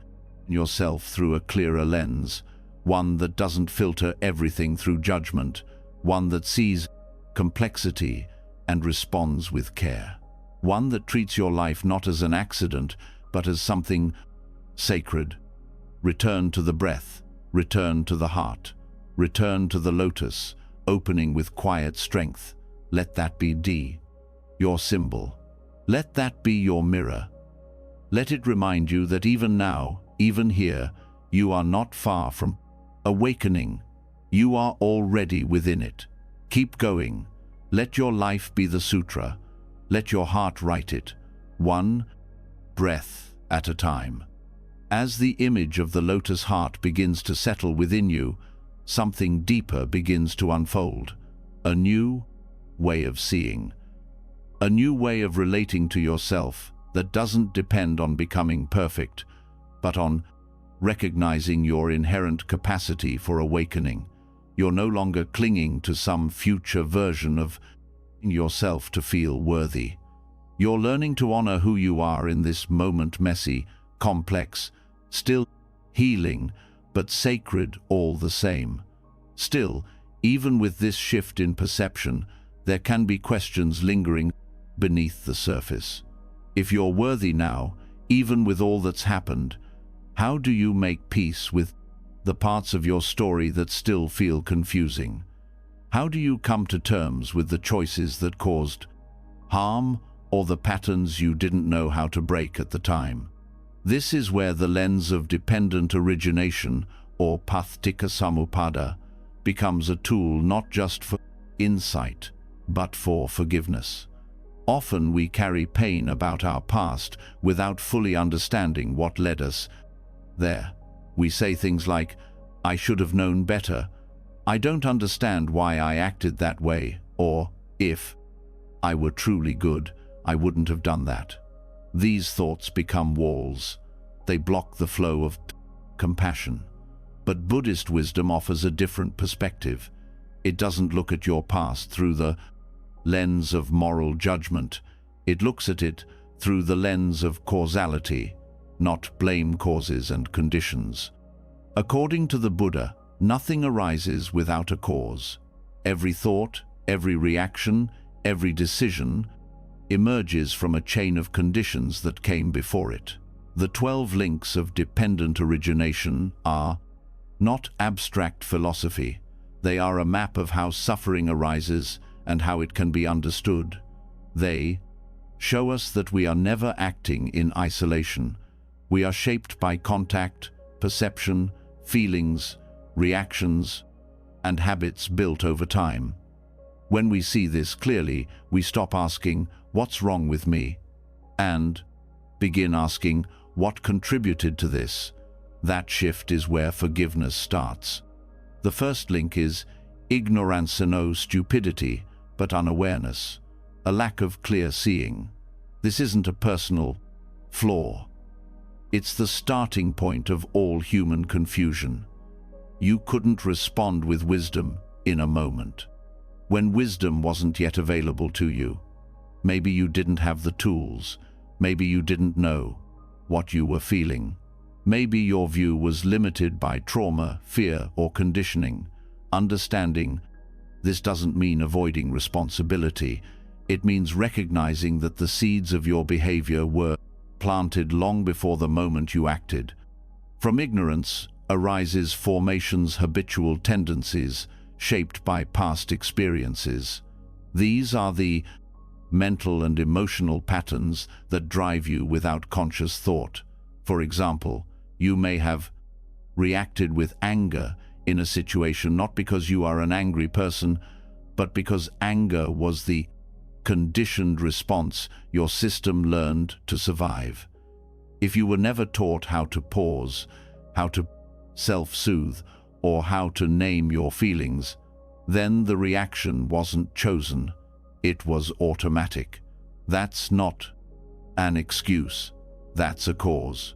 yourself through a clearer lens, one that doesn't filter everything through judgment, one that sees complexity and responds with care, one that treats your life not as an accident, but as something sacred. Return to the breath, return to the heart, return to the lotus, opening with quiet strength. Let that be your symbol. Let that be your mirror. Let it remind you that even now, even here, you are not far from awakening. You are already within it. Keep going. Let your life be the sutra. Let your heart write it, one breath at a time. As the image of the lotus heart begins to settle within you, something deeper begins to unfold. A new way of seeing. A new way of relating to yourself that doesn't depend on becoming perfect, but on recognizing your inherent capacity for awakening. You're no longer clinging to some future version of yourself to feel worthy. You're learning to honor who you are in this moment, messy, complex, still healing, but sacred all the same. Still, even with this shift in perception, there can be questions lingering beneath the surface. If you're worthy now, even with all that's happened, how do you make peace with the parts of your story that still feel confusing? How do you come to terms with the choices that caused harm or the patterns you didn't know how to break at the time? This is where the lens of dependent origination, or pathtika samuppada, becomes a tool not just for insight, but for forgiveness. Often we carry pain about our past without fully understanding what led us there. We say things like, "I should have known better," "I don't understand why I acted that way," or, "If I were truly good, I wouldn't have done that." These thoughts become walls. They block the flow of compassion. But Buddhist wisdom offers a different perspective. It doesn't look at your past through the lens of moral judgment. It looks at it through the lens of causality, not blame causes and conditions. According to the Buddha, nothing arises without a cause. Every thought, every reaction, Every decision emerges from a chain of conditions that came before it. The 12 links of dependent origination are not abstract philosophy. They are a map of how suffering arises and how it can be understood. They show us that we are never acting in isolation. We are shaped by contact, perception, feelings, reactions, and habits built over time. When we see this clearly, we stop asking, "What's wrong with me?" and begin asking, "What contributed to this?" That shift is where forgiveness starts. The first link is ignorance, no stupidity, but unawareness, a lack of clear seeing. This isn't a personal flaw. It's the starting point of all human confusion. You couldn't respond with wisdom in a moment. When wisdom wasn't yet available to you, maybe you didn't have the tools, maybe you didn't know what you were feeling. Maybe your view was limited by trauma, fear, or conditioning. Understanding this doesn't mean avoiding responsibility. It means recognizing that the seeds of your behavior were planted long before the moment you acted. From ignorance arises formations, habitual tendencies, shaped by past experiences. These are the mental and emotional patterns that drive you without conscious thought. For example, you may have reacted with anger in a situation not because you are an angry person, but because anger was the conditioned response your system learned to survive. If you were never taught how to pause, how to self-soothe, or how to name your feelings, then the reaction wasn't chosen. It was automatic. That's not an excuse. That's a cause.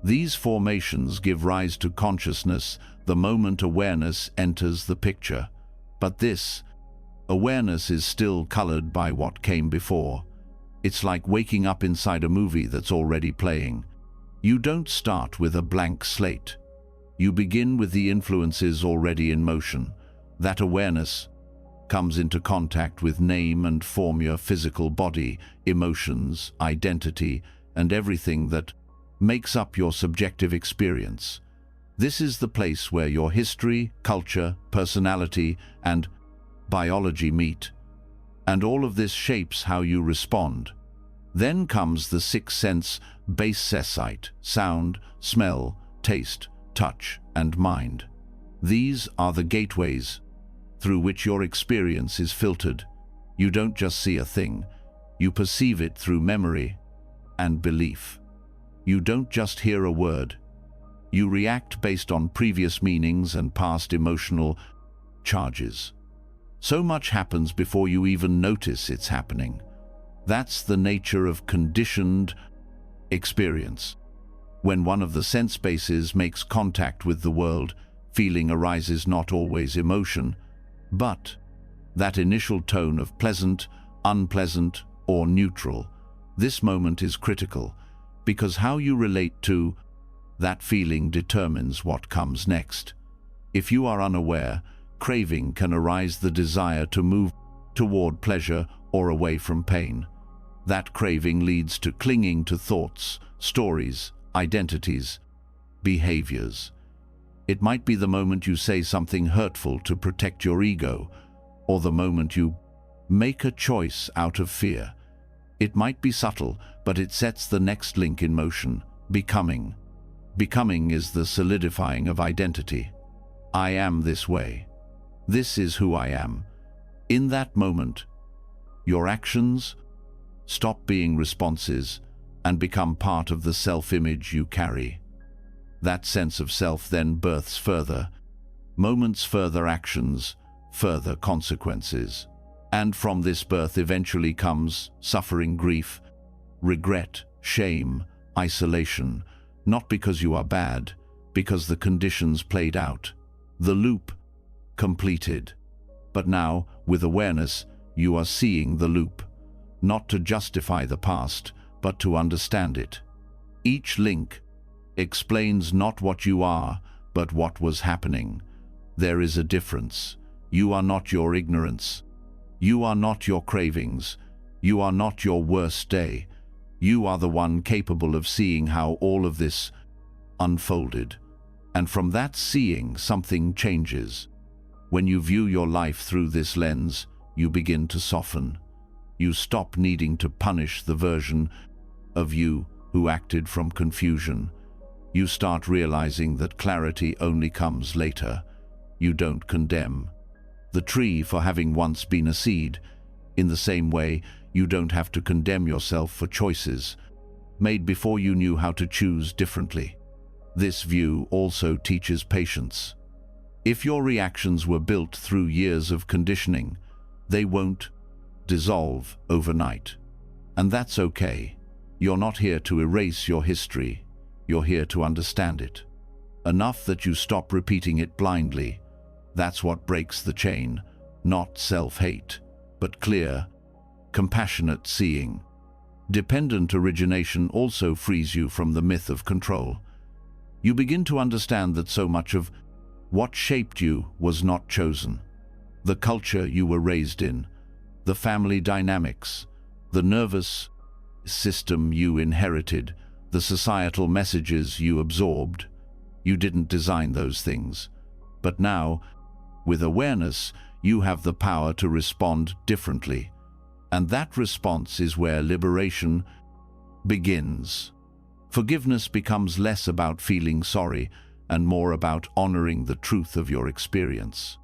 These formations give rise to consciousness the moment awareness enters the picture. But this awareness is still colored by what came before. It's like waking up inside a movie that's already playing. You don't start with a blank slate. You begin with the influences already in motion. That awareness comes into contact with name and form your physical body, emotions, identity, and everything that makes up your subjective experience. This is the place where your history, culture, personality, and biology meet. And all of this shapes how you respond. Then comes the sixth sense, base sight, sound, smell, taste, touch, and mind. These are the gateways through which your experience is filtered. You don't just see a thing, you perceive it through memory and belief. You don't just hear a word, you react based on previous meanings and past emotional charges. So much happens before you even notice it's happening. That's the nature of conditioned experience. When one of the sense bases makes contact with the world, feeling arises, not always emotion, but that initial tone of pleasant, unpleasant, or neutral. This moment is critical, because how you relate to that feeling determines what comes next. If you are unaware, craving can arise, the desire to move toward pleasure or away from pain. That craving leads to clinging to thoughts, stories, identities, behaviors. It might be the moment you say something hurtful to protect your ego, or the moment you make a choice out of fear. It might be subtle, but it sets the next link in motion, becoming. Becoming is the solidifying of identity. I am this way. This is who I am. In that moment, your actions stop being responses and become part of the self-image you carry. That sense of self then births further moments, further actions, further consequences. And from this birth eventually comes suffering, grief, regret, shame, isolation, not because you are bad, because the conditions played out. The loop completed. But now, with awareness, you are seeing the loop, not to justify the past, but to understand it. Each link explains not what you are, but what was happening. There is a difference. You are not your ignorance. You are not your cravings. You are not your worst day. You are the one capable of seeing how all of this unfolded. And from that seeing, something changes. When you view your life through this lens, you begin to soften. You stop needing to punish the version of you who acted from confusion. You start realizing that clarity only comes later. You don't condemn the tree for having once been a seed. In the same way, you don't have to condemn yourself for choices made before you knew how to choose differently. This view also teaches patience. If your reactions were built through years of conditioning, they won't dissolve overnight. And that's okay. You're not here to erase your history. You're here to understand it. Enough that you stop repeating it blindly. That's what breaks the chain. Not self-hate, but clear, compassionate seeing. Dependent origination also frees you from the myth of control. You begin to understand that so much of what shaped you was not chosen. The culture you were raised in, the family dynamics, the nervous system you inherited, the societal messages you absorbed. You didn't design those things. But now, with awareness, you have the power to respond differently. And that response is where liberation begins. Forgiveness becomes less about feeling sorry and more about honoring the truth of your experience.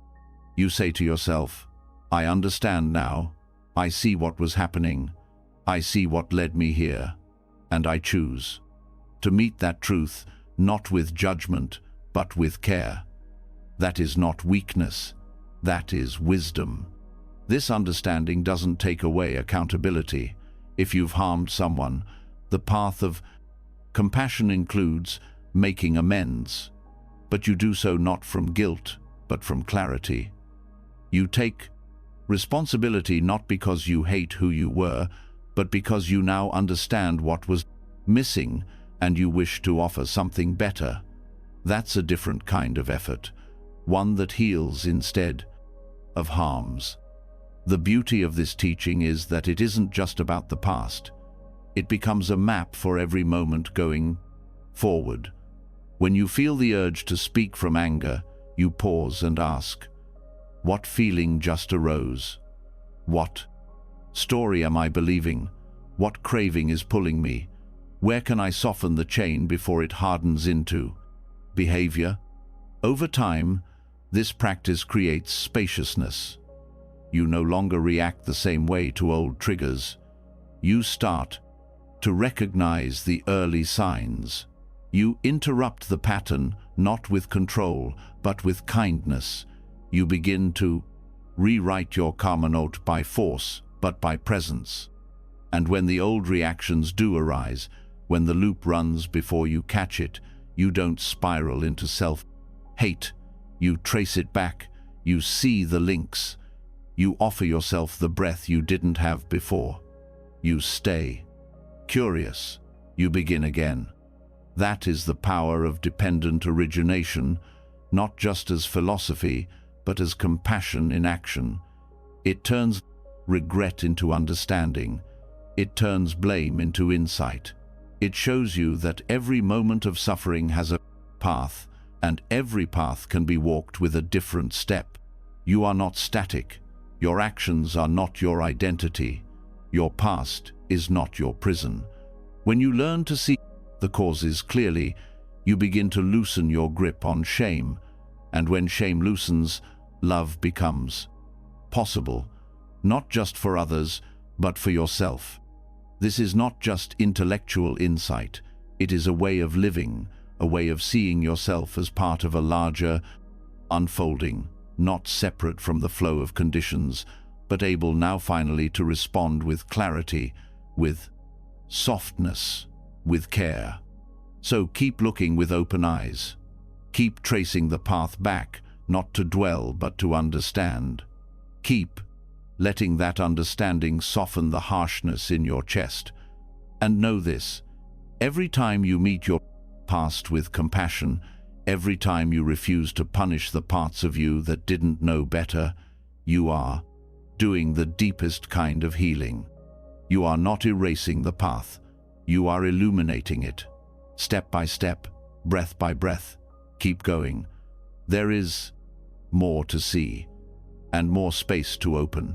You say to yourself, I understand now. I see what was happening. I see what led me here. And I choose to meet that truth, not with judgment, but with care. That is not weakness. That is wisdom. This understanding doesn't take away accountability. If you've harmed someone, the path of compassion includes making amends. But you do so not from guilt, but from clarity. You take responsibility not because you hate who you were, but because you now understand what was missing and you wish to offer something better. That's a different kind of effort, one that heals instead of harms. The beauty of this teaching is that it isn't just about the past. It becomes a map for every moment going forward. When you feel the urge to speak from anger, you pause and ask, what feeling just arose? What story am I believing? What craving is pulling me? Where can I soften the chain before it hardens into behavior? Over time, this practice creates spaciousness. You no longer react the same way to old triggers. You start to recognize the early signs. You interrupt the pattern, not with control, but with kindness. You begin to rewrite your karma note by force, but by presence. And when the old reactions do arise, when the loop runs before you catch it, you don't spiral into self-hate. You trace it back. You see the links. You offer yourself the breath you didn't have before. You stay curious. You begin again. That is the power of dependent origination, not just as philosophy, but as compassion in action. It turns regret into understanding. It turns blame into insight. It shows you that every moment of suffering has a path, and every path can be walked with a different step. You are not static. Your actions are not your identity. Your past is not your prison. When you learn to see the causes clearly, you begin to loosen your grip on shame. And when shame loosens, love becomes possible, not just for others, but for yourself. This is not just intellectual insight. It is a way of living, a way of seeing yourself as part of a larger unfolding, not separate from the flow of conditions, but able now finally to respond with clarity, with softness, with care. So keep looking with open eyes. Keep tracing the path back, not to dwell but to understand. Keep letting that understanding soften the harshness in your chest. And know this, every time you meet your past with compassion, every time you refuse to punish the parts of you that didn't know better, you are doing the deepest kind of healing. You are not erasing the path. You are illuminating it. Step by step, breath by breath. Keep going. There is more to see, and more space to open.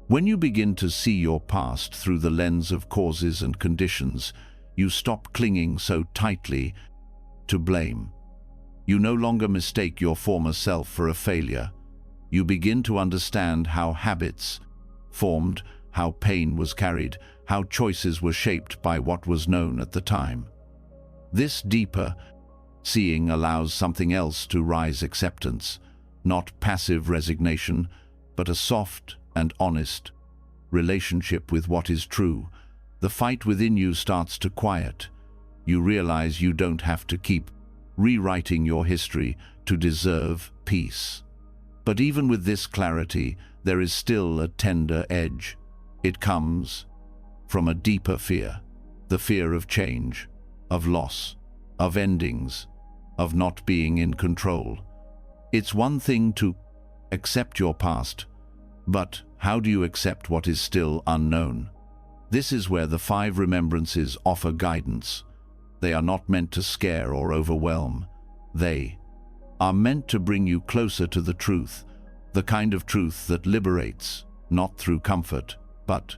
When you begin to see your past through the lens of causes and conditions, you stop clinging so tightly to blame. You no longer mistake your former self for a failure. You begin to understand how habits formed, how pain was carried, how choices were shaped by what was known at the time. This deeper seeing allows something else to rise: acceptance, not passive resignation, but a soft and honest relationship with what is true. The fight within you starts to quiet. You realize you don't have to keep rewriting your history to deserve peace. But even with this clarity, there is still a tender edge. It comes from a deeper fear, the fear of change, of loss, of endings, of not being in control. It's one thing to accept your past, but how do you accept what is still unknown? This is where the 5 remembrances offer guidance. They are not meant to scare or overwhelm. They are meant to bring you closer to the truth, the kind of truth that liberates, not through comfort, but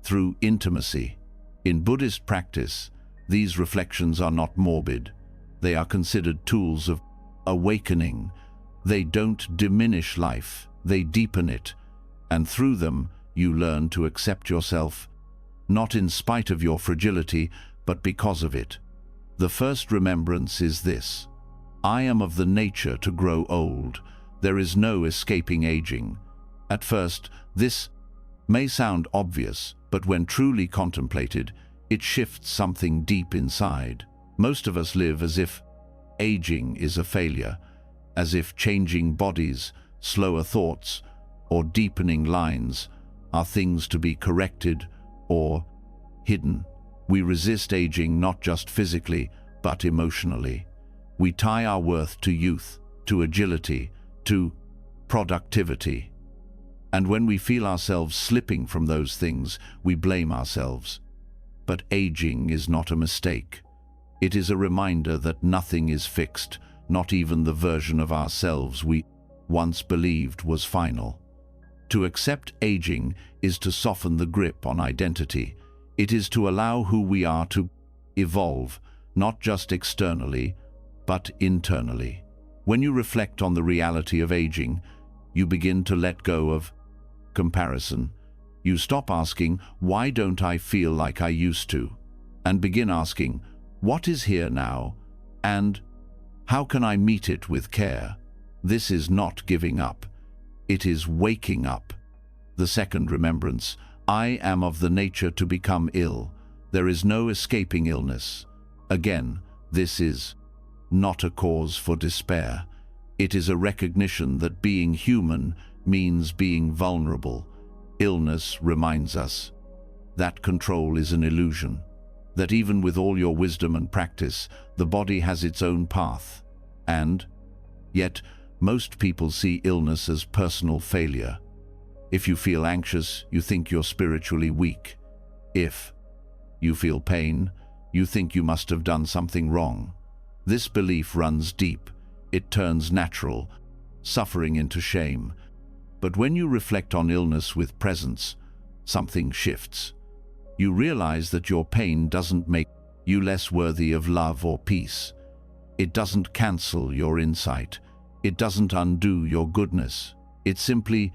through intimacy. In Buddhist practice, these reflections are not morbid. They are considered tools of awakening. They don't diminish life, they deepen it, and through them you learn to accept yourself, not in spite of your fragility, but because of it. The first remembrance is this: I am of the nature to grow old. There is no escaping aging. At first, this may sound obvious, but when truly contemplated, it shifts something deep inside. Most of us live as if aging is a failure, as if changing bodies, slower thoughts, or deepening lines are things to be corrected or hidden. We resist aging not just physically, but emotionally. We tie our worth to youth, to agility, to productivity. And when we feel ourselves slipping from those things, we blame ourselves. But aging is not a mistake. It is a reminder that nothing is fixed, not even the version of ourselves we once believed was final. To accept aging is to soften the grip on identity. It is to allow who we are to evolve, not just externally, but internally. When you reflect on the reality of aging, you begin to let go of comparison. You stop asking, "Why don't I feel like I used to?" and begin asking, "What is here now? And how can I meet it with care?" This is not giving up. It is waking up. The second remembrance: I am of the nature to become ill. There is no escaping illness. Again, this is not a cause for despair. It is a recognition that being human means being vulnerable. Illness reminds us that control is an illusion, that even with all your wisdom and practice, the body has its own path. And yet, most people see illness as personal failure. If you feel anxious, you think you're spiritually weak. If you feel pain, you think you must have done something wrong. This belief runs deep. It turns natural suffering into shame. But when you reflect on illness with presence, something shifts. You realize that your pain doesn't make you less worthy of love or peace. It doesn't cancel your insight. It doesn't undo your goodness. It simply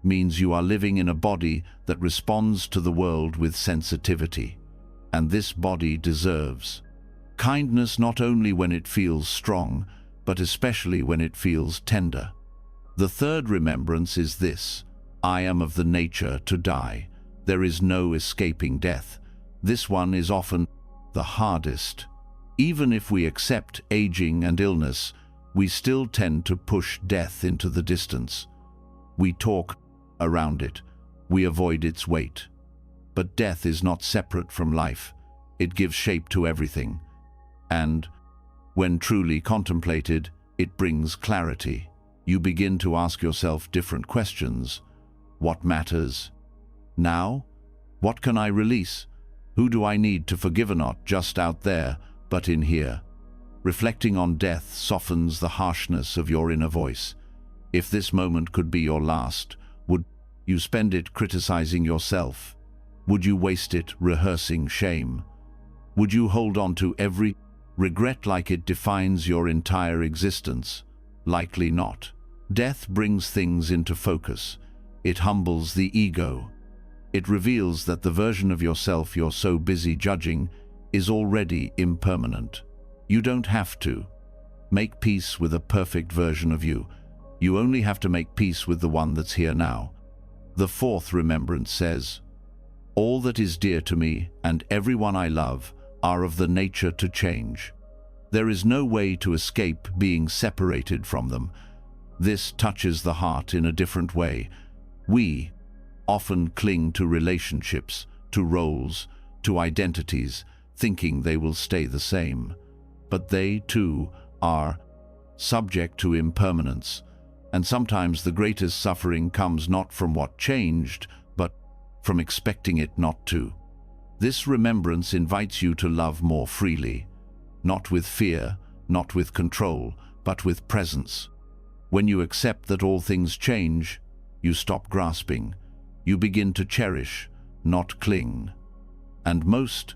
means you are living in a body that responds to the world with sensitivity. And this body deserves kindness, not only when it feels strong, but especially when it feels tender. The third remembrance is this: I am of the nature to die. There is no escaping death. This one is often the hardest. Even if we accept aging and illness, we still tend to push death into the distance. We talk around it. We avoid its weight. But death is not separate from life. It gives shape to everything. And when truly contemplated, it brings clarity. You begin to ask yourself different questions. What matters? Now? What can I release? Who do I need to forgive? Not just out there, but in here. Reflecting on death softens the harshness of your inner voice. If this moment could be your last, would you spend it criticizing yourself? Would you waste it rehearsing shame? Would you hold on to every regret like it defines your entire existence? Likely not. Death brings things into focus. It humbles the ego. It reveals that the version of yourself you're so busy judging is already impermanent. You don't have to make peace with a perfect version of you. You only have to make peace with the one that's here now. The fourth remembrance says, "All that is dear to me and everyone I love are of the nature to change. There is no way to escape being separated from them." This touches the heart in a different way. We often cling to relationships, to roles, to identities, thinking they will stay the same. But they, too, are subject to impermanence. And sometimes the greatest suffering comes not from what changed, but from expecting it not to. This remembrance invites you to love more freely, not with fear, not with control, but with presence. When you accept that all things change, you stop grasping. You begin to cherish, not cling. And most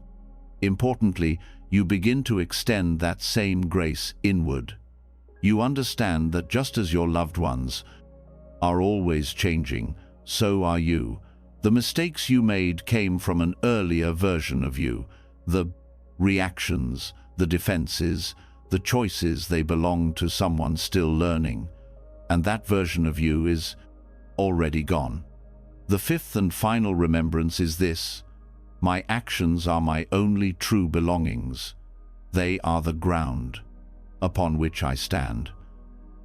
importantly, you begin to extend that same grace inward. You understand that just as your loved ones are always changing, so are you. The mistakes you made came from an earlier version of you. The reactions, the defenses, the choices, they belong to someone still learning. And that version of you is already gone. The fifth and final remembrance is this: my actions are my only true belongings. They are the ground upon which I stand.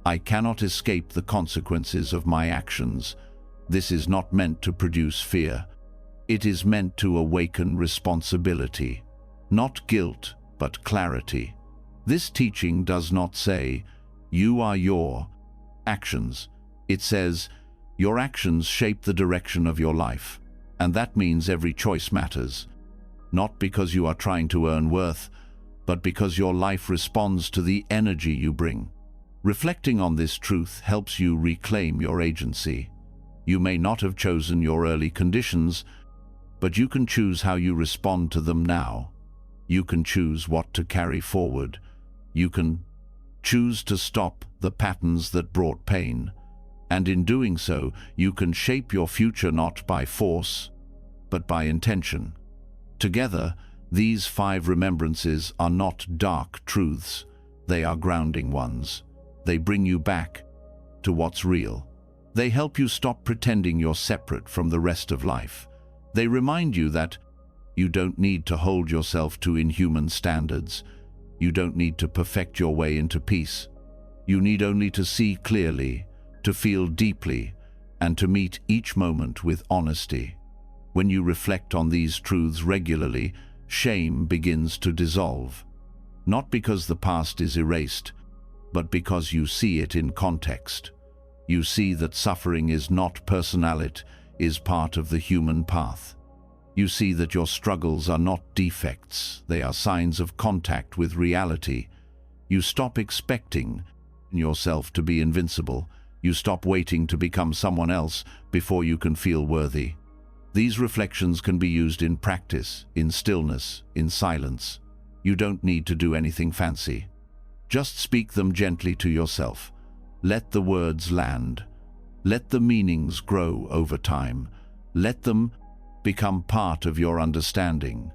I cannot escape the consequences of my actions. This is not meant to produce fear. It is meant to awaken responsibility. Not guilt, but clarity. This teaching does not say, "You are your actions." It says, "Your actions shape the direction of your life." And that means every choice matters. Not because you are trying to earn worth, but because your life responds to the energy you bring. Reflecting on this truth helps you reclaim your agency. You may not have chosen your early conditions, but you can choose how you respond to them now. You can choose what to carry forward. You can choose to stop the patterns that brought pain. And in doing so, you can shape your future not by force, but by intention. Together, these 5 remembrances are not dark truths. They are grounding ones. They bring you back to what's real. They help you stop pretending you're separate from the rest of life. They remind you that you don't need to hold yourself to inhuman standards. You don't need to perfect your way into peace. You need only to see clearly, to feel deeply, and to meet each moment with honesty. When you reflect on these truths regularly, shame begins to dissolve. Not because the past is erased, but because you see it in context. You see that suffering is not personal, it is part of the human path. You see that your struggles are not defects, they are signs of contact with reality. You stop expecting yourself to be invincible. You stop waiting to become someone else before you can feel worthy. These reflections can be used in practice, in stillness, in silence. You don't need to do anything fancy. Just speak them gently to yourself. Let the words land. Let the meanings grow over time. Let them become part of your understanding.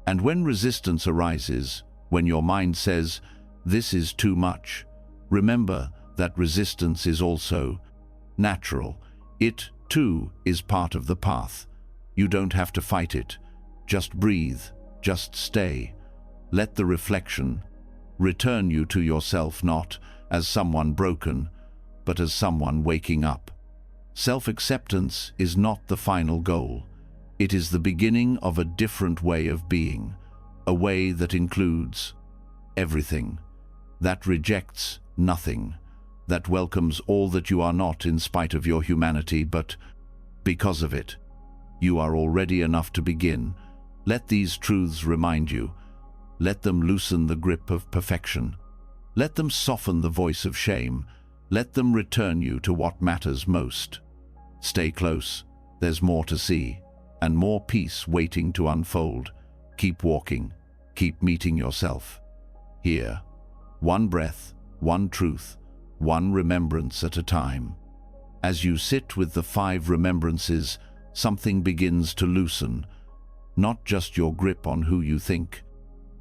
And when resistance arises, when your mind says, "This is too much," remember that resistance is also natural. It, too, is part of the path. You don't have to fight it. Just breathe. Just stay. Let the reflection return you to yourself not as someone broken, but as someone waking up. Self-acceptance is not the final goal. It is the beginning of a different way of being, a way that includes everything, that rejects nothing, that welcomes all that you are not in spite of your humanity, but Because of it, you are already enough to begin. Let these truths remind you. Let them loosen the grip of perfection. Let them soften the voice of shame. Let them return you to what matters most. Stay close. There's more to see, and more peace waiting to unfold. Keep walking. Keep meeting yourself. Here, one breath, one truth, one remembrance at a time. As you sit with the 5 remembrances, something begins to loosen. Not just your grip on who you think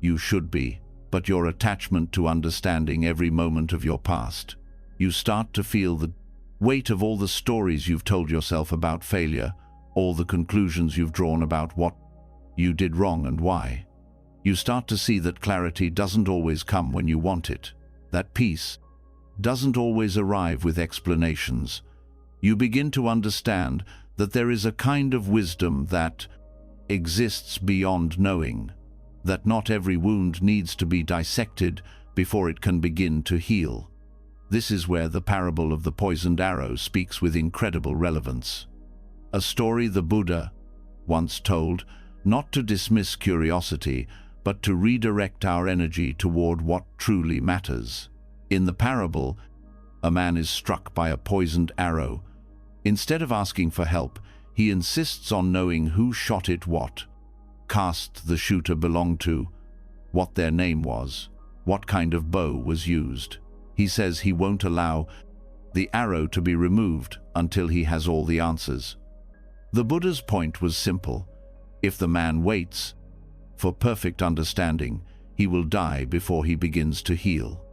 you should be, but your attachment to understanding every moment of your past. You start to feel the weight of all the stories you've told yourself about failure, all the conclusions you've drawn about what you did wrong and why. You start to see that clarity doesn't always come when you want it, that peace doesn't always arrive with explanations. You begin to understand that there is a kind of wisdom that exists beyond knowing, that not every wound needs to be dissected before it can begin to heal. This is where the parable of the poisoned arrow speaks with incredible relevance. A story the Buddha once told, not to dismiss curiosity, but to redirect our energy toward what truly matters. In the parable, a man is struck by a poisoned arrow. Instead of asking for help, he insists on knowing who shot it, what caste the shooter belonged to, what their name was, what kind of bow was used. He says he won't allow the arrow to be removed until he has all the answers. The Buddha's point was simple. If the man waits for perfect understanding, he will die before he begins to heal.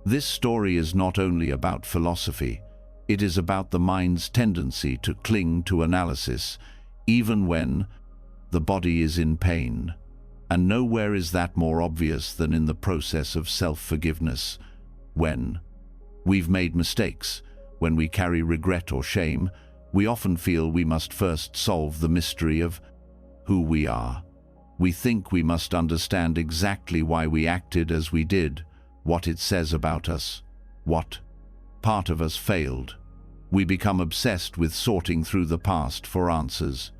This story is not only about philosophy, it is about the mind's tendency to cling to analysis, even when the body is in pain. And nowhere is that more obvious than in the process of self-forgiveness. When we've made mistakes, when we carry regret or shame, we often feel we must first solve the mystery of who we are. We think we must understand exactly why we acted as we did, what it says about us, what part of us failed. We become obsessed with sorting through the past for answers,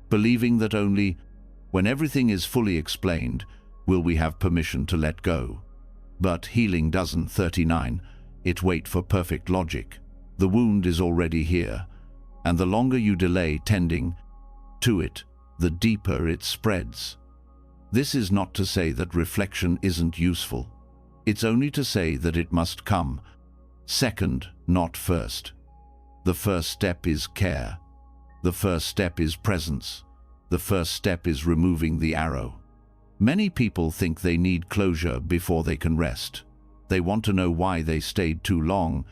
believing that only when everything is fully explained will we have permission to let go. But healing doesn't 39, it wait for perfect logic. The wound is already here, and the longer you delay tending to it, the deeper it spreads. This is not to say that reflection isn't useful. It's only to say that it must come second, not first. The first step is care. The first step is presence. The first step is removing the arrow. Many people think they need closure before they can rest. They want to know why they stayed too long,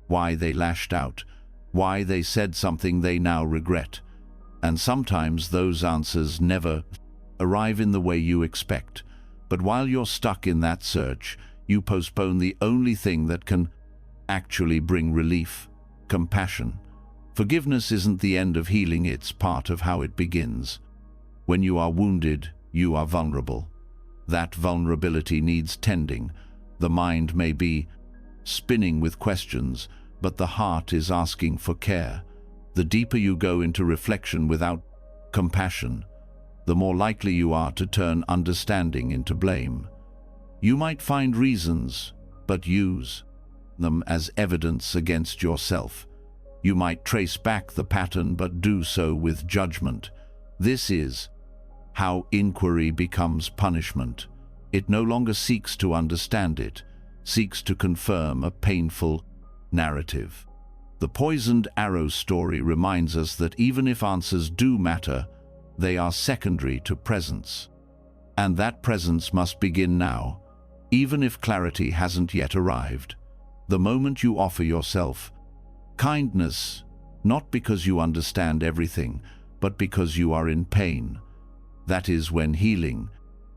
why they lashed out, why they said something they now regret. And sometimes those answers never arrive in the way you expect. But while you're stuck in that search, you postpone the only thing that can actually bring relief: compassion. Forgiveness isn't the end of healing, it's part of how it begins. When you are wounded, you are vulnerable. That vulnerability needs tending. The mind may be spinning with questions, but the heart is asking for care. The deeper you go into reflection without compassion, the more likely you are to turn understanding into blame. You might find reasons, but use them as evidence against yourself. You might trace back the pattern, but do so with judgment. This is how inquiry becomes punishment. It no longer seeks to understand, it seeks to confirm a painful narrative. The poisoned arrow story reminds us that even if answers do matter, they are secondary to presence. And that presence must begin now, even if clarity hasn't yet arrived. The moment you offer yourself kindness, not because you understand everything, but because you are in pain, that is when healing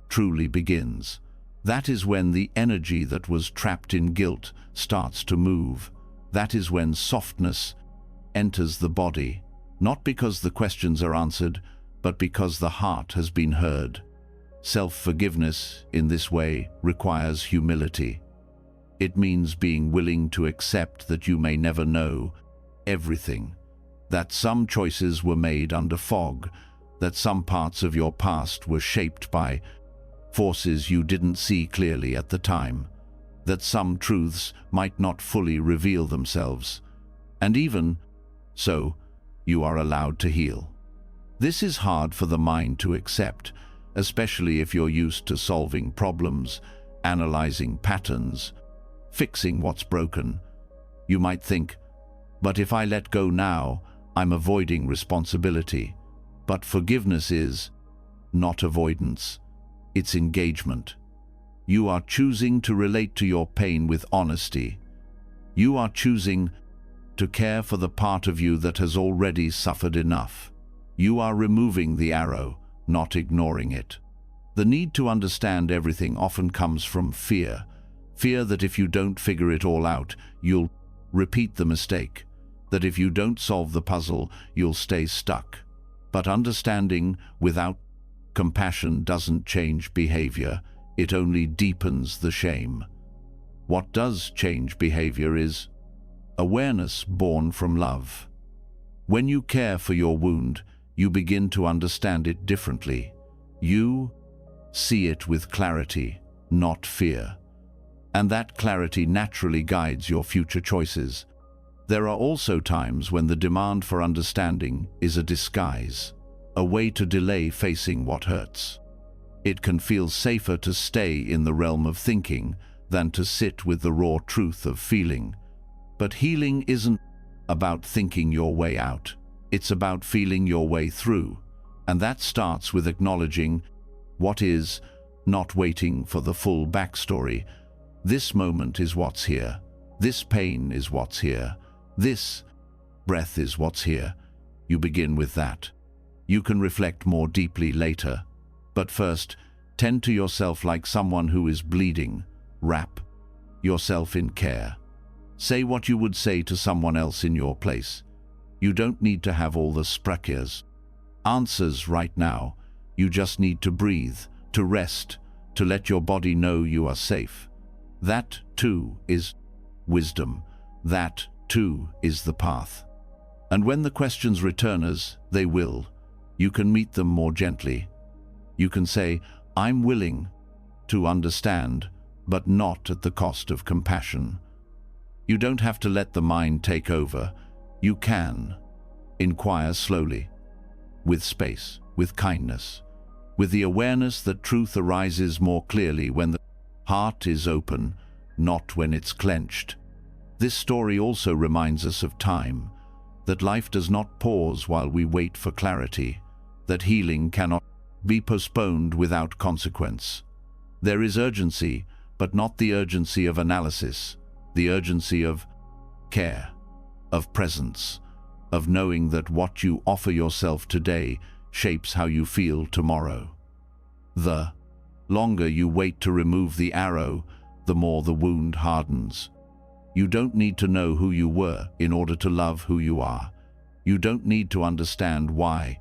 truly begins. That is when the energy that was trapped in guilt starts to move. That is when softness enters the body, not because the questions are answered, but because the heart has been heard. Self-forgiveness, in this way, requires humility. It means being willing to accept that you may never know everything, that some choices were made under fog, that some parts of your past were shaped by forces you didn't see clearly at the time, that some truths might not fully reveal themselves, and even so, you are allowed to heal. This is hard for the mind to accept, especially if you're used to solving problems, analyzing patterns, fixing what's broken. You might think, but if I let go now, I'm avoiding responsibility. But forgiveness is not avoidance, it's engagement. You are choosing to relate to your pain with honesty. You are choosing to care for the part of you that has already suffered enough. You are removing the arrow, not ignoring it. The need to understand everything often comes from fear. Fear that if you don't figure it all out, you'll repeat the mistake. That if you don't solve the puzzle, you'll stay stuck. But understanding without compassion doesn't change behavior, it only deepens the shame. What does change behavior is awareness born from love. When you care for your wound, you begin to understand it differently. You see it with clarity, not fear. And that clarity naturally guides your future choices. There are also times when the demand for understanding is a disguise, a way to delay facing what hurts. It can feel safer to stay in the realm of thinking than to sit with the raw truth of feeling. But healing isn't about thinking your way out. It's about feeling your way through. And that starts with acknowledging what is, not waiting for the full backstory. This moment is what's here. This pain is what's here. This breath is what's here. You begin with that. You can reflect more deeply later. But first, tend to yourself like someone who is bleeding. Wrap yourself in care. Say what you would say to someone else in your place. You don't need to have all the sprachas, answers right now. You just need to breathe, to rest, to let your body know you are safe. That, too, is wisdom. That, too, is the path. And when the questions return, as they will, you can meet them more gently. You can say, I'm willing to understand, but not at the cost of compassion. You don't have to let the mind take over. You can inquire slowly, with space, with kindness, with the awareness that truth arises more clearly when the heart is open, not when it's clenched. This story also reminds us of time, that life does not pause while we wait for clarity, that healing cannot be postponed without consequence. There is urgency, but not the urgency of analysis, the urgency of care, of presence, of knowing that what you offer yourself today shapes how you feel tomorrow. The longer you wait to remove the arrow, the more the wound hardens. You don't need to know who you were in order to love who you are. You don't need to understand why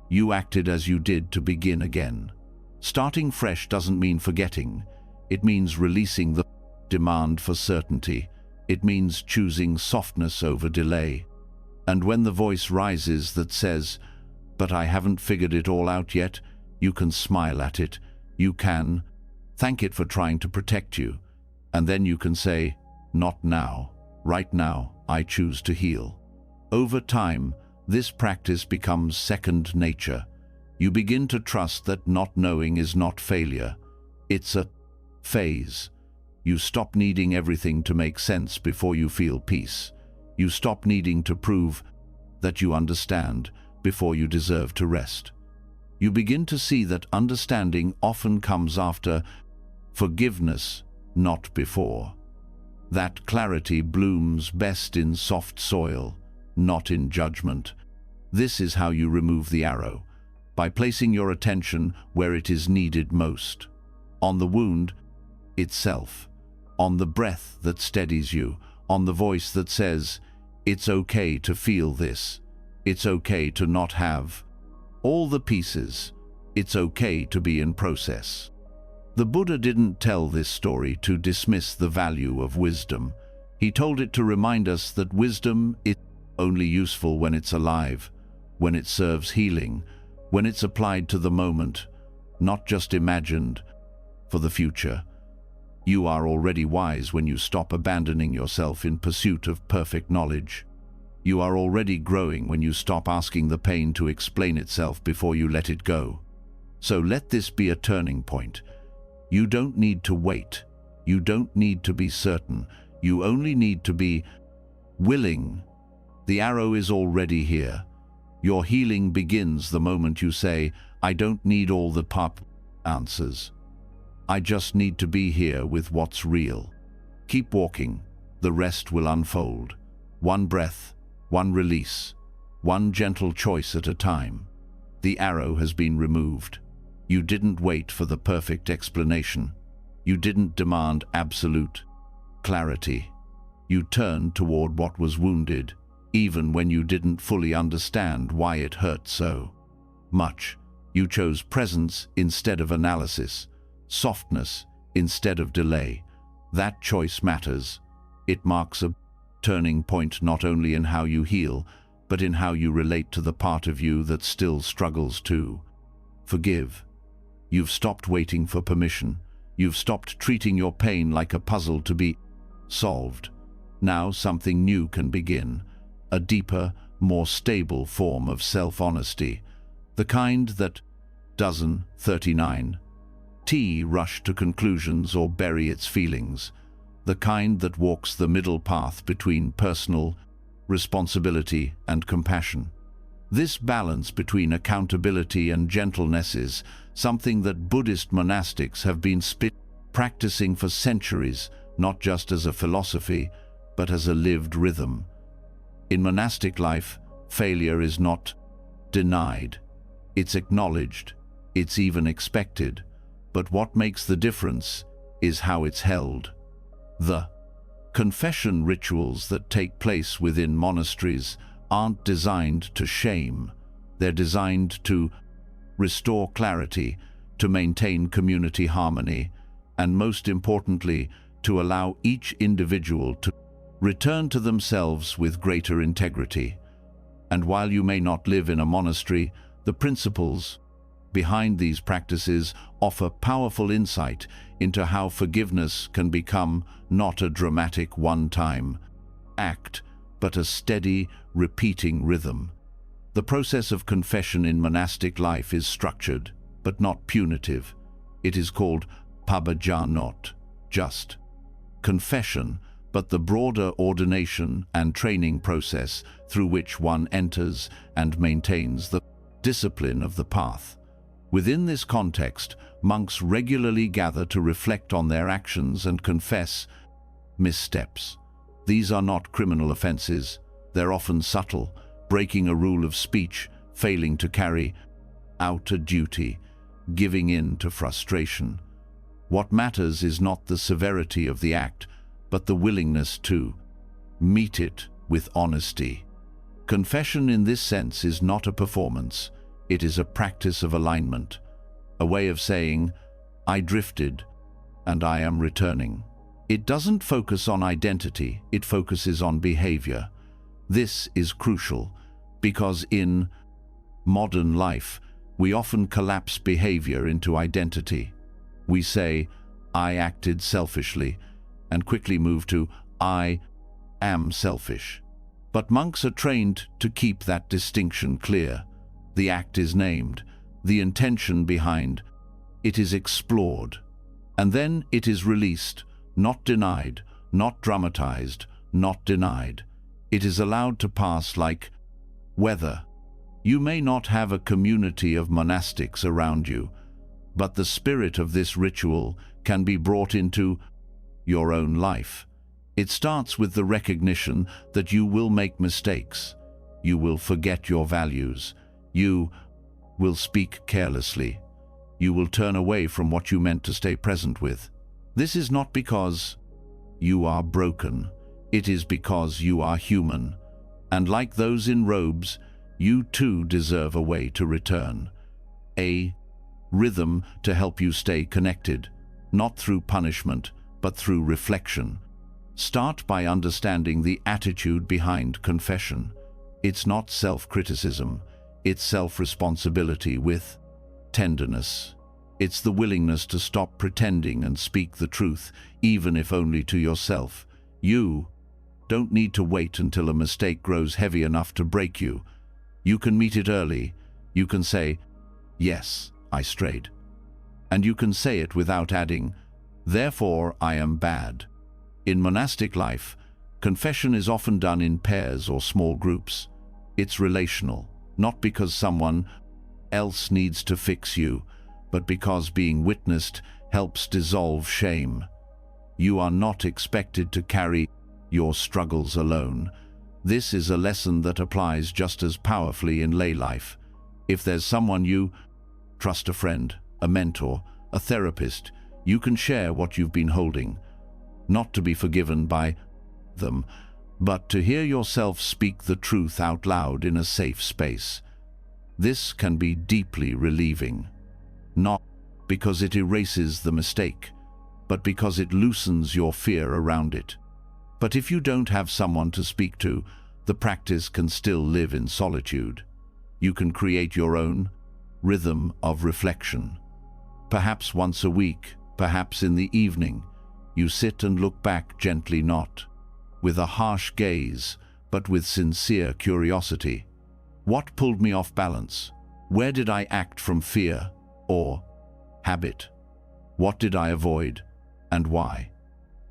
you acted as you did to begin again. Starting fresh doesn't mean forgetting. It means releasing the demand for certainty. It means choosing softness over delay. And when the voice rises that says, but I haven't figured it all out yet, you can smile at it. You can thank it for trying to protect you. And then you can say, not now. Right now, I choose to heal. Over time, this practice becomes second nature. You begin to trust that not knowing is not failure. It's a phase. You stop needing everything to make sense before you feel peace. You stop needing to prove that you understand before you deserve to rest. You begin to see that understanding often comes after forgiveness, not before. That clarity blooms best in soft soil, not in judgment. This is how you remove the arrow, by placing your attention where it is needed most. On the wound itself, on the breath that steadies you, on the voice that says, it's okay to feel this. It's okay to not have all the pieces. It's okay to be in process. The Buddha didn't tell this story to dismiss the value of wisdom. He told it to remind us that wisdom is only useful when it's alive, when it serves healing, when it's applied to the moment, not just imagined for the future. You are already wise when you stop abandoning yourself in pursuit of perfect knowledge. You are already growing when you stop asking the pain to explain itself before you let it go. So let this be a turning point. You don't need to wait. You don't need to be certain. You only need to be willing. The arrow is already here. Your healing begins the moment you say, I don't need all the answers. I just need to be here with what's real. Keep walking. The rest will unfold. One breath, one release, one gentle choice at a time. The arrow has been removed. You didn't wait for the perfect explanation. You didn't demand absolute clarity. You turned toward what was wounded, even when you didn't fully understand why it hurt so much. You chose presence instead of analysis, softness instead of delay. That choice matters. It marks a turning point not only in how you heal, but in how you relate to the part of you that still struggles to forgive. You've stopped waiting for permission. You've stopped treating your pain like a puzzle to be solved. Now something new can begin, a deeper, more stable form of self-honesty, the kind that doesn't 39 rush to conclusions or bury its feelings, the kind that walks the middle path between personal responsibility and compassion. This balance between accountability and gentleness is something that Buddhist monastics have been practicing for centuries, not just as a philosophy, but as a lived rhythm. In monastic life, failure is not denied. It's acknowledged. It's even expected. But what makes the difference is how it's held. The confession rituals that take place within monasteries aren't designed to shame. They're designed to restore clarity, to maintain community harmony, and most importantly, to allow each individual to return to themselves with greater integrity. And while you may not live in a monastery, the principles behind these practices offer powerful insight into how forgiveness can become not a dramatic one-time act, but a steady, repeating rhythm. The process of confession in monastic life is structured, but not punitive. It is called pabbaja, not just confession, but the broader ordination and training process through which one enters and maintains the discipline of the path. Within this context, monks regularly gather to reflect on their actions and confess missteps. These are not criminal offenses. They're often subtle, breaking a rule of speech, failing to carry out a duty, giving in to frustration. What matters is not the severity of the act, but the willingness to meet it with honesty. Confession in this sense is not a performance. It is a practice of alignment, a way of saying, I drifted and I am returning. It doesn't focus on identity, it focuses on behavior. This is crucial because in modern life, we often collapse behavior into identity. We say, I acted selfishly, and quickly move to, I am selfish. But monks are trained to keep that distinction clear. The act is named, the intention behind it is explored, and then it is released, not denied, not dramatized, not denied. It is allowed to pass like weather. You may not have a community of monastics around you, but the spirit of this ritual can be brought into your own life. It starts with the recognition that you will make mistakes. You will forget your values. You will speak carelessly. You will turn away from what you meant to stay present with. This is not because you are broken. It is because you are human. And like those in robes, you too deserve a way to return. A rhythm to help you stay connected, not through punishment, but through reflection. Start by understanding the attitude behind confession. It's not self-criticism, it's self-responsibility with tenderness. It's the willingness to stop pretending and speak the truth, even if only to yourself. You don't need to wait until a mistake grows heavy enough to break you. You can meet it early. You can say, "Yes, I strayed." And you can say it without adding, "Therefore I am bad." In monastic life, confession is often done in pairs or small groups. It's relational, not because someone else needs to fix you, but because being witnessed helps dissolve shame. You are not expected to carry your struggles alone. This is a lesson that applies just as powerfully in lay life. If there's someone you trust, a friend, a mentor, a therapist, you can share what you've been holding, not to be forgiven by them, but to hear yourself speak the truth out loud in a safe space. This can be deeply relieving, not because it erases the mistake, but because it loosens your fear around it. But if you don't have someone to speak to, the practice can still live in solitude. You can create your own rhythm of reflection. Perhaps once a week, perhaps in the evening, you sit and look back gently, not with a harsh gaze, but with sincere curiosity. What pulled me off balance? Where did I act from fear or habit? What did I avoid, and why?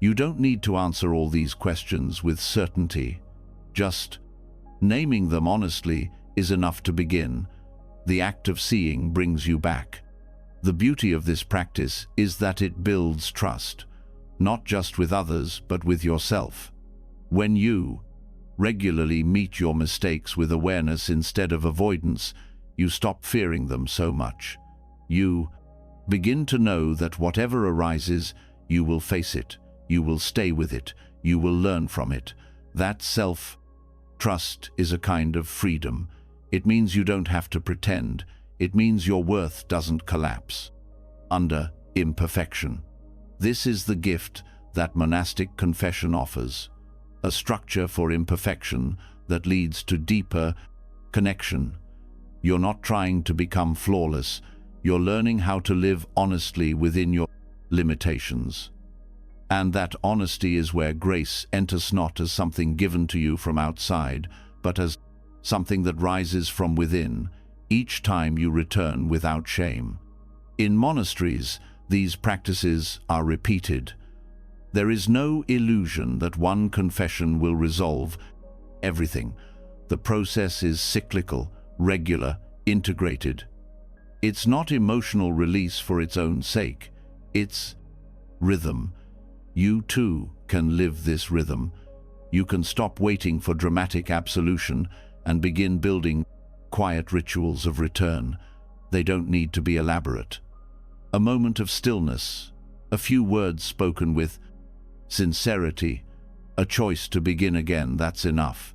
You don't need to answer all these questions with certainty. Just naming them honestly is enough to begin. The act of seeing brings you back. The beauty of this practice is that it builds trust, not just with others, but with yourself. When you regularly meet your mistakes with awareness instead of avoidance, you stop fearing them so much. You begin to know that whatever arises, you will face it, you will stay with it, you will learn from it. That self-trust is a kind of freedom. It means you don't have to pretend. It means your worth doesn't collapse under imperfection. This is the gift that monastic confession offers, a structure for imperfection that leads to deeper connection. You're not trying to become flawless. You're learning how to live honestly within your limitations. And that honesty is where grace enters, not as something given to you from outside, but as something that rises from within, each time you return without shame. In monasteries, these practices are repeated. There is no illusion that one confession will resolve everything. The process is cyclical, regular, integrated. It's not emotional release for its own sake. It's rhythm. You too can live this rhythm. You can stop waiting for dramatic absolution and begin building quiet rituals of return. They don't need to be elaborate. A moment of stillness, a few words spoken with sincerity, a choice to begin again, that's enough.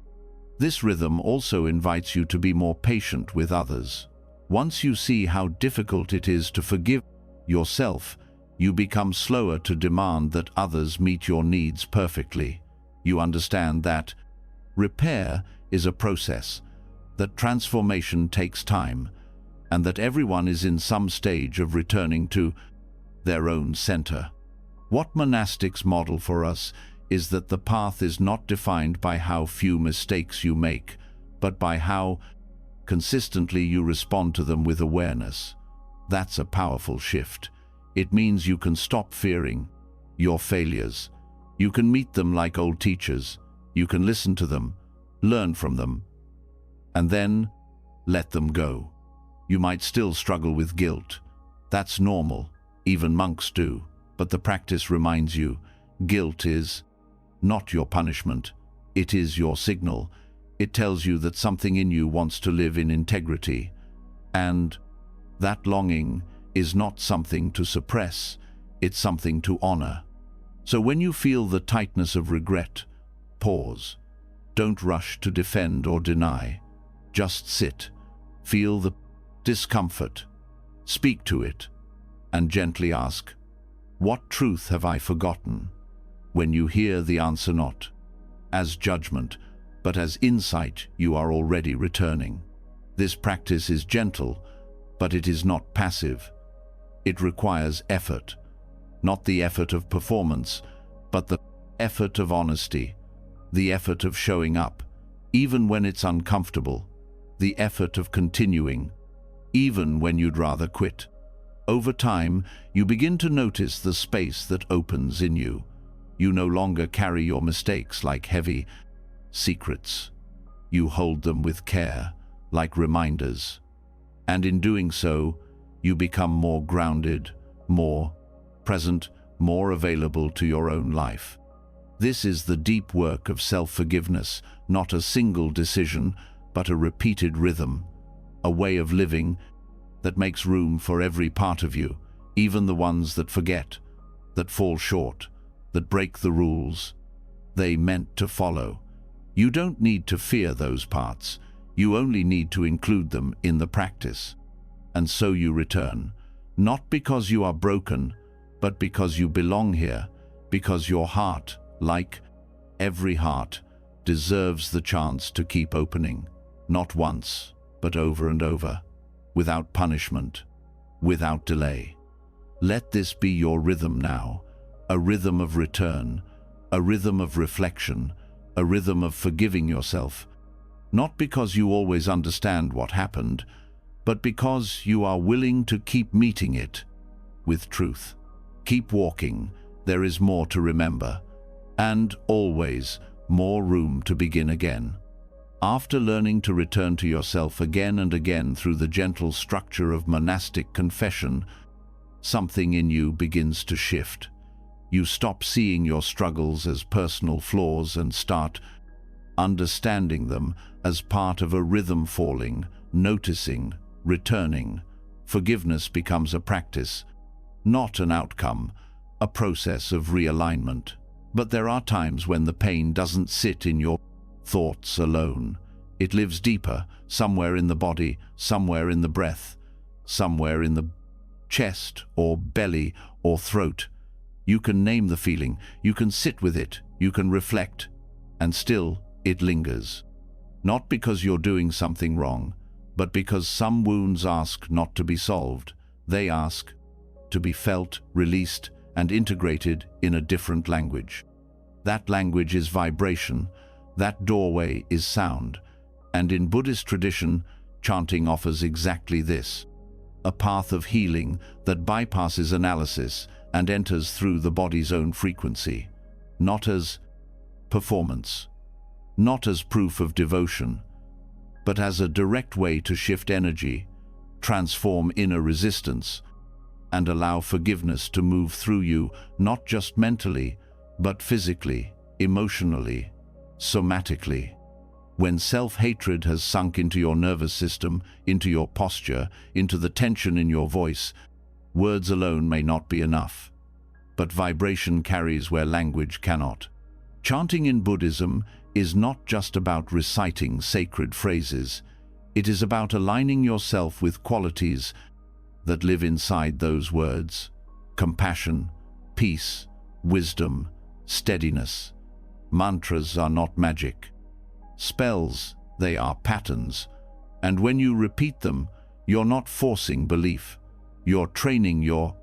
This rhythm also invites you to be more patient with others. Once you see how difficult it is to forgive yourself, you become slower to demand that others meet your needs perfectly. You understand that repair is a process, that transformation takes time, and that everyone is in some stage of returning to their own center. What monastics model for us is that the path is not defined by how few mistakes you make, but by how consistently you respond to them with awareness. That's a powerful shift. It means you can stop fearing your failures. You can meet them like old teachers. You can listen to them, learn from them, and then let them go. You might still struggle with guilt. That's normal. Even monks do. But the practice reminds you, guilt is not your punishment. It is your signal. It tells you that something in you wants to live in integrity. And that longing is not something to suppress. It's something to honor. So when you feel the tightness of regret, pause. Don't rush to defend or deny. Just sit. Feel the discomfort. Speak to it. And gently ask, what truth have I forgotten? When you hear the answer not as judgment, but as insight you are already returning. This practice is gentle, but it is not passive. It requires effort, not the effort of performance, but the effort of honesty, the effort of showing up, even when it's uncomfortable, the effort of continuing, even when you'd rather quit. Over time, you begin to notice the space that opens in you. You no longer carry your mistakes like heavy secrets. You hold them with care, like reminders. And in doing so, you become more grounded, more present, more available to your own life. This is the deep work of self-forgiveness, not a single decision, but a repeated rhythm, a way of living that makes room for every part of you, even the ones that forget, that fall short, that break the rules they meant to follow. You don't need to fear those parts. You only need to include them in the practice. And so you return, not because you are broken, but because you belong here, because your heart, like every heart, deserves the chance to keep opening, not once, but over and over, without punishment, without delay. Let this be your rhythm now, a rhythm of return, a rhythm of reflection, a rhythm of forgiving yourself, not because you always understand what happened, but because you are willing to keep meeting it with truth. Keep walking, there is more to remember, and always more room to begin again. After learning to return to yourself again and again through the gentle structure of monastic confession, something in you begins to shift. You stop seeing your struggles as personal flaws and start understanding them as part of a rhythm, falling, noticing, returning. Forgiveness becomes a practice, not an outcome, a process of realignment. But there are times when the pain doesn't sit in your thoughts alone. It lives deeper, somewhere in the body, somewhere in the breath, somewhere in the chest or belly or throat. You can name the feeling, you can sit with it, you can reflect, and still it lingers. Not because you're doing something wrong, but because some wounds ask not to be solved. They ask to be felt, released, and integrated in a different language. That language is vibration, that doorway is sound, and in Buddhist tradition, chanting offers exactly this, a path of healing that bypasses analysis and enters through the body's own frequency, not as performance, not as proof of devotion, but as a direct way to shift energy, transform inner resistance, and allow forgiveness to move through you, not just mentally, but physically, emotionally, somatically. When self-hatred has sunk into your nervous system, into your posture, into the tension in your voice, words alone may not be enough, but vibration carries where language cannot. Chanting in Buddhism is not just about reciting sacred phrases. It is about aligning yourself with qualities that live inside those words: compassion, peace, wisdom, steadiness. Mantras are not magic. Spells, they are patterns. And when you repeat them, you're not forcing belief. You're training your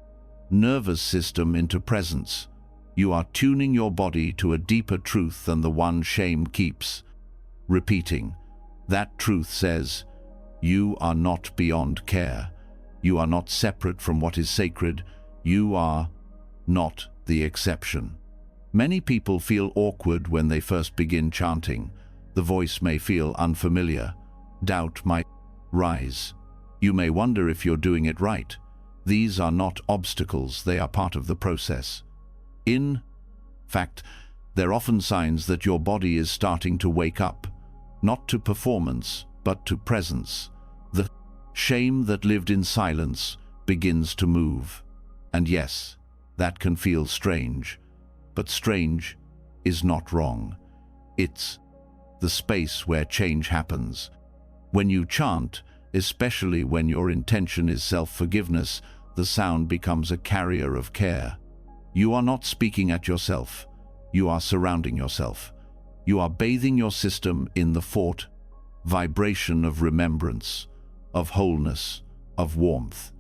nervous system into presence. You are tuning your body to a deeper truth than the one shame keeps repeating. That truth says, you are not beyond care. You are not separate from what is sacred. You are not the exception. Many people feel awkward when they first begin chanting. The voice may feel unfamiliar. Doubt might rise. You may wonder if you're doing it right. These are not obstacles, they are part of the process. In fact, they're often signs that your body is starting to wake up, not to performance, but to presence. The shame that lived in silence begins to move. And yes, that can feel strange, but strange is not wrong. It's the space where change happens. When you chant, especially when your intention is self-forgiveness, the sound becomes a carrier of care. You are not speaking at yourself. You are surrounding yourself. You are bathing your system in the fort vibration of remembrance, of wholeness, of warmth.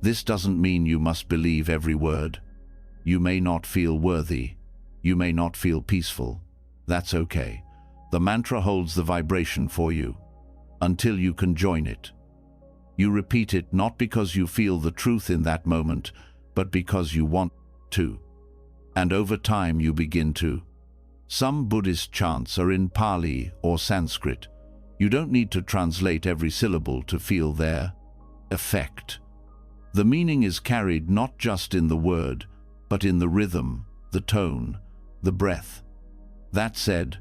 This doesn't mean you must believe every word. You may not feel worthy. You may not feel peaceful. That's okay. The mantra holds the vibration for you until you can join it. You repeat it not because you feel the truth in that moment, but because you want to. And over time you begin to. Some Buddhist chants are in Pali or Sanskrit. You don't need to translate every syllable to feel their effect. The meaning is carried not just in the word, but in the rhythm, the tone, the breath. That said,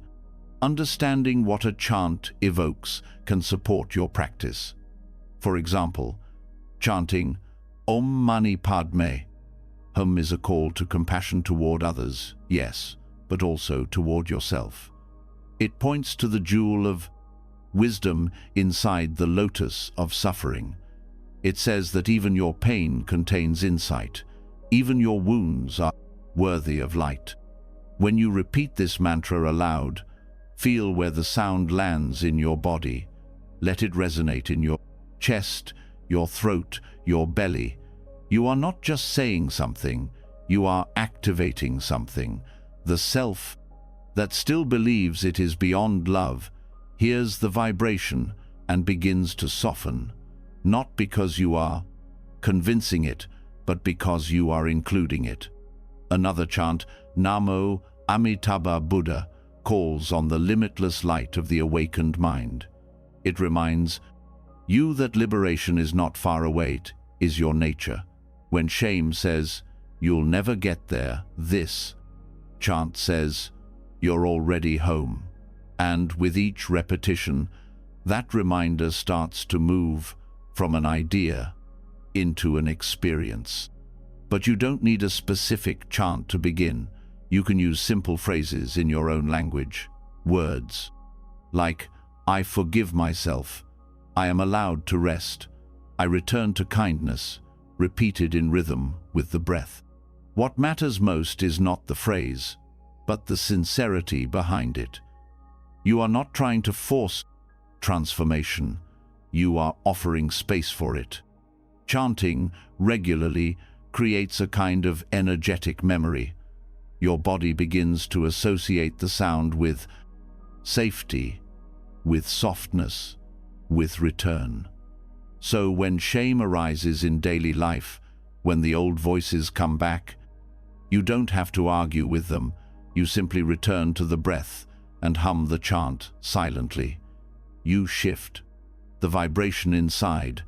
understanding what a chant evokes can support your practice. For example, chanting Om Mani Padme. Hum is a call to compassion toward others, yes, but also toward yourself. It points to the jewel of wisdom inside the lotus of suffering. It says that even your pain contains insight. Even your wounds are worthy of light. When you repeat this mantra aloud, feel where the sound lands in your body. Let it resonate in your chest, your throat, your belly. You are not just saying something, you are activating something. The self that still believes it is beyond love hears the vibration and begins to soften, not because you are convincing it, but because you are including it. Another chant, Namo Amitabha Buddha, calls on the limitless light of the awakened mind. It reminds you that liberation is not far away, it is your nature. When shame says, you'll never get there, this chant says, you're already home. And with each repetition, that reminder starts to move from an idea into an experience. But you don't need a specific chant to begin. You can use simple phrases in your own language. Words like, I forgive myself, I am allowed to rest, I return to kindness, repeated in rhythm with the breath. What matters most is not the phrase, but the sincerity behind it. You are not trying to force transformation. You are offering space for it. Chanting regularly creates a kind of energetic memory. Your body begins to associate the sound with safety, with softness, with return. So when shame arises in daily life, when the old voices come back, you don't have to argue with them. You simply return to the breath and hum the chant silently. You shift the vibration inside,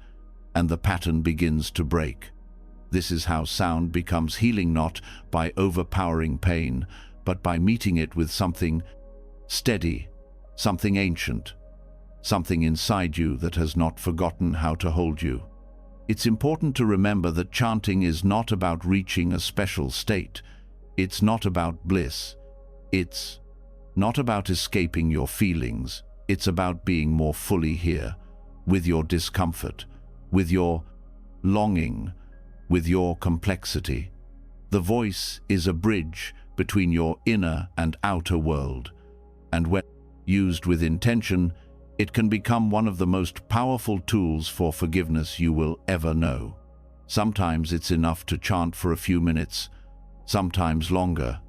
and the pattern begins to break. This is how sound becomes healing, not by overpowering pain, but by meeting it with something steady, something ancient, something inside you that has not forgotten how to hold you. It's important to remember that chanting is not about reaching a special state. It's not about bliss. It's not about escaping your feelings. It's about being more fully here, with your discomfort, with your longing, with your complexity. The voice is a bridge between your inner and outer world, and when used with intention, it can become one of the most powerful tools for forgiveness you will ever know. Sometimes it's enough to chant for a few minutes, sometimes longer.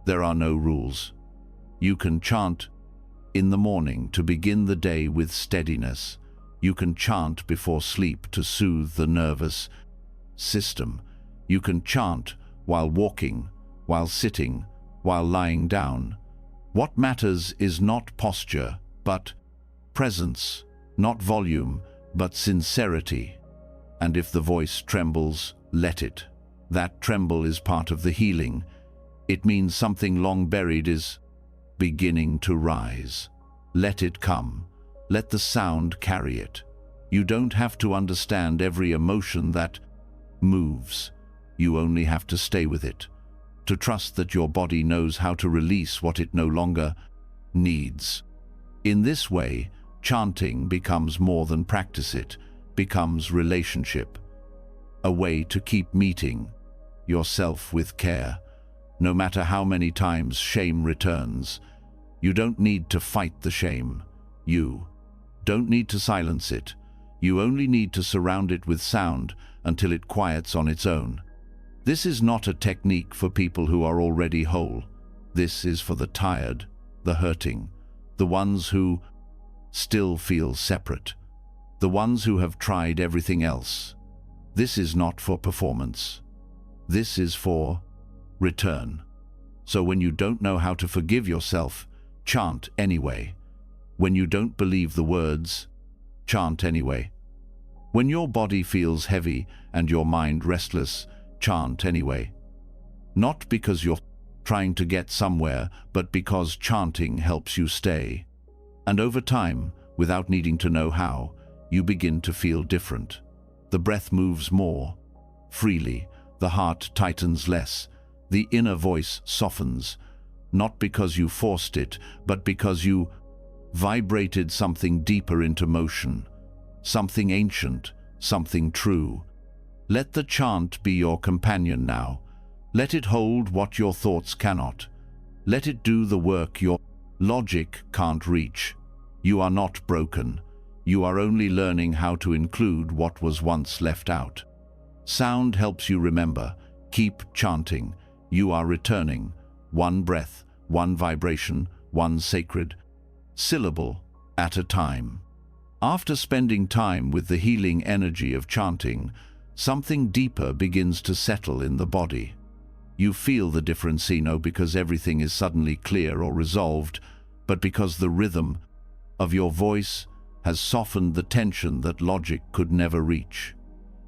There are no rules. You can chant in the morning to begin the day with steadiness. You can chant before sleep to soothe the nervous system. You can chant while walking, while sitting, while lying down. What matters is not posture, but presence, not volume, but sincerity. And if the voice trembles, let it. That tremble is part of the healing. It means something long buried is beginning to rise. Let it come. Let the sound carry it. You don't have to understand every emotion that moves. You only have to stay with it, to trust that your body knows how to release what it no longer needs. In this way, chanting becomes more than practice, it becomes relationship, a way to keep meeting yourself with care. No matter how many times shame returns, You don't need to fight the shame. You don't need to silence it. You only need to surround it with sound until it quiets on its own. This is not a technique for people who are already whole. This is for the tired, the hurting, the ones who still feel separate, the ones who have tried everything else. This is not for performance. This is for return. So when you don't know how to forgive yourself, chant anyway. When you don't believe the words, chant anyway. When your body feels heavy and your mind restless, chant anyway. Not because you're trying to get somewhere, but because chanting helps you stay. And over time, without needing to know how, you begin to feel different. The breath moves more freely, the heart tightens less, the inner voice softens, not because you forced it, but because you vibrated something deeper into motion, something ancient, something true. Let the chant be your companion now. Let it hold what your thoughts cannot. Let it do the work your logic can't reach. You are not broken. You are only learning how to include what was once left out. Sound helps you remember. Keep chanting. You are returning. One breath, one vibration, one sacred syllable at a time. After spending time with the healing energy of chanting, something deeper begins to settle in the body. You feel the difference, because everything is suddenly clear or resolved, but because the rhythm of your voice has softened the tension that logic could never reach.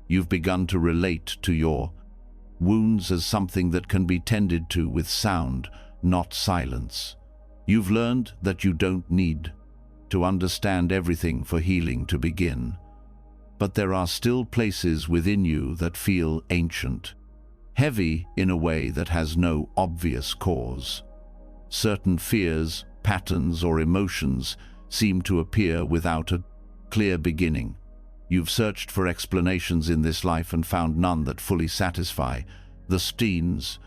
You've begun to relate to your wounds as something that can be tended to with sound, not silence. You've learned that you don't need to understand everything for healing to begin. But there are still places within you that feel ancient, heavy in a way that has no obvious cause. Certain fears, patterns, or emotions seem to appear without a clear beginning. You've searched for explanations in this life and found none that fully satisfy. The steens,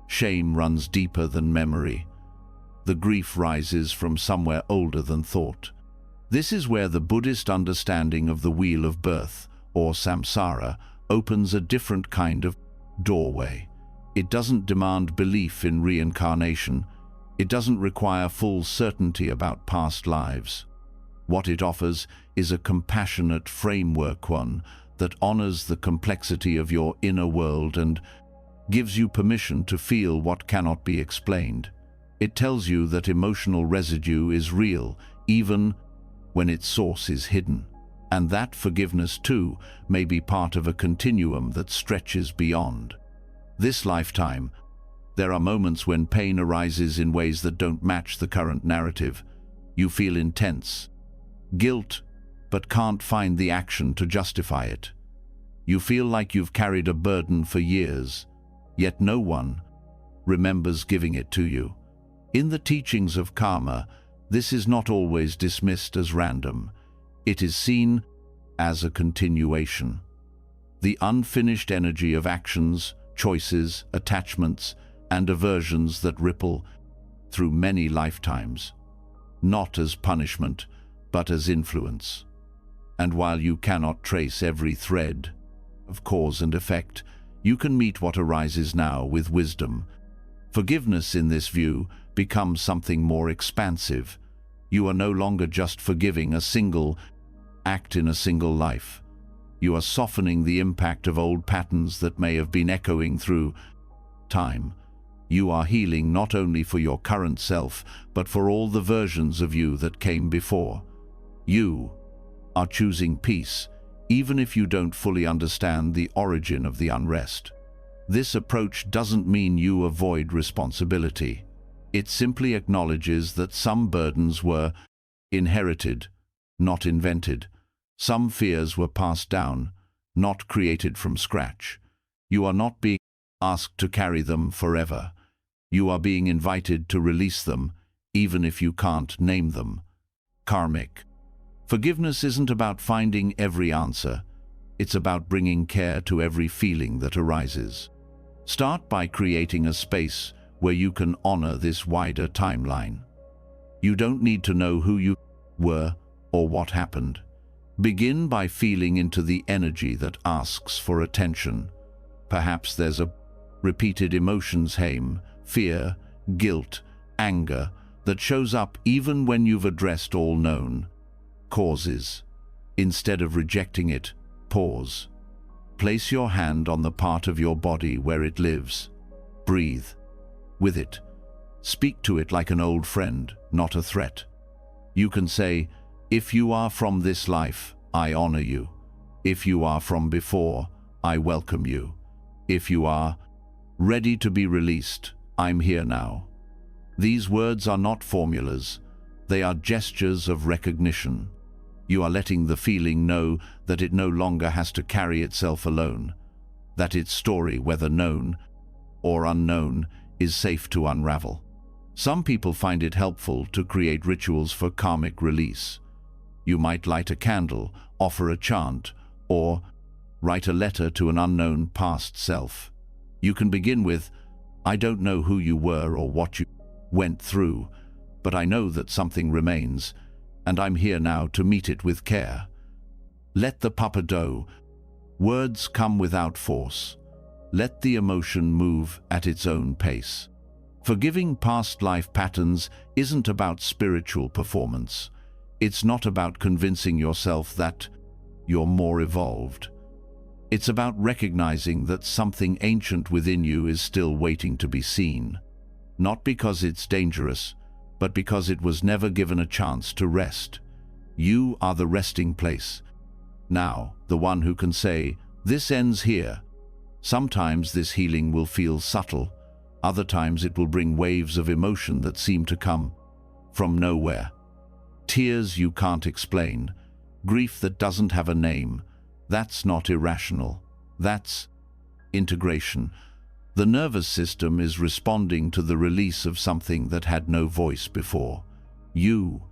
shame runs deeper than memory. The grief rises from somewhere older than thought. This is where the Buddhist understanding of the wheel of birth, or samsara, opens a different kind of doorway. It doesn't demand belief in reincarnation. It doesn't require full certainty about past lives. What it offers is a compassionate framework, one that honors the complexity of your inner world and gives you permission to feel what cannot be explained. It tells you that emotional residue is real, even when its source is hidden, and that forgiveness too may be part of a continuum that stretches beyond this lifetime. There are moments when pain arises in ways that don't match the current narrative. You feel intense guilt, but can't find the action to justify it. You feel like you've carried a burden for years, yet no one remembers giving it to you. In the teachings of karma, this is not always dismissed as random. It is seen as a continuation. The unfinished energy of actions, choices, attachments, and aversions that ripple through many lifetimes, not as punishment, but as influence. And while you cannot trace every thread of cause and effect, you can meet what arises now with wisdom. Forgiveness in this view becomes something more expansive. You are no longer just forgiving a single act in a single life. You are softening the impact of old patterns that may have been echoing through time. You are healing not only for your current self, but for all the versions of you that came before. You are choosing peace, even if you don't fully understand the origin of the unrest. This approach doesn't mean you avoid responsibility. It simply acknowledges that some burdens were inherited, not invented. Some fears were passed down, not created from scratch. You are not being asked to carry them forever. You are being invited to release them, even if you can't name them. Karmic. Forgiveness isn't about finding every answer. It's about bringing care to every feeling that arises. Start by creating a space where you can honor this wider timeline. You don't need to know who you were or what happened. Begin by feeling into the energy that asks for attention. Perhaps there's a repeated emotions fear, guilt, anger, that shows up even when you've addressed all known causes. Instead of rejecting it, pause. Place your hand on the part of your body where it lives. Breathe with it. Speak to it like an old friend, not a threat. You can say, "If you are from this life, I honor you. If you are from before, I welcome you. If you are ready to be released, I'm here now." These words are not formulas. They are gestures of recognition. You are letting the feeling know that it no longer has to carry itself alone, that its story, whether known or unknown, is safe to unravel. Some people find it helpful to create rituals for karmic release. You might light a candle, offer a chant, or write a letter to an unknown past self. You can begin with, "I don't know who you were or what you went through, but I know that something remains, and I'm here now to meet it with care." Let the puppet do. Words come without force. Let the emotion move at its own pace. Forgiving past life patterns isn't about spiritual performance. It's not about convincing yourself that you're more evolved. It's about recognizing that something ancient within you is still waiting to be seen. Not because it's dangerous, but because it was never given a chance to rest. You are the resting place. Now, the one who can say, "This ends here." Sometimes this healing will feel subtle. Other times it will bring waves of emotion that seem to come from nowhere. Tears you can't explain. Grief that doesn't have a name. That's not irrational. That's integration. The nervous system is responding to the release of something that had no voice before. You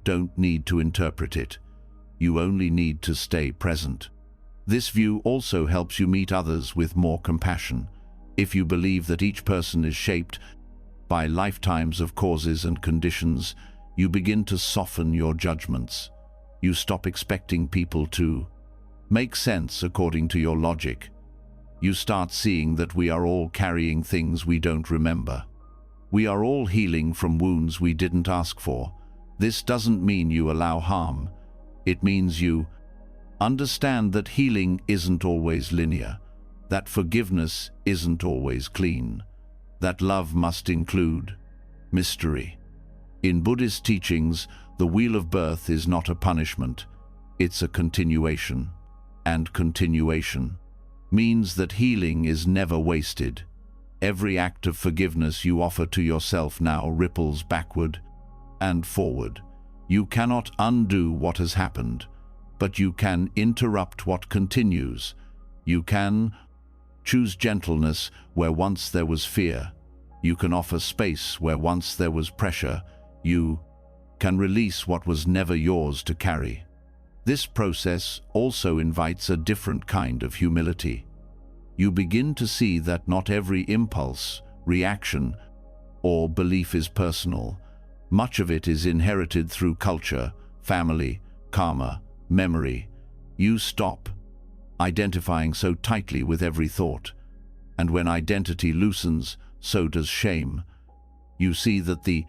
don't need to interpret it. You only need to stay present. This view also helps you meet others with more compassion. If you believe that each person is shaped by lifetimes of causes and conditions, you begin to soften your judgments. You stop expecting people to make sense according to your logic. You start seeing that we are all carrying things we don't remember. We are all healing from wounds we didn't ask for. This doesn't mean you allow harm. It means you understand that healing isn't always linear, that forgiveness isn't always clean, that love must include mystery. In Buddhist teachings, the wheel of birth is not a punishment, it's a continuation. And continuation means that healing is never wasted. Every act of forgiveness you offer to yourself now ripples backward and forward. You cannot undo what has happened, but you can interrupt what continues. You can choose gentleness where once there was fear. You can offer space where once there was pressure. You can release what was never yours to carry. This process also invites a different kind of humility. You begin to see that not every impulse, reaction, or belief is personal. Much of it is inherited through culture, family, karma, memory. You stop identifying so tightly with every thought, and when identity loosens, so does shame. You see that the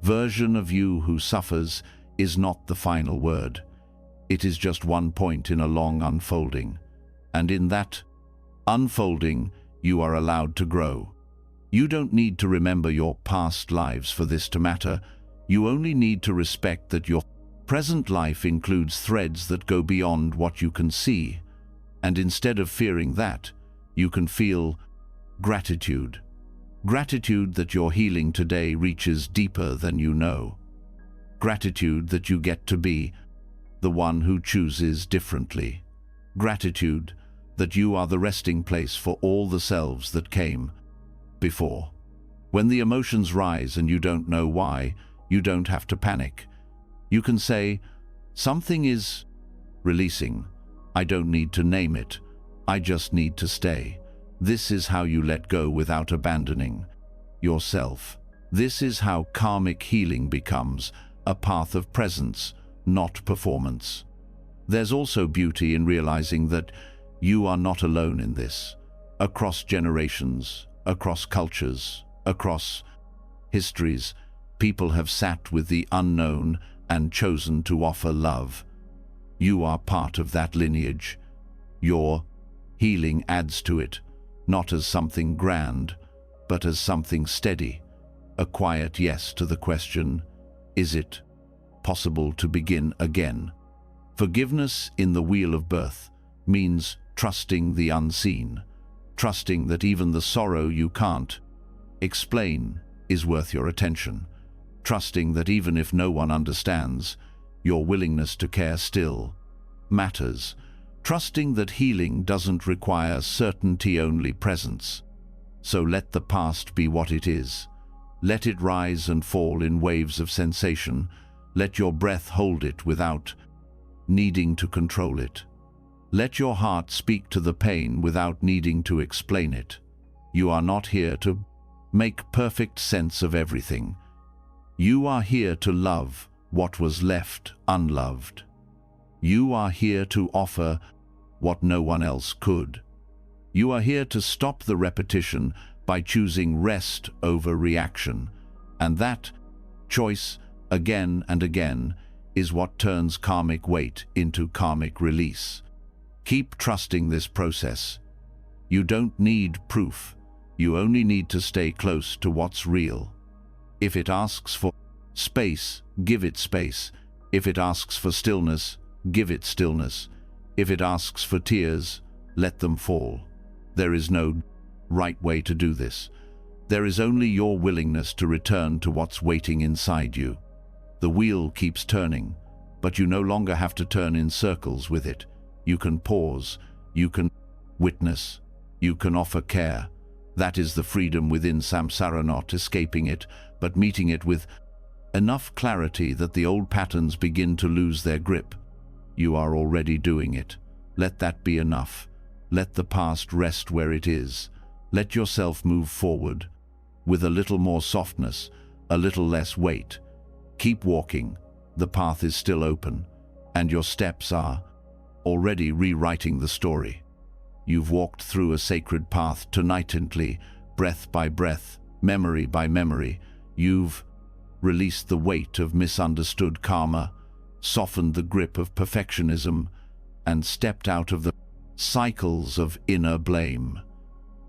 version of you who suffers is not the final word. It is just one point in a long unfolding, and in that unfolding, you are allowed to grow. You don't need to remember your past lives for this to matter. You only need to respect that your present life includes threads that go beyond what you can see, and instead of fearing that, you can feel gratitude. Gratitude that your healing today reaches deeper than you know. Gratitude that you get to be the one who chooses differently. Gratitude that you are the resting place for all the selves that came before. When the emotions rise and you don't know why, you don't have to panic. You can say, "Something is releasing. I don't need to name it. I just need to stay." This is how you let go without abandoning yourself. This is how karmic healing becomes a path of presence, not performance. There's also beauty in realizing that you are not alone in this. Across generations, across cultures, across histories, people have sat with the unknown and chosen to offer love. You are part of that lineage. Your healing adds to it, not as something grand, but as something steady, a quiet yes to the question, is it possible to begin again? Forgiveness in the wheel of birth means trusting the unseen, trusting that even the sorrow you can't explain is worth your attention, trusting that even if no one understands, your willingness to care still matters, trusting that healing doesn't require certainty-only presence. So let the past be what it is. Let it rise and fall in waves of sensation. Let your breath hold it without needing to control it. Let your heart speak to the pain without needing to explain it. You are not here to make perfect sense of everything. You are here to love what was left unloved. You are here to offer what no one else could. You are here to stop the repetition by choosing rest over reaction. And that choice, again and again, is what turns karmic weight into karmic release. Keep trusting this process. You don't need proof. You only need to stay close to what's real. If it asks for space, give it space. If it asks for stillness, give it stillness. If it asks for tears, let them fall. There is no right way to do this. There is only your willingness to return to what's waiting inside you. The wheel keeps turning, but you no longer have to turn in circles with it. You can pause, you can witness, you can offer care. That is the freedom within samsara, not escaping it, but meeting it with enough clarity that the old patterns begin to lose their grip. You are already doing it. Let that be enough. Let the past rest where it is. Let yourself move forward with a little more softness, a little less weight. Keep walking. The path is still open, and your steps are already rewriting the story. You've walked through a sacred path tonitantly, breath by breath, memory by memory. You've released the weight of misunderstood karma, softened the grip of perfectionism, and stepped out of the cycles of inner blame.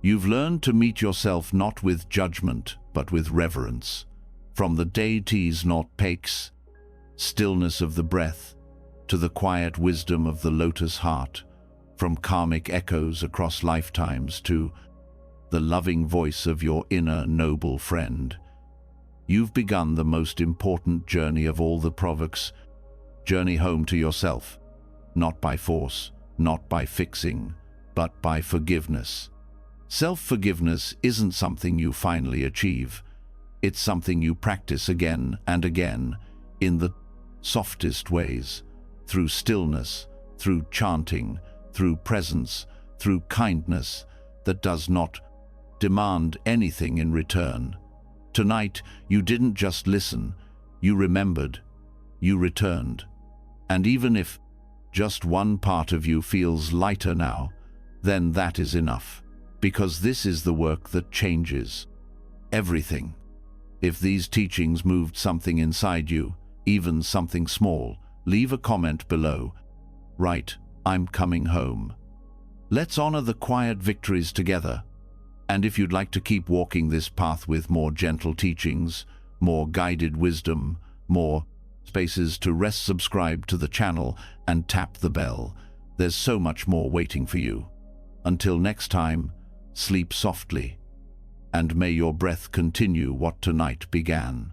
You've learned to meet yourself not with judgment, but with reverence. From the deities not pakes, stillness of the breath, to the quiet wisdom of the lotus heart, from karmic echoes across lifetimes to the loving voice of your inner noble friend. You've begun the most important journey of all the provoques, journey home to yourself, not by force, not by fixing, but by forgiveness. Self-forgiveness isn't something you finally achieve. It's something you practice again and again, in the softest ways, through stillness, through chanting, through presence, through kindness that does not demand anything in return. Tonight, you didn't just listen, you remembered, you returned. And even if just one part of you feels lighter now, then that is enough, because this is the work that changes everything. If these teachings moved something inside you, even something small, leave a comment below. Write, "I'm coming home." Let's honor the quiet victories together. And if you'd like to keep walking this path with more gentle teachings, more guided wisdom, more spaces to rest, subscribe to the channel and tap the bell. There's so much more waiting for you. Until next time, sleep softly, and may your breath continue what tonight began.